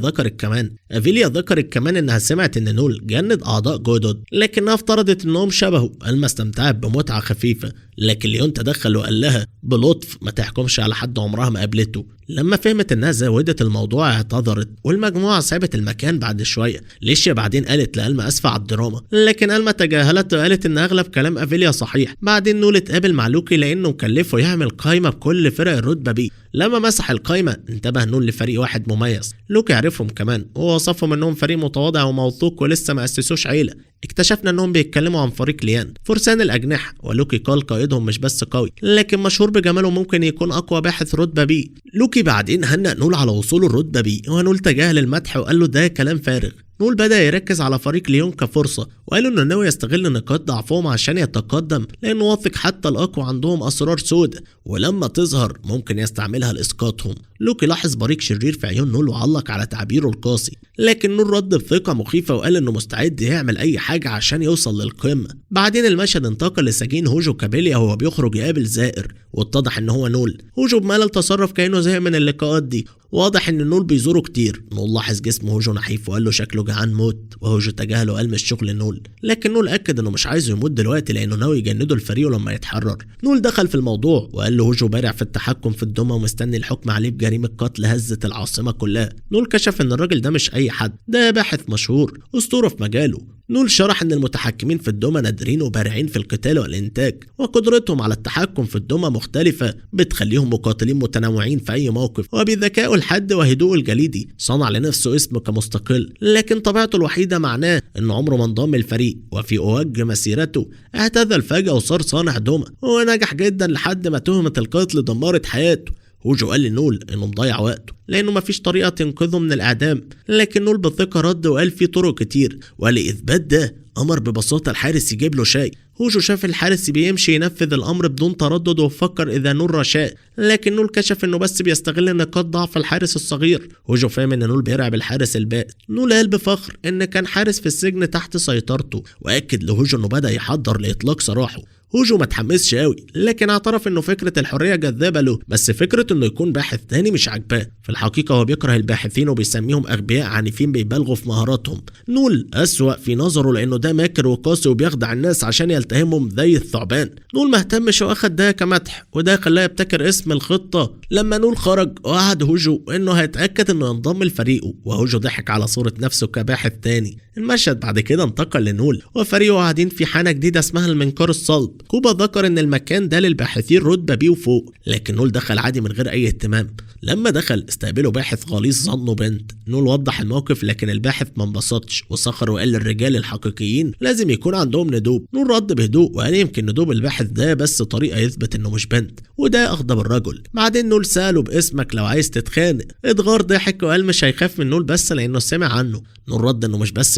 ذكرت كمان انها سمعت ان نول جند اعضاء جودود، لكنها افترضت انهم شبهه. ألما استمتعت بمتعة خفيفة، لكن ليون تدخل وقال لها بلطف ما تحكمش على حد عمرها ما قابلته. لما فهمت انها زودت الموضوع اعتذرت، والمجموعة سابت المكان بعد شوية. ليشيا بعدين قالت لألما اسفة على الدراما، لكن ألما تجاهلت وقالت ان اغلب كلام أفيليا صحيح. بعدين نول اتقابل مع لوكي لانه مكلفه يعمل قائمة بكل فرق الرتبة بيه. لما مسح القائمة انتبه نول لفريق واحد مميز. لوكي عرفهم كمان ووصفهم انهم فريق متواضع وموثوق ولسه ما اسسوش عيلة. اكتشفنا انهم بيتكلموا عن فريق ليان فرسان الأجنحة، ولوكي قال قائدهم مش بس قوي لكن مشهور بجماله، ممكن يكون اقوى باحث رتبة بي. لوكي بعدين هنأ نول على وصوله الرتبة بي، ونول تجاهل المدح وقال له ده كلام فارغ. نول بدأ يركز على فريق ليون كفرصة، وقالوا انه ناوي يستغل نقاط ضعفهم عشان يتقدم، لانه واثق حتى الاقوى عندهم اسرار سودة ولما تظهر ممكن يستعملها لاسقاطهم. لوكي لاحظ بريق شرير في عيون نول وعلق على تعبيره القاسي، لكن نول رد بثقة مخيفة وقال انه مستعد يعمل اي حاجة عشان يوصل للقمة. بعدين المشهد انتقل لسجين هوجو كابيليا وهو بيخرج يقابل زائر، واتضح ان هو نول. هوجو بملل تصرف كأنه زهق من اللقاءات دي، واضح ان نول بيزوره كتير. نول لاحظ جسم هوجو نحيف وقال له شكله جعان موت، وهوجو تجاهله وقال مش شغل نول، لكن نول اكد انه مش عايزه يموت دلوقتي لانه ناوي يجنده الفريق لما يتحرر. نول دخل في الموضوع وقال له هوجو بارع في التحكم في الدمى ومستني الحكم عليه بجريمه قتل هزت العاصمه كلها. نول كشف ان الراجل ده مش اي حد، ده باحث مشهور اسطوره في مجاله. نول شرح ان المتحكمين في الدمى نادرين وبارعين في القتال والانتاج، وقدرتهم على التحكم في الدمى مختلفه بتخليهم مقاتلين متنوعين في اي موقف. وبذكائه الحاد وهدوءه الجليدي صنع لنفسه اسم كمستقل، لكن طبيعته الوحيده معناه انه عمره ما انضم الفريق. وفي اوج مسيرته اعتزل فجأة وصار صانع دمى، ونجح جدا لحد ما تهمة القتل دمرت حياته. هوجو قال لنول انه مضيع وقته لانه مفيش طريقه تنقذه من الاعدام، لكن نول بثقه رد وقال في طرق كتير، ولاثبات ده امر ببساطه الحارس يجيب له شاي. هوجو شاف الحارس بيمشي ينفذ الامر بدون تردد وفكر اذا نول رشاء، لكن نول كشف انه بس بيستغل نقاط ضعف الحارس الصغير. هوجو فاهم ان نول بيرعب الحارس البائس. نول قال بفخر ان كان حارس في السجن تحت سيطرته، واكد لهوجو انه بدا يحضر لاطلاق سراحه. هوجو ما تحمسش قوي، لكن اعترف انه فكره الحريه جذابه له، بس فكره انه يكون باحث تاني مش عاجباه. في الحقيقه هو بيكره الباحثين وبيسميهم اغبياء عنيفين بيبالغوا في مهاراتهم. نول اسوأ في نظره لانه ده ماكر وقاسي وبيخدع الناس عشان يلتهمهم زي الثعبان. نول ما اهتمش واخد ده كمدح، وده خلاه يبتكر اسم الخطه. لما نول خرج وعد هوجو انه هيتاكد انه ينضم لفريقه، وهوجو ضحك على صوره نفسه كباحث تاني. المشهد بعد كده انتقل لنول وفريقه قاعدين في حانه جديده اسمها المنقار الصلب، الطلب. كوبا ذكر ان المكان ده للباحثين رتبة بيه وفوق، لكن نول دخل عادي من غير اي اهتمام. لما دخل استقبله باحث غليظ ظنه بنت. نول وضح الموقف لكن الباحث ما انبسطش وسخر وقال للرجال الحقيقيين لازم يكون عندهم ندوب. نول رد بهدوء وقال يمكن ندوب الباحث ده بس طريقة يثبت انه مش بنت، وده اغضب الرجل. بعدين نول سأله باسمك لو عايز تتخانق. ادغار ضحك وقال مش هيخاف من نول بس لانه سمع عنه. نول رد انه مش بس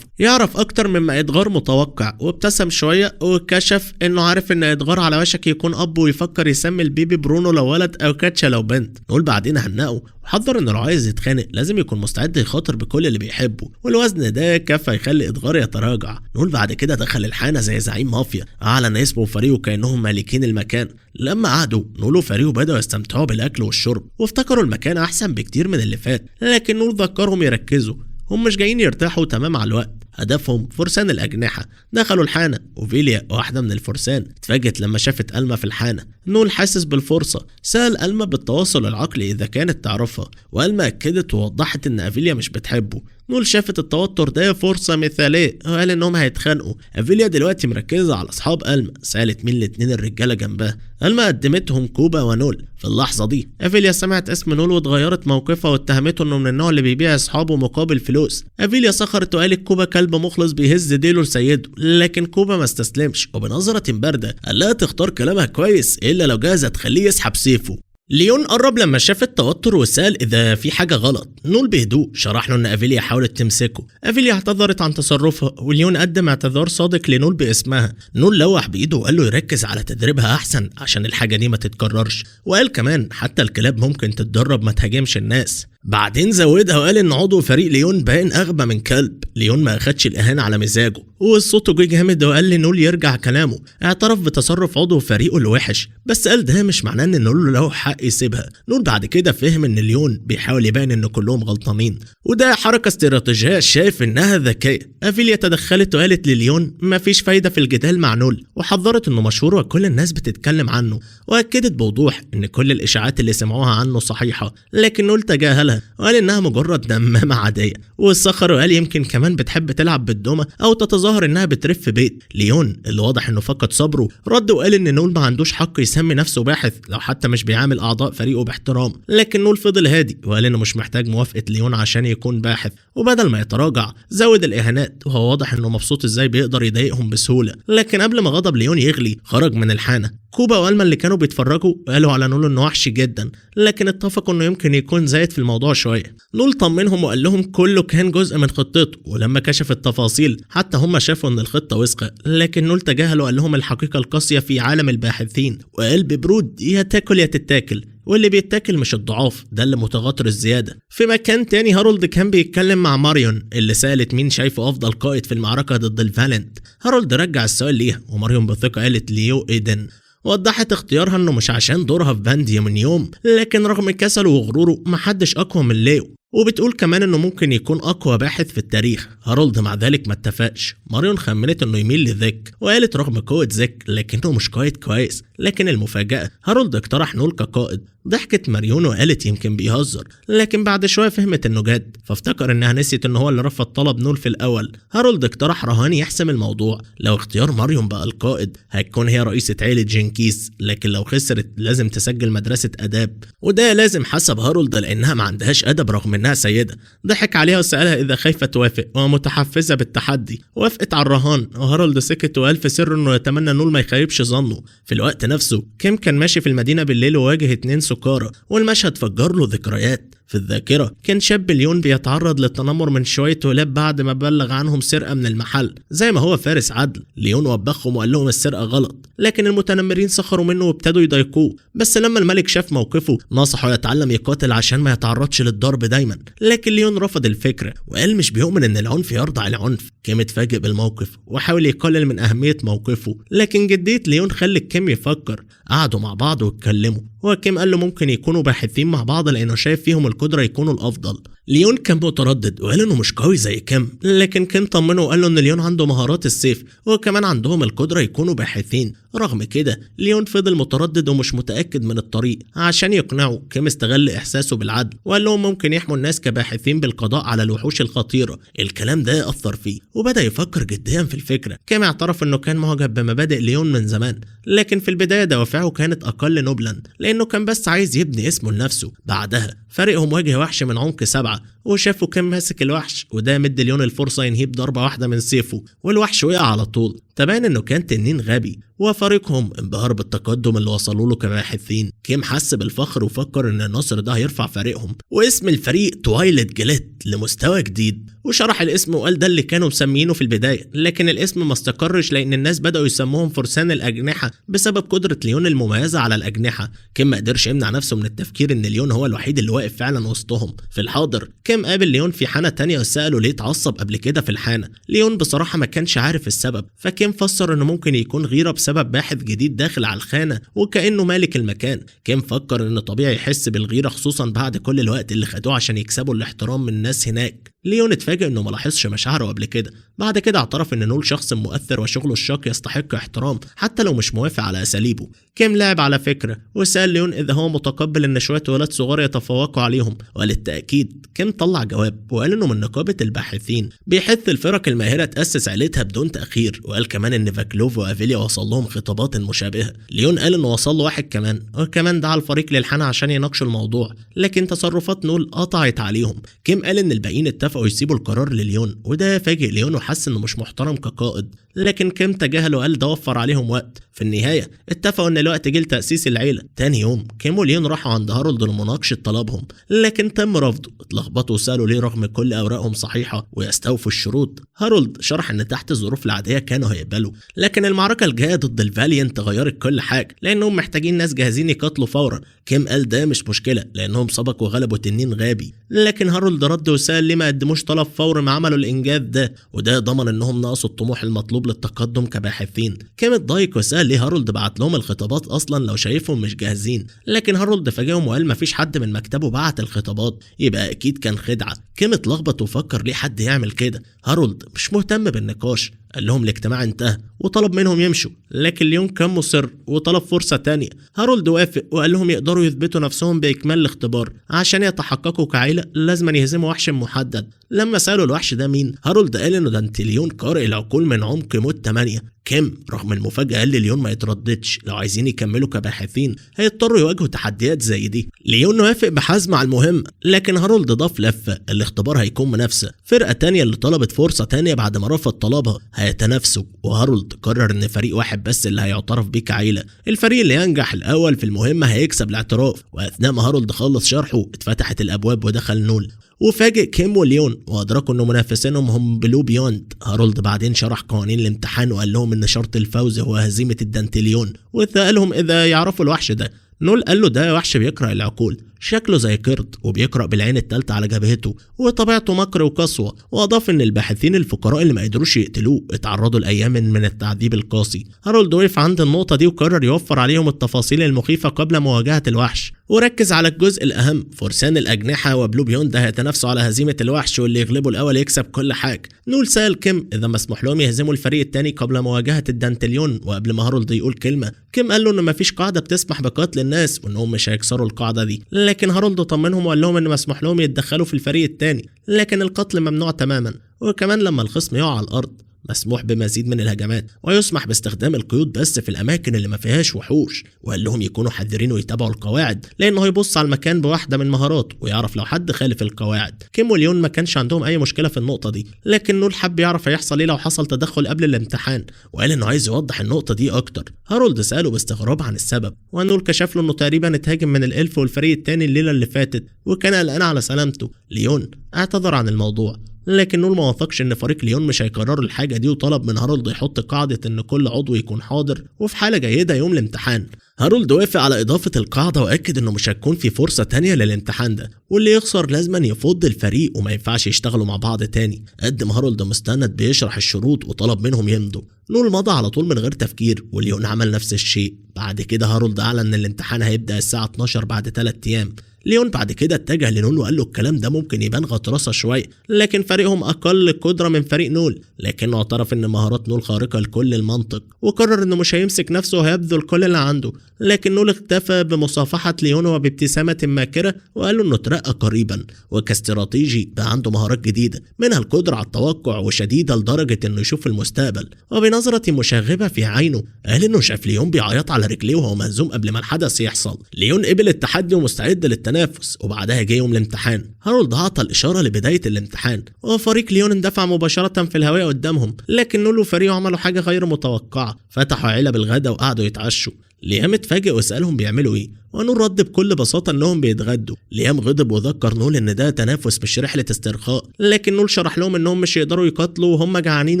يعرف اكتر مما ادغار متوقع، وابتسم شويه وكشف انه عارف ان ادغار على وشك يكون اب ويفكر يسمي البيبي برونو لو ولد او كاتشا لو بنت. نول بعدين هنقه وحذر انه لو عايز يتخانق لازم يكون مستعد يخاطر بكل اللي بيحبه، والوزن ده كفى يخلي ادغار يتراجع. نول بعد كده دخل الحانه زي زعيم مافيا، اعلن اسمه وفريقه كانهم مالكين المكان. لما قعدوا نول وفريقه بدأوا يستمتعوا بالاكل والشرب وافتكروا المكان احسن بكتير من اللي فات، لكن نول ذكرهم يركزوا، هم مش جايين يرتاحوا تمام على الوقت، هدفهم فرسان الأجنحة. دخلوا الحانة وفيليا واحدة من الفرسان اتفاجئت لما شافت ألما في الحانة. نول حاسس بالفرصة سأل ألما بالتواصل العقلي إذا كانت تعرفها، وألما أكدت ووضحت إن أفيليا مش بتحبه. نول شافت التوتر ده فرصة مثالية وقال إنهم هيتخانقوا. أفيليا دلوقتي مركزة على أصحاب ألما، سألت مين الاتنين الرجالة جنبها. ألما قدمتهم كوبا ونول. في اللحظة دي أفيليا سمعت اسم نول واتغيرت موقفها واتهمته إنه من النوع اللي بيبيع أصحابه مقابل فلوس. أفيليا سخرت وقالت كوبا كلب مخلص بيهز ديله لسيده، لكن كوبا ما استسلمش وبنظرة باردة قال لها تختار كلامها كويس إلا لو جاهزة تخليه يسحب سيفه. ليون قرب لما شاف التوتر وسأل إذا في حاجة غلط. نول بهدوء شرح له إن أفيليا حاولت تمسكه. أفيليا اعتذرت عن تصرفها وليون قدم اعتذار صادق لنول باسمها. نول لوح بإيده وقال له يركز على تدريبها أحسن عشان الحاجة دي ما تتكررش، وقال كمان حتى الكلاب ممكن تتدرب ما تهاجمش الناس. بعدين زودها وقال ان عضو فريق ليون باين اغبى من كلب. ليون ما اخدش الاهانه على مزاجه والصوت جه جامد وقال لنول يرجع كلامه. اعترف بتصرف عضو فريقه الوحش، بس قال ده مش معناه ان نول له حق يسيبها. نول بعد كده فهم ان ليون بيحاول يبين ان كلهم غلطانين، وده حركه استراتيجيه شايف انها ذكيه. افيليا تدخلت وقالت لليون مفيش فايده في الجدال مع نول، وحذرت انه مشهور وكل الناس بتتكلم عنه، واكدت بوضوح ان كل الاشاعات اللي سمعوها عنه صحيحه، لكن نول تجاهلها وقال انها مجرد نمامه عاديه، والسخر وقال يمكن كمان بتحب تلعب بالدومه او تتظاهر انها بترف بيت. ليون اللي واضح انه فقد صبره رد وقال ان نول ما عندوش حق يسمي نفسه باحث لو حتى مش بيعامل اعضاء فريقه باحترام، لكن نول فضل هادي وقال انه مش محتاج موافقه ليون عشان يكون باحث، وبدل ما يتراجع زود الاهانات، وهو واضح انه مبسوط ازاي بيقدر يضايقهم بسهوله. لكن قبل ما غضب ليون يغلي خرج من الحانه. كوبا والما اللي كانوا بيتفرجوا قالوا على نول انه وحش جدا، لكن اتفقوا انه يمكن يكون زايد في الموضوع شويه. نول طمنهم وقال لهم كله كان جزء من خطته، ولما كشف التفاصيل حتى هم شافوا ان الخطه وسخه، لكن نول تجاهل وقال لهم الحقيقه القاسيه في عالم الباحثين، وقال ببرود يا تاكل يا تتاكل، واللي بيتاكل مش الضعاف، ده اللي متغاطر الزياده. في مكان تاني هارولد كان بيتكلم مع ماريون اللي سالت مين شايفه افضل قائد في المعركه ضد الفالنت. هارولد رجع السؤال ليها وماريون بثقه قالت ليو ايدن. وضحت اختيارها انه مش عشان دورها في بانديا من يوم، لكن رغم كسله وغروره محدش اقوى من ليو، وبتقول كمان انه ممكن يكون اقوى باحث في التاريخ. هارولد مع ذلك ما اتفقش. ماريون خمنت انه يميل لذيك وقالت رغم قوة ذيك لكنه مش قائد كويس، لكن المفاجأة هارولد اقترح نول كقائد. ضحكت ماريون وقالت يمكن بيهزر، لكن بعد شويه فهمت انه جد، فافتكر انها نسيت ان هو اللي رفض طلب نول في الاول. هارولد اقترح رهان يحسم الموضوع، لو اختيار ماريون بقى القائد هتكون هي رئيسة عيلة جنكيز، لكن لو خسرت لازم تسجل مدرسة اداب، وده لازم حسب هارولد لانها ما عندهاش ادب رغم انها سيدة. ضحك عليها وسألها اذا خايفة توافق ومتحفزة بالتحدي، وافقت على الرهان، وهارولد سكت وقال في سر انه يتمنى نول ما يخيبش ظنه. في الوقت نفسه كيم كان ماشي في المدينة بالليل وواجه 2 سكارى، والمشهد فجر له ذكريات في الذاكرة. كان شاب ليون بيتعرض للتنمر من شوية ولاد بعد ما بلغ عنهم سرقة من المحل، زي ما هو فارس عدل. ليون وبخهم وقال لهم السرقة غلط، لكن المتنمرين سخروا منه وابتدوا يضايقوه، بس لما الملك شاف موقفه نصحه يتعلم يقاتل عشان ما يتعرضش للضرب دايما، لكن ليون رفض الفكرة وقال مش بيؤمن ان العنف يرضع العنف. كيم اتفاجئ بالموقف وحاول يقلل من أهمية موقفه، لكن جدية ليون خلت كيم يفكر. قعدوا مع بعض واتكلموا، وكيم قال له ممكن يكونوا باحثين مع بعض لانه شايف فيهم القدره يكونوا الافضل. ليون كان متردد وقال انه مش قوي زي كيم، لكن كيم طمنه وقال له ان ليون عنده مهارات السيف وكمان عندهم القدره يكونوا باحثين. رغم كده ليون فضل متردد ومش متأكد من الطريق. عشان يقنعه كيم استغل إحساسه بالعدل وقال لهم ممكن يحموا الناس كباحثين بالقضاء على الوحوش الخطيرة. الكلام ده أثر فيه وبدأ يفكر جديا في الفكرة. كيم اعترف إنه كان معجب بمبادئ ليون من زمان، لكن في البداية دوافعه كانت أقل نبلا لأنه كان بس عايز يبني اسمه لنفسه. بعدها فريقهم واجه وحش من عمق 7 وشافوا كيم ماسك الوحش، وده مد ليون الفرصة ينهيه بضربة واحدة من سيفه والوحش وقع على طول. تبان انه كان تنين غبي، وفريقهم انبهر بالتقدم اللي وصلوا له كباحثين. كيم حس بالفخر وفكر ان النصر ده هيرفع فريقهم واسم الفريق تويلايت جليت لمستوى جديد، وشرح الاسم وقال ده اللي كانوا مسمينه في البداية، لكن الاسم ما استقرش لان الناس بدأوا يسموهم فرسان الأجنحة بسبب قدرة ليون المميزة على الأجنحة. كيم ما قدرش يمنع نفسه من التفكير ان ليون هو الوحيد اللي واقف فعلا وسطهم. في الحاضر كيم قابل ليون في حانة تانية وسأله ليه اتعصب قبل كده في الحانة. ليون بصراحة ما كانش عارف السبب، فكيم فسر انه ممكن يكون غيرة بسبب باحث جديد داخل على الخانة وكأنه مالك المكان. كيم فكر انه طبيعي يحس بالغيرة خصوصا بعد كل الوقت اللي خدوه عشان يكسبوا الاحترام من الناس هناك. ليون اتفاجئ انه ملاحظش مشاعره قبل كده. بعد كده اعترف ان نول شخص مؤثر وشغله الشاق يستحق احترام حتى لو مش موافق على اساليبه. كيم لعب على فكرة وسأل ليون اذا هو متقبل ان شوية ولاد صغار يتفوقوا عليهم، وللتأكيد كيم طلع جواب وقال انه من نقابة الباحثين بيحث الفرق الماهرة تأسس عيلتها بدون تأخير، وقال كمان ان فاكلوف وافيليا وصل لهم خطابات مشابهة. ليون قال انه وصل له واحد كمان، وكمان دعا الفريق للحانة عشان يناقشوا الموضوع، لكن تصرفات نول قطعت عليهم. كيم قال ان الباقيين اتفقوا يسيبوا القرار لليون، وده فاجئ ليون وحس انه مش محترم كقائد، لكن كيم تجاهل وقال ده وفر عليهم وقت. في النهاية اتفقوا ان الوقت جه لتأسيس العيلة. تاني يوم كيم وليون راحوا عند هارولد لمناقشة طلبهم، لكن تم رفضه. اتلخبطوا وسألوا ليه رغم كل اوراقهم صحيحة ويستوفوا الشروط. هارولد شرح ان تحت الظروف العادية كانوا هيقبلوا، لكن المعركة الجاية ضد الفاليانت غيرت كل حاجة لانهم محتاجين ناس جاهزين يقاتلوا فورا. كيم قال ده مش مشكلة لانهم سبقوا وغلبوا تنين غابي، لكن هارولد رد وسأل ليه ما قدموش طلب فور ما عملوا الانجاز ده، وده ضمن انهم نقصوا الطموح المطلوب للتقدم كباحثين. كيم اتضايق وسأل ليه هارولد بعت لهم الخطابات اصلا لو شايفهم مش جاهزين، لكن هارولد فاجئهم وقال مفيش حد من مكتبه بعت الخطابات، يبقى اكيد كان خدعة. كيم اتلخبط وفكر ليه حد يعمل كده. هارولد مش مهتم بالنقاش، قال لهم الاجتماع انتهى وطلب منهم يمشوا، لكن ليون كان مصر وطلب فرصة تانية. هارولد وافق وقال لهم يقدروا يثبتوا نفسهم بإكمال الاختبار. عشان يتحققوا كعيلة لازم يهزموا وحش محدد. لما سألوا الوحش ده مين، هارولد قال انه دانتيليون قارئ العقول من عمق موت 8. كيم رغم المفاجأة قال لليون ما يترددش، لو عايزين يكملوا كباحثين هيضطروا يواجهوا تحديات زي دي. ليون وافق بحزم على المهمة، لكن هارولد ضاف لفة، الاختبار هيكون منافسة. فرقة تانية اللي طلبت فرصة تانية بعد ما رفض طلبها هيتنافسوا، وهارولد قرر ان فريق واحد بس اللي هيعترف بيه كعيلة. الفريق اللي ينجح الاول في المهمة هيكسب الاعتراف. واثناء ما هارولد خلص شرحه اتفتحت الابواب ودخل نول، وفاجئ كيم وليون وادركوا ان منافسينهم هم بلو بيوند. هارولد بعدين شرح قوانين الامتحان وقال لهم ان شرط الفوز هو هزيمة الدانتيليون، وسألهم اذا يعرفوا الوحش ده. نول قال له ده وحش بيقرأ العقول، شكله زي قرد وبيقرأ بالعين التالتة على جبهته، وطبيعته مكر وقسوة. واضاف ان الباحثين الفقراء اللي ما قدروش يقتلوه اتعرضوا لايام من التعذيب القاسي. هارولد وقف عند النقطة دي وقرر يوفر عليهم التفاصيل المخيفة قبل مواجهة الوحش، وركز على الجزء الاهم. فرسان الاجنحة وبلو بيوند هيتنافسوا على هزيمة الوحش، واللي يغلبه الاول يكسب كل حاجة. نول سأل كيم اذا مسموح لهم يهزموا الفريق التاني قبل مواجهة الدانتيليون، وقبل ما هارولد يقول كلمة كيم قال له ان مفيش قاعدة بتسمح بقتل الناس وانهم مش هيكسروا القاعدة دي، لكن هارولد طمنهم وقال لهم ان مسموح لهم يتدخلوا في الفريق التاني، لكن القتل ممنوع تماما. وكمان لما الخصم يقع على الارض مسموح بمزيد من الهجمات، ويسمح باستخدام القيود بس في الاماكن اللي ما فيهاش وحوش. وقال لهم يكونوا حذرين ويتابعوا القواعد، لانه هيبص على المكان بواحده من مهاراته ويعرف لو حد خالف القواعد. كيم وليون ما كانش عندهم اي مشكله في النقطه دي، لكن نول حب يعرف هيحصل ايه لو حصل تدخل قبل الامتحان، وقال انه عايز يوضح النقطه دي اكتر. هارولد ساله باستغراب عن السبب، ونول كشف له انه تقريبا اتهاجم من الالف والفريق التاني الليله اللي فاتت وكان قلقان على سلامته. ليون اعتذر عن الموضوع، لكن نول ما وافقش ان فريق ليون مش هيكرروا الحاجه دي، وطلب من هارولد يحط قاعده ان كل عضو يكون حاضر وفي حاله جيده يوم الامتحان. هارولد وافق على اضافه القاعده واكد انه مش هتكون في فرصه تانية للامتحان ده، واللي يخسر لازم يفض الفريق وما ينفعش يشتغلوا مع بعض تاني. قدم هارولد مستند بيشرح الشروط وطلب منهم يمضوا. نول مضى على طول من غير تفكير، وليون عمل نفس الشيء. بعد كده هارولد اعلن ان الامتحان هيبدا الساعه 12 بعد 3 ايام، ليون بعد كده اتجه لنول وقال له الكلام ده ممكن يبان غطرسة شوية، لكن فريقهم أقل قدرة من فريق نول، لكنه اعترف إن مهارات نول خارقة لكل المنطق، وقرر إنه مش هيمسك نفسه وهيبذل كل اللي عنده. لكن نول اكتفى بمصافحة ليون وبابتسامة ماكرة وقال له إنه اترقى قريبا، وكاستراتيجي بقى عنده مهارات جديدة منها القدرة على التوقع وشديدة لدرجة إنه يشوف المستقبل. وبنظرة مشاغبة في عينه قال إنه شاف ليون بيعيط على رجليه وهو مهزوم قبل ما الحدث يحصل. ليون قبل التحدي ومستعد للتنافس، وبعدها جه يوم الامتحان. هارولد عطى الإشارة لبداية الامتحان، وفريق ليون اندفع مباشرة في الهواء قدامهم، لكن نول وفريقه عملوا حاجة غير متوقعة، فتحوا علب الغدا وقعدوا يتعشوا. ليام اتفاجئ وسألهم بيعملوا ايه، ونول رد بكل بساطة انهم بيتغدوا. ليام غضب وذكر نول ان ده تنافس مش رحلة استرخاء، لكن نول شرح لهم انهم مش يقدروا يقاتلوا وهم جعانين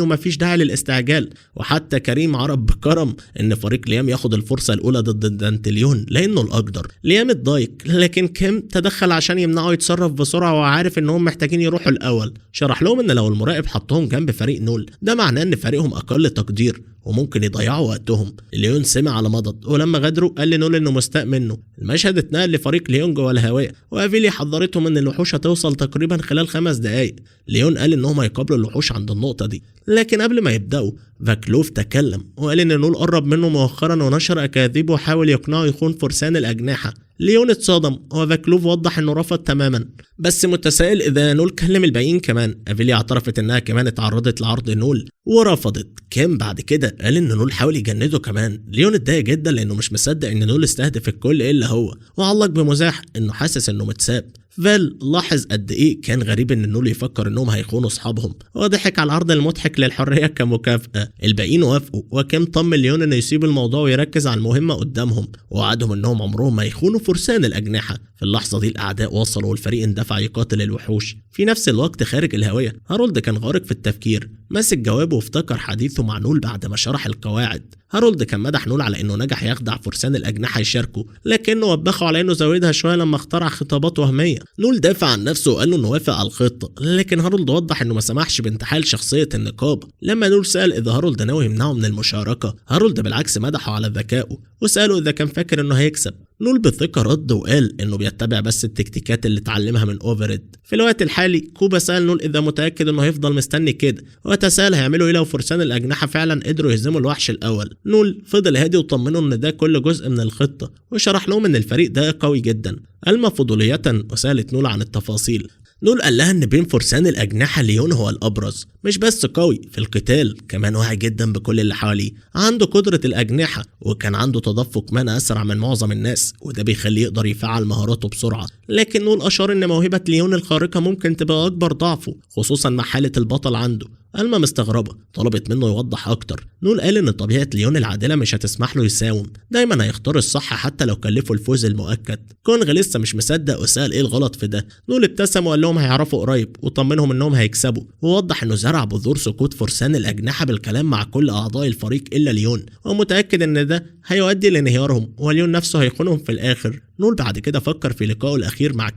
ومفيش داعي للاستعجال. وحتى كريم عرف بكرم ان فريق ليام ياخد الفرصة الاولى ضد دانتليون لانه الاقدر. ليام اتضايق، لكن كيم تدخل عشان يمنعه يتصرف بسرعة وعارف انهم محتاجين يروحوا الاول. شرح لهم ان لو المراقب حطهم جنب فريق نول ده معناه ان فريقهم اقل تقدير وممكن يضيعوا وقتهم. ليون سمع على مضض، ولما غادروا قال لنول انه مستاء منه. المشهد اتنقل لفريق ليون جوه الهواء، وافيلي حذرتهم ان الوحوش هتوصل تقريبا خلال 5 دقايق. ليون قال انهم هيقابلوا الوحوش عند النقطة دي، لكن قبل ما يبدأوا فاكلوف تكلم وقال ان نول قرب منه مؤخرا ونشر اكاذيب وحاول يقنعه يخون فرسان الاجنحة. ليون اتصدم وفاكلوف وضح انه رفض تماما، بس متسائل اذا نول كلم الباقيين كمان. افيلي اعترفت انها كمان اتعرضت لعرض نول ورفضت. كيم بعد كده قال ان نول حاول يجنده كمان. ليون اتضايق جدا لانه مش مصدق ان نول استهدف الكل الا هو، وعلق بمزاح انه حاسس انه متساب. فال لاحظ قد ايه كان غريب ان نول يفكر انهم هيخونوا اصحابهم، وضحك على العرض المضحك للحريه كمكافاه. الباقيين وافقوا، وكيم طمن ليون انه يسيب الموضوع ويركز على المهمه قدامهم، ووعدهم انهم عمرهم ما يخونوا فرسان الاجنحه. في اللحظه دي الاعداء وصلوا والفريق اندفع يقاتل الوحوش. في نفس الوقت خارج الهويه هارولد كان غارق في التفكير، مسك جوابه وافتكر حديثه مع نول بعد ما شرح القواعد. هارولد كان مدح نول على انه نجح يخدع فرسان الاجنحه يشاركوا، لكنه وبخه على انه زودها شويه لما اخترع خطابات وهميه. نول دافع عن نفسه وقال له انه وافق على الخطه، لكن هارولد وضح انه ما سمحش بانتحال شخصيه النقابه. لما نول سال اذا هارولد ناوي يمنعه من المشاركه، هارولد بالعكس مدحه على ذكائه وساله اذا كان فاكر انه هيكسب. نول بثقه رد وقال انه بيتبع بس التكتيكات اللي اتعلمها من اوفريد. في الوقت الحالي كوبا سال نول اذا متاكد انه هيفضل مستني كده، وتساءل هيعملوا ايه لو فرسان الاجنحه فعلا قدروا يهزموا الوحش الاول. نول فضل هادي وطمنه ان ده كل جزء من الخطه، وشرح لهم ان الفريق ده قوي جدا. ألما فضولية وسالت نول عن التفاصيل. نول قال لها ان بين فرسان الاجنحه ليون هو الابرز، مش بس قوي في القتال، كمان واعي جدا بكل اللي حواليه، عنده قدره الاجنحه، وكان عنده تدفق مانا اسرع من معظم الناس، وده بيخليه يقدر يفعل مهاراته بسرعه. لكن نول اشار ان موهبه ليون الخارقه ممكن تبقى اكبر ضعفه، خصوصا مع حاله البطل عنده. ألما مستغربة طلبت منه يوضح أكتر. نول قال إن طبيعة ليون العادلة مش هتسمح له يساوم، دايما هيختار الصح حتى لو كلفه الفوز المؤكد. كونغ لسه مش مصدق وسأل إيه الغلط في ده. نول ابتسم وقال لهم هيعرفوا قريب، وطمنهم إنهم هيكسبوا، ووضح إنه زرع بذور سقوط فرسان الأجنحة بالكلام مع كل أعضاء الفريق إلا ليون، ومتأكد إن ده هيؤدي لانهيارهم وليون نفسه هيخونهم في الآخر. نول بعد كده فكر في لقائه الأخير مع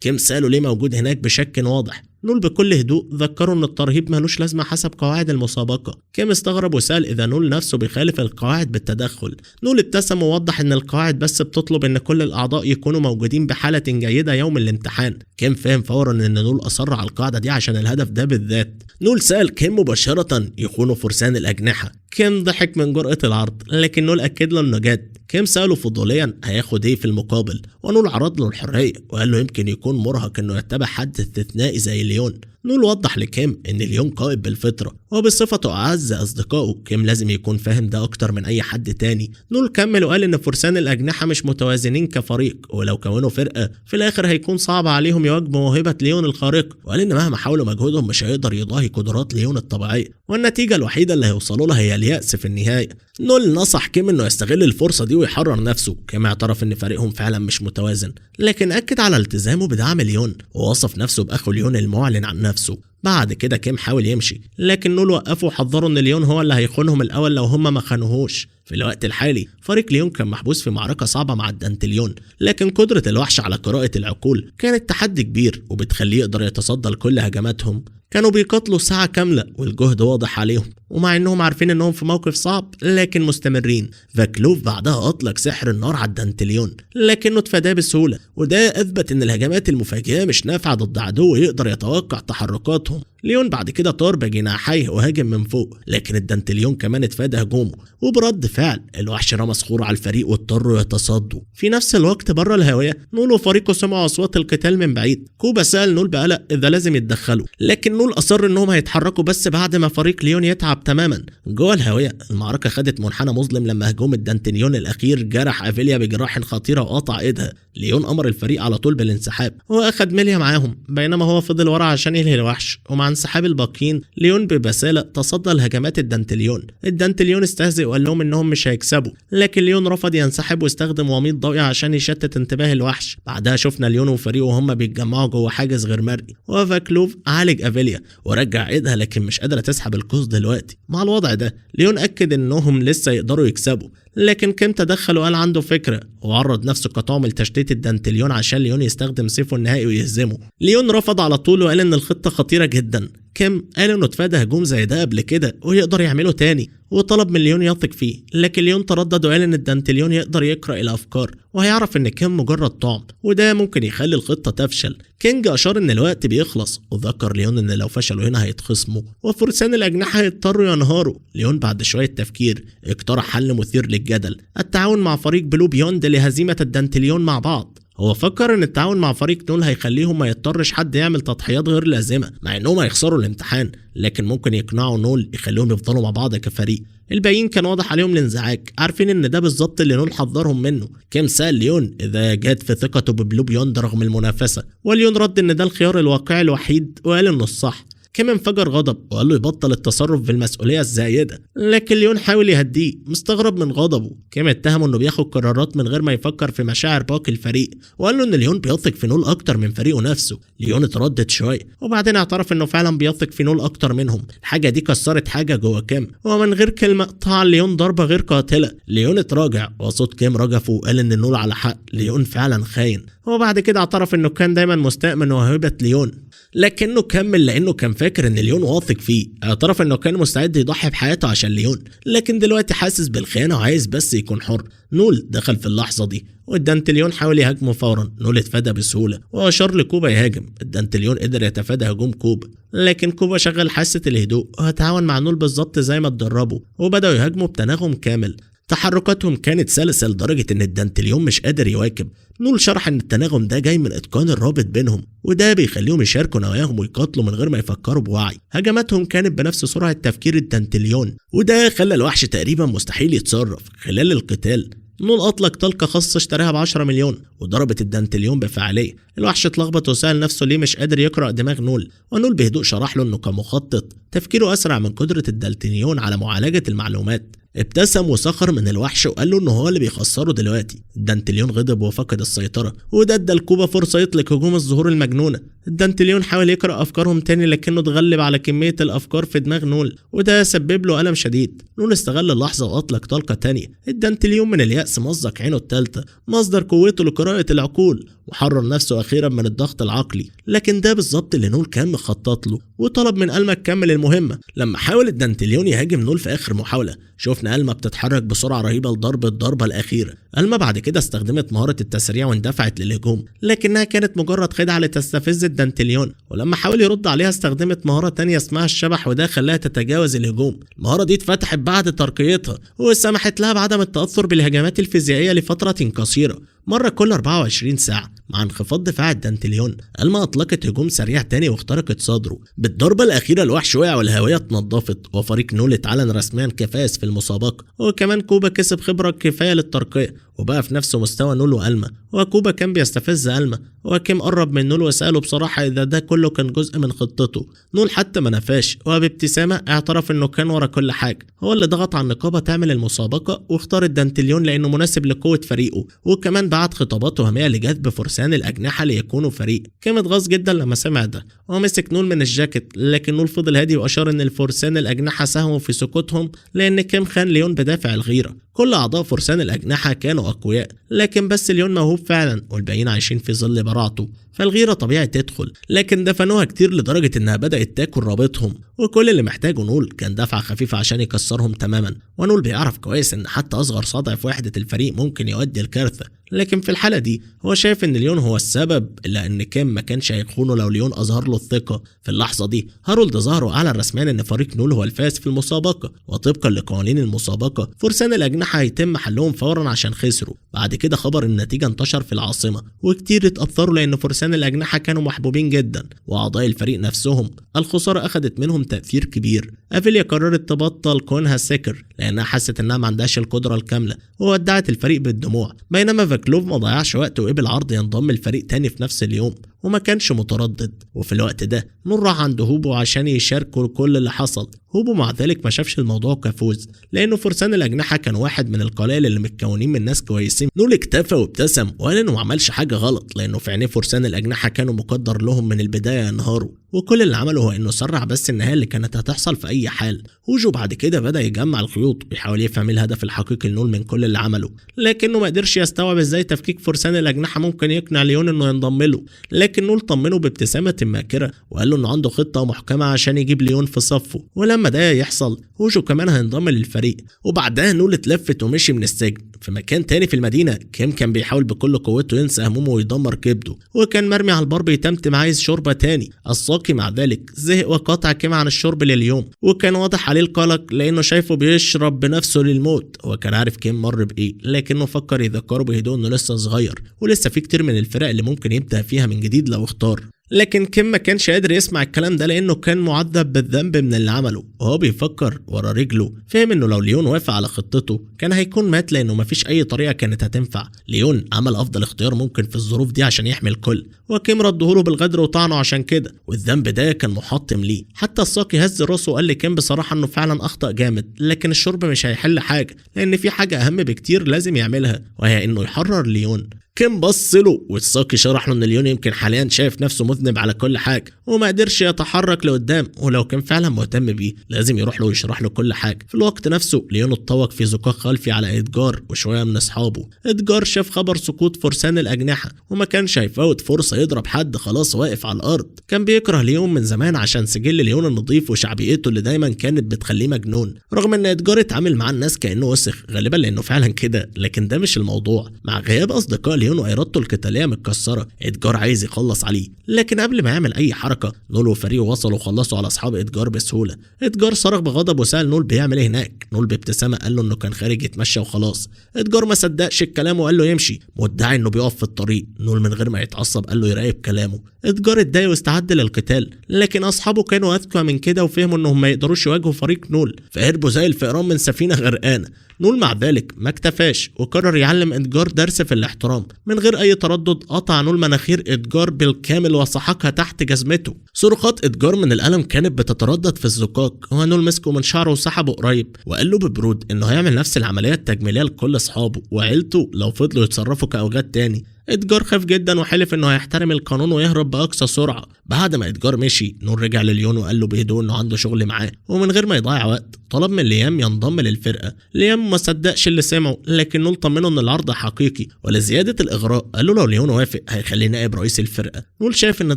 كيم سأله ليه موجود هناك بشكل واضح. نول بكل هدوء ذكره ان الترهيب ملوش لازمه حسب قواعد المسابقه. كيم استغرب وسال اذا نول نفسه بيخالف القواعد بالتدخل. نول ابتسم ووضح ان القواعد بس بتطلب ان كل الاعضاء يكونوا موجودين بحاله جيده يوم الامتحان. كيم فهم فورا ان نول اصر على القاعده دي عشان الهدف ده بالذات. نول سال كيم مباشره يخونوا فرسان الاجنحه. كيم ضحك من جرأة العرض، لكن نول اكد له انه جد. كيم سأله فضوليا هياخد ايه في المقابل، ونول عرض له الحرية وقال له يمكن يكون مرهق انه يتبع حد استثنائي زي ليون. نول وضح لكيم ان ليون قائد بالفطرة، وبصفته اعز اصدقائه كيم لازم يكون فاهم ده اكتر من اي حد تاني. نول كمل وقال ان فرسان الاجنحة مش متوازنين كفريق، ولو كونوا فرقة في الاخر هيكون صعب عليهم يواجهوا موهبة ليون الخارق، وقال ان مهما حاولوا مجهودهم مش هيقدر يضاهي قدرات ليون الطبيعية، والنتيجة الوحيدة اللي هيوصلوا لها هي اليأس في النهاية. نول نصح كيم انه يستغل الفرصة دي ويحرر نفسه. كيم اعترف ان فريقهم فعلا مش متوازن، لكن اكد على التزامه بدعم ليون، ووصف نفسه باخو ليون المعلن عن نفسه. بعد كده كيم حاول يمشي، لكن نول وقفه وحذره ان ليون هو اللي هيخونهم الاول لو هم ما خانوهوش. في الوقت الحالي فريق ليون كان محبوس في معركة صعبة مع الدانتليون، لكن قدرة الوحش على قراءة العقول كانت تحدي كبير وبتخليه يقدر يتصدى لكل هجماتهم. كانوا بيقاتلوا ساعة كاملة والجهد واضح عليهم، ومع انهم عارفين انهم في موقف صعب لكن مستمرين. فكلوف بعدها اطلق سحر النار على الدانتليون لكنه اتفاداه بسهولة، وده اثبت ان الهجمات المفاجئة مش نافعة ضد عدو يقدر يتوقع تحركاتهم. ليون بعد كده طار بجناحيه وهاجم من فوق، لكن الدانتليون كمان اتفادى هجومه، وبرد فعل الوحش رمى صخور على الفريق واضطروا يتصدوا. في نفس الوقت بره الهاوية نول وفريقه سمعوا اصوات القتال من بعيد. كوبا سأل نول بقلق اذا لازم يتدخلوا، لكن نول اصر انهم هيتحركوا بس بعد ما فريق ليون يتعب تماما. جوه الهاوية المعركة خدت منحنى مظلم لما هجوم الدانتليون الاخير جرح افيليا بجراح خطيرة وقطع ايدها. ليون امر الفريق على طول بالانسحاب واخد ميليا معاهم، بينما هو فضل ورا عشان ينهي الوحش. ومع انسحاب الباقيين ليون ببسالة تصدى لهجمات الدانتليون استهزئ وقال لهم انهم مش هيكسبوا، لكن ليون رفض ينسحب واستخدم وميض ضوئي عشان يشتت انتباه الوحش. بعدها شفنا ليون وفريقه وهم بيتجمعوا جوه حاجز غير مرئي، وفاكلوف عالج افيليا ورجع ايدها لكن مش قادره تسحب القوس دلوقتي. مع الوضع ده ليون اكد انهم لسه يقدروا يكسبوا، لكن كيم تدخل وقال عنده فكره وعرض نفسه كطعم لتشتيت الدانتليون عشان ليون يستخدم سيفه النهائي ويهزمه. ليون رفض على طول وقال ان الخطه خطيره جدا. كيم قال انه اتفادى هجوم زي ده قبل كده ويقدر يعمله تاني، وطلب من ليون يثق فيه، لكن ليون تردد وقال ان الدانتليون يقدر يقرأ الافكار وهيعرف ان كيم مجرد طعم وده ممكن يخلي الخطه تفشل. كينج اشار ان الوقت بيخلص وذكر ليون ان لو فشلوا هنا هيتخصموا وفرسان الاجنحه هيضطروا ينهاروا. ليون بعد شويه تفكير اقترح حل مثير للجدل، التعاون مع فريق بلو بيوند لهزيمه الدانتليون مع بعض. هو فكر ان التعاون مع فريق نول هيخليهم ما يضطرش حد يعمل تضحيات غير لازمه، مع انهم هيخسروا الامتحان، لكن ممكن يقنعوا نول يخليهم يفضلوا مع بعض كفريق. الباقيين كان واضح عليهم الانزعاج، عارفين ان ده بالظبط اللي نول حذرهم منه. كيم سأل ليون اذا جاد في ثقته ببلو بيوند رغم المنافسه، وليون رد ان ده الخيار الواقعي الوحيد وقال انه الصح. كيم انفجر غضب وقال له يبطل التصرف بالمسؤوليه الزايده، لكن ليون حاول يهديه مستغرب من غضبه. كيم اتهمه انه بياخد قرارات من غير ما يفكر في مشاعر باقي الفريق، وقال له ان ليون بيثق في نول اكتر من فريقه نفسه. ليون اتردد شويه وبعدين اعترف انه فعلا بيثق في نول اكتر منهم. الحاجه دي كسرت حاجه جوه كيم، ومن غير كلمه طعن ليون ضربه غير قاتله. ليون اتراجع وصوت كيم رجفه وقال ان نول على حق، ليون فعلا خاين. وبعد كده اعترف انه كان دايما مستأمن وهيبه ليون، لكنه كمل لانه كان فاكر ان ليون واثق فيه. اعترف انه كان مستعد يضحي بحياته عشان ليون، لكن دلوقتي حاسس بالخيانه وعايز بس يكون حر. نول دخل في اللحظه دي والدانتليون حاول يهاجمه فورا. نول اتفادى بسهوله واشار لكوبا يهاجم. الدانتليون قدر يتفادى هجوم كوبا، لكن كوبا شغل حاسه الهدوء وتعاون مع نول بالظبط زي ما اتدربوا، وبداوا يهاجموا بتناغم كامل. تحركاتهم كانت سلسة لدرجة ان الدانتليون مش قادر يواكب. نول شرح ان التناغم ده جاي من اتقان الرابط بينهم، وده بيخليهم يشاركوا نواياهم ويقاتلوا من غير ما يفكروا بوعي. هجماتهم كانت بنفس سرعة تفكير الدانتليون، وده خلى الوحش تقريبا مستحيل يتصرف. خلال القتال نول اطلق طلقه خاصه اشتراها ب10 مليون وضربت الدانتليون بفعاليه. الوحش اتلخبط وسأل نفسه ليه مش قادر يقرأ دماغ نول، ونول بهدوء شرح له انه كمخطط تفكيره اسرع من قدره الدانتليون على معالجه المعلومات. ابتسم وسخر من الوحش وقال له انه هو اللي بيخسره دلوقتي. الدانتليون غضب وفقد السيطره، وده ادى لكوبا فرصه يطلق هجوم الزهور المجنونه. الدانتليون حاول يقرأ افكارهم تاني لكنه اتغلب على كميه الافكار في دماغ نول، وده سبب له الم شديد. نول استغل اللحظه واطلق طلقه تانيه. الدانتليون من اليأس مزق عينه الثالثه، مصدر قوته لقراءه العقول، وحرر نفسه اخيرا من الضغط العقلي. لكن ده بالظبط اللي نول كان مخطط له، وطلب من ألما تكمل المهمه. لما حاول الدانتليون يهاجم نول في اخر محاوله، شفنا ألما بتتحرك بسرعه رهيبه لضرب الضربه الاخيره. ألما بعد كده استخدمت مهاره التسريع واندفعت للهجوم، لكنها كانت مجرد خدعه لتستفز الدانتليون. ولما حاول يرد عليها استخدمت مهاره تانية اسمها الشبح، وده خلاها تتجاوز الهجوم. المهاره دي اتفتحت بعد ترقيتها وسمحت لها بعدم التاثر بالهجمات الفيزيائيه لفتره قصيره، مرة كل 24 ساعة. مع انخفاض دفاع الدانتليون، ألما أطلقت هجوم سريع تاني واخترقت صدره. بالضربة الأخيرة الوحش وقع والهوية اتنضفت، وفريق نول اتعلن رسميا كفاز في المسابقة. وكمان كوبا كسب خبرة كفاية للترقية وبقى في نفس مستوى نول وألما. وكوبا كان بيستفز ألما، وكيم قرب من نول وسأله بصراحة إذا ده كله كان جزء من خطته. نول حتى ما نفاش، وبابتسامة اعترف إنه كان ورا كل حاجة. هو اللي ضغط على النقابة تعمل المسابقة واختار الدانتليون لأنه مناسب لقوة فريقه، وكمان بعت خطابات وهمية لجذب فرسان الأجنحة ليكونوا فريق. كيم اتغاظ جدا لما سمع ده ومسك نول من الجاكيت، لكن نول فضل هادي وأشار إن الفرسان الأجنحة ساهموا في سقوطهم لأن كيم خان ليون بدافع الغيرة. كل أعضاء فرسان الأجنحة كانوا أقوياء، لكن بس ليون موهوب فعلا والباقيين عايشين في ظل براعته، فالغيرة طبيعي تدخل، لكن دفنوها كتير لدرجة إنها بدأت تاكل رابطهم، وكل اللي محتاجه نول كان دفعة خفيفة عشان يكسرهم تماما. ونول بيعرف كويس إن حتى أصغر صدع في وحدة الفريق ممكن يؤدي لكارثة، لكن في الحالة دي هو شايف إن ليون هو السبب، إلا إن كيم ما كانش هيخونه لو ليون أظهر له الثقة. في اللحظة دي هارولد ظهر وأعلن رسميا إن فريق نول هو الفائز في المسابقة، وطبقا لقوانين المسابقة فرسان الأجنحة هيتم حلهم فورا عشان خسروا. بعد كده خبر النتيجة انتشر في العاصمة وكتير اتأثروا لأن فرسان الأجنحة كانوا محبوبين جدا، وأعضاء الفريق نفسهم الخسارة أخذت منهم تأثير كبير. أفيليا قررت تبطل كونها سكر لأنها حست إنها ما عندهاش القدرة الكاملة، وودعت الفريق بالدموع. بينما فاكلوف ما ضيعش وقت وقبل عرض ينضم الفريق تاني في نفس اليوم، وما كانش متردد. وفي الوقت ده نور راح عند هوبو عشان يشاركوا كل اللي حصل. هوبو مع ذلك ما شافش الموضوع كفوز، لانه فرسان الاجنحه كان واحد من القلائل اللي متكونين من ناس كويسين. نول اكتفى وابتسم وقال انه ما عملش حاجه غلط، لانه في عينيه فرسان الاجنحه كانوا مقدر لهم من البدايه ينهاروا، وكل اللي عمله هو انه سرع بس النهايه اللي كانت هتحصل في اي حال. هوجو بعد كده بدا يجمع الخيوط ويحاول يفهم الهدف الحقيقي لنول من كل اللي عمله، لكنه ما قدرش يستوعب ازاي تفكيك فرسان الاجنحه ممكن يقنع ليون انه ينضم له. لكن نول طمنه بابتسامه ماكره وقال له انه عنده خطه محكمه عشان يجيب ليون في صفه، ولما ده يحصل هوجو كمان هينضم للفريق. وبعدها نول اتلفت ومشي من السجن. في مكان تاني في المدينه كيم كان بيحاول بكل قوته ينسى همومه ويدمر كبده، وكان مرمي على البار بيتمتم عايز شوربه تاني. الساقي مع ذلك زهق وقاطع كيم عن الشرب لليوم، وكان واضح عليه القلق لانه شايفه بيشرب بنفسه للموت. هو كان عارف كيم مر بايه، لكنه فكر يذكره بهدوء انه لسه صغير ولسه في كتير من الفرق اللي ممكن يبدا فيها من جديد لو اختار. لكن كيم ما كانش قادر يسمع الكلام ده لانه كان معذب بالذنب من اللي عمله، وهو بيفكر ورا رجله فهم انه لو ليون وافق على خطته كان هيكون مات، لانه مفيش اي طريقه كانت هتنفع. ليون عمل افضل اختيار ممكن في الظروف دي عشان يحمي الكل، وكيم ردهوله بالغدر وطعنه عشان كده، والذنب ده كان محطم ليه. حتى الساقي هز راسه وقال لكيم بصراحه انه فعلا اخطا جامد، لكن الشرب مش هيحل حاجه، لان في حاجه اهم بكتير لازم يعملها، وهي انه يحرر ليون. كيم بص له والساقي شرح له ان ليون يمكن حاليا شايف نفسه مذنب على كل حاجه وما قدرش يتحرك لقدام، ولو كان فعلا مهتم بيه لازم يروح له ويشرح له كل حاجه. في الوقت نفسه ليون اتطوق في زقاق خلفي على ادجار وشويه من اصحابه. ادجار شاف خبر سقوط فرسان الاجنحه وما كانش هيفوت فرصه يضرب حد خلاص واقف على الارض. كان بيكره ليون من زمان عشان سجل ليون النظيف وشعبيته اللي دايما كانت بتخليه مجنون، رغم ان ادجار اتعامل مع الناس كانه وسخ غالبا لانه فعلا كده، لكن ده مش الموضوع. مع غياب اصدقاء ليون وارادته القتاليه متكسره ادجار عايز يخلص عليه، لكن قبل ما يعمل اي حركه نول وفريقه وصلوا وخلصوا على اصحاب ادجار بسهوله. ادجار صرخ بغضب وسال نول بيعمل ايه هناك. نول بابتسامه قال له انه كان خارج يتمشى وخلاص. ادجار ما صدقش الكلام وقال له يمشي، مدعي انه بيقف في الطريق. نول من غير ما يتعصب قال له يراقب كلامه. ادجار اتضايق واستعد للقتال، لكن اصحابه كانوا اذكى من كده وفهموا انهم ما يقدروش يواجهوا فريق نول، فهربوا زي الفئران من سفينه غرقانه. نول مع ذلك ما اكتفاش وقرر يعلم ادجار درس في الاحترام. من غير اي تردد قطع نول مناخير ادجار بالكامل وسحقها تحت جزمته. صرخات ادجار من الالم كانت بتتردد في الزقاق، ونول مسكه من شعره وسحبه قريب وقال له ببرود انه هيعمل نفس العمليه التجميليه لكل اصحابه وعيلته لو فضلوا يتصرفوا كاوجات تاني. ادجار خاف جدا وحلف انه هيحترم القانون ويهرب باقصى سرعه. بعد ما ادجار مشي نول رجع لليون وقال له بهدوء انه عنده شغل معاه، ومن غير ما يضيع وقت طلب من ليام ينضم للفرقه. ليام ما صدقش اللي سمعه، لكن نول طمنه ان العرض حقيقي. ولزياده الاغراء قال له لو ليون وافق هيخليه نائب رئيس الفرقه. نول شايف ان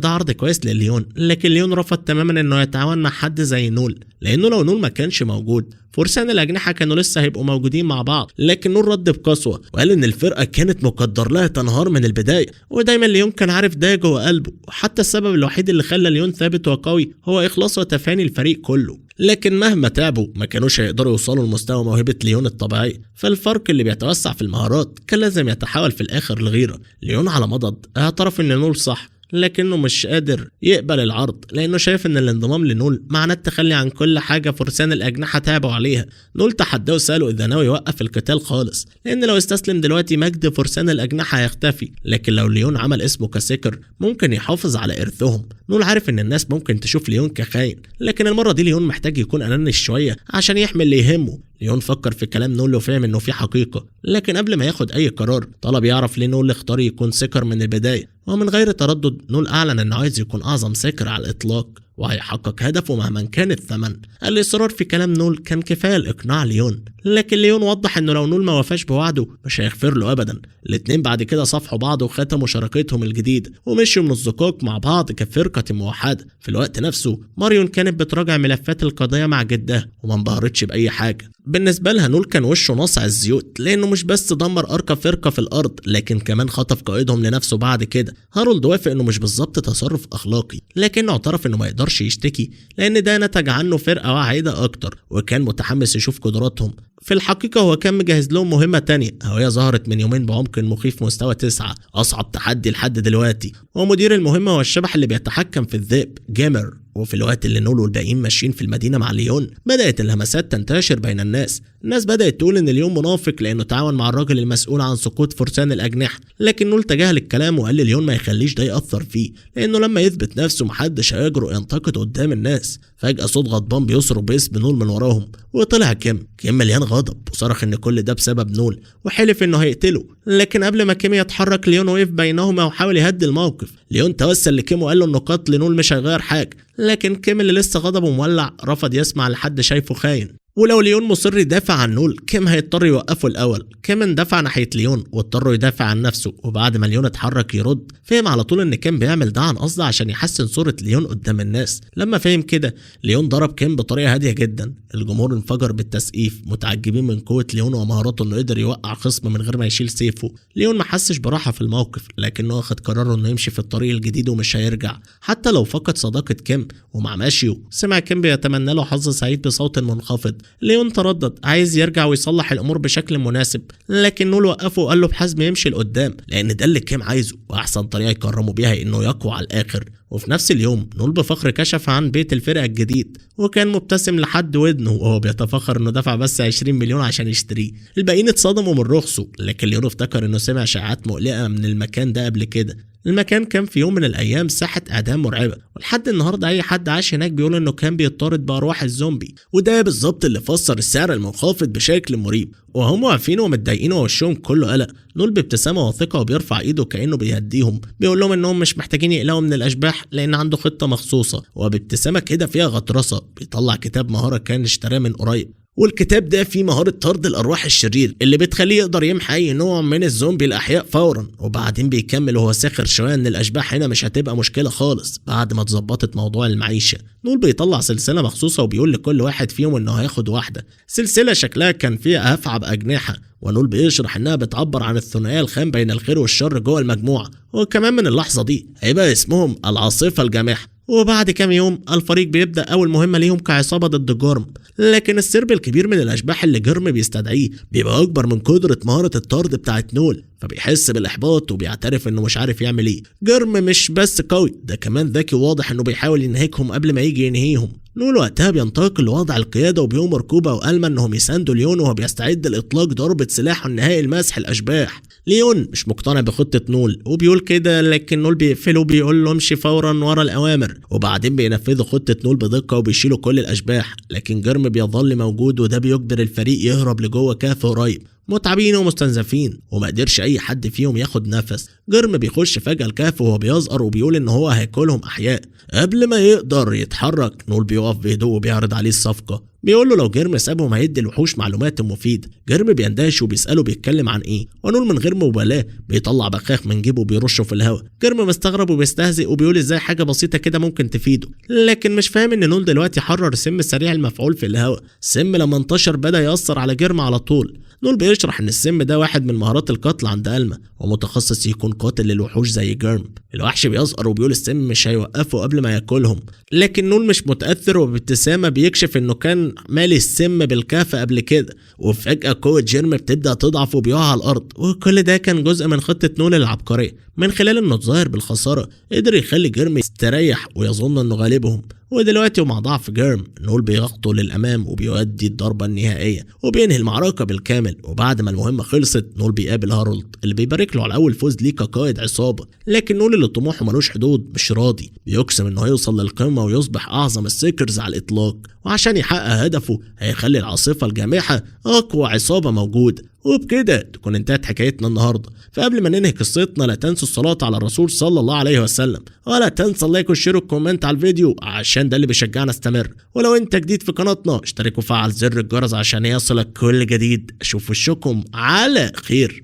ده عرض كويس لليون، لكن ليون رفض تماما انه يتعاون مع حد زي نول، لانه لو نول ما كانش موجود فرسان الاجنحه كانوا لسه هيبقوا موجودين مع بعض. لكن نول رد بقسوه وقال ان الفرقه كانت مقدر لها تنهار من البدايه، ودايما ليون كان عارف ده جوه قلبه، وحتى السبب الوحيد اللي خلى ليون ثابت وقوي هو اخلاص وتفاني الفريق كله. لكن مهما تعبوا ما كانوش هيقدروا يوصلوا لمستوى موهبه ليون الطبيعيه، فالفرق اللي بيتوسع في المهارات كان لازم يتحول في الاخر لغيره. ليون على مضض اعترف ان نول صح، لكنه مش قادر يقبل العرض لانه شايف ان الانضمام لنول معناه التخلي عن كل حاجه فرسان الاجنحه تعبوا عليها. نول تحداه وساله اذا ناوي يوقف القتال خالص، لان لو استسلم دلوقتي مجد فرسان الاجنحه هيختفي، لكن لو ليون عمل اسمه كسكر ممكن يحافظ على ارثهم. نول عارف ان الناس ممكن تشوف ليون كخاين، لكن المره دي ليون محتاج يكون اناني شويه عشان يحمي اللي يهمه. ليون فكر في كلام نول وفهم انه في حقيقه، لكن قبل ما ياخد اي قرار طلب يعرف ليه نول اختار يكون سكر من البدايه. ومن غير تردد نول اعلن انه عايز يكون اعظم سكر على الاطلاق، وهيحقق هدفه مهما كان الثمن. الإصرار في كلام نول كان كفاية لإقناع ليون، لكن ليون وضح إنه لو نول ما وفاش بوعده مش هيغفر له أبدا. الاتنين بعد كده صافحوا بعض وختموا شراكتهم الجديدة ومشيوا من الزقاق مع بعض كفرقة موحدة. في الوقت نفسه ماريون كانت بتراجع ملفات القضية مع جدها وما انبهرتش بأي حاجة. بالنسبة لها نول كان وشه ناصع الزيوت، لأنه مش بس دمر أرقى فرقة في الأرض لكن كمان خطف قائدهم لنفسه بعد كده. هارولد وافق إنه مش بالظبط تصرف أخلاقي، لكنه اعترف إنه ما يقدرش يشتكي لأن ده نتج عنه فرقة واعدة أكتر، وكان متحمس يشوف قدراتهم. في الحقيقة هو كان مجهز لهم مهمة تانية، وهي ظهرت من يومين بعمق مخيف مستوى 9، أصعب تحدي لحد دلوقتي. ومدير المهمة هو الشبح اللي بيتحكم في الذئب جيمر. وفي الوقت اللي نول والباقيين ماشيين في المدينة مع ليون بدأت الهمسات تنتشر بين الناس بدأت تقول إن ليون منافق لأنه تعاون مع الراجل المسؤول عن سقوط فرسان الأجنحة، لكن نول تجاهل الكلام وقال ليون ما يخليش ده يأثر فيه، لأنه لما يثبت نفسه محدش هيجرؤ ينتقد قدام الناس. فجأة صوت غضبان بيصرخ باسم نول من وراهم، وطلع كيم مليان غضب وصرخ إن كل ده بسبب نول وحلف إنه هيقتله. لكن قبل ما كيم يتحرك ليون وقف بينهما وحاول يهدي الموقف. ليون توسل لكيم وقال له إنه قتل نول مش هيغير حاجة، لكن كيم اللي لسه غضبه مولع رفض يسمع لحد شايفه خاين. ولو ليون مصر يدافع عن نول كيم هيضطر يوقفه الأول. كيم اندفع ناحية ليون واضطر يدافع عن نفسه، وبعد ما ليون اتحرك يرد فهم على طول ان كيم بيعمل ده عن قصد عشان يحسن صورة ليون قدام الناس. لما فهم كده ليون ضرب كيم بطريقة هادية جدا. الجمهور انفجر بالتسقيف متعجبين من قوة ليون ومهاراته انه قدر يوقع خصم من غير ما يشيل سيفه. ليون ما حسش براحة في الموقف، لكنه اخد قراره انه يمشي في الطريق الجديد ومش هيرجع حتى لو فقد صداقة كيم. ومع ماشيه سمع كيم بيتمنى له حظ سعيد بصوت منخفض. ليون تردد عايز يرجع ويصلح الامور بشكل مناسب، لكن نول وقفه وقال له بحزم يمشي لقدام لان ده اللي كيم عايزه واحسن طريقه يكرموا بيها انه يقوى على الاخر. وفي نفس اليوم نول بفخر كشف عن بيت الفرقه الجديد وكان مبتسم لحد ودنه وهو بيتفخر انه دفع بس 20 مليون عشان يشتريه. الباقيين اتصدموا من رخصه، لكن ليون افتكر انه سمع شائعات مقلقه من المكان ده قبل كده. المكان كان في يوم من الايام ساحه اعدام مرعبه، ولحد النهارده اي حد عاش هناك بيقول انه كان بيطارد بارواح الزومبي، وده بالظبط اللي فسر السعر المنخفض بشكل مريب. وهم واقفين ومتضايقين ووشهم كله قلق. نول بابتسامه واثقه وبيرفع ايده كانه بيهديهم، بيقول لهم انهم مش محتاجين يقلقوا من الاشباح لان عنده خطه مخصوصه. وبابتسامه كده فيها غطرسه بيطلع كتاب مهاره كان اشتراه من قريب، والكتاب ده فيه مهارة طرد الأرواح الشرير اللي بتخليه يقدر يمحي أي نوع من الزومبي الأحياء فورا. وبعدين بيكمل وهو ساخر شوية إن الأشباح هنا مش هتبقى مشكلة خالص بعد ما اتظبطت موضوع المعيشة. نول بيطلع سلسلة مخصوصة وبيقول لكل واحد فيهم إنه هياخد واحدة. سلسلة شكلها كان فيها أفعى بأجنحة، ونول بيشرح إنها بتعبر عن الثنائية الخام بين الخير والشر جوه المجموعة، وكمان من اللحظة دي هيبقى اسمهم العاصفة الجامحة. وبعد كام يوم الفريق بيبدأ أول مهمة ليهم كعصابة ضد جرم، لكن السرب الكبير من الأشباح اللي جرم بيستدعيه بيبقى أكبر من قدرة مهارة الطرد بتاعت نول، فبيحس بالإحباط وبيعترف إنه مش عارف يعمل إيه. جرم مش بس قوي، ده كمان ذكي وواضح إنه بيحاول ينهكهم قبل ما يجي ينهيهم. نول وقتها بينتقل لوضع القيادة وبيأمر كوبا وألما إنهم يساندوا ليون وهو بيستعد لإطلاق ضربة سلاحه النهائي لمسح الأشباح. ليون مش مقتنع بخطة نول وبيقول كده، لكن نول بيقفله وبيقول له امشي فورا ورا الأوامر، وبعدين بينفذوا خطة نول بدقة وبيشيلوا كل الأشباح. لكن جرم بيظل موجود وده بيجبر الفريق يهرب لجوه كهف قريب، متعبين ومستنزفين وما قدرش اي حد فيهم ياخد نفس. جرم بيخش فجأة الكهف وهو بيزقر وبيقول ان هو هياكلهم احياء. قبل ما يقدر يتحرك نول بيقف بهدوء وبيعرض عليه الصفقة، بيقول له لو جرم سابهم هيدي الوحوش معلومات مفيدة. جرم بيندهش وبيسأله بيتكلم عن ايه، ونول من غير مبالاة بيطلع بخاخ من جيبه وبيرشه في الهواء. جرم مستغرب وبيستهزئ وبيقول ازاي حاجة بسيطة كده ممكن تفيده، لكن مش فاهم ان نول دلوقتي حرر سم سريع المفعول في الهواء. السم لما انتشر بدأ يأثر على جرم على طول. نول بيشرح ان السم ده واحد من مهارات القتل عند ألما، ومتخصص يكون قاتل للوحوش زي جرم. الوحش بيزقر وبيقول السم مش هيوقفه قبل ما ياكلهم، لكن نول مش متأثر وبابتسامة بيكشف انه كان مالي السم بالكهف قبل كده. وفجأة قوة جرم بتبدأ تضعف وبيقع على الأرض، وكل ده كان جزء من خطة نول العبقرية. من خلال انه اتظاهر بالخسارة قدر يخلي جرم يستريح ويظن انه غالبهم. ودلوقتي ومع ضعف جرم نول بيخطو للأمام وبيؤدي الضربة النهائية وبينهي المعركة بالكامل. وبعد ما المهمة خلصت نول بيقابل هارولد اللي بيبارك له على أول فوز ليه كقائد عصابة، لكن نول اللي طموحه ملوش حدود مش راضي، بيقسم انه هيوصل للقمة ويصبح أعظم السيكرز على الإطلاق. وعشان يحقق هدفه هيخلي العاصفة الجامحة أقوى عصابة موجودة، وبكده تكون انتهت حكايتنا النهارده. فقبل ما ننهي قصتنا لا تنسوا الصلاة على الرسول صلى الله عليه وسلم، ولا تنسى اللايك والشير والكومنت على الفيديو عشان ده اللي بيشجعنا استمر. ولو انت جديد في قناتنا اشترك وفعل زر الجرس عشان يصلك كل جديد. اشوف وشكم على خير.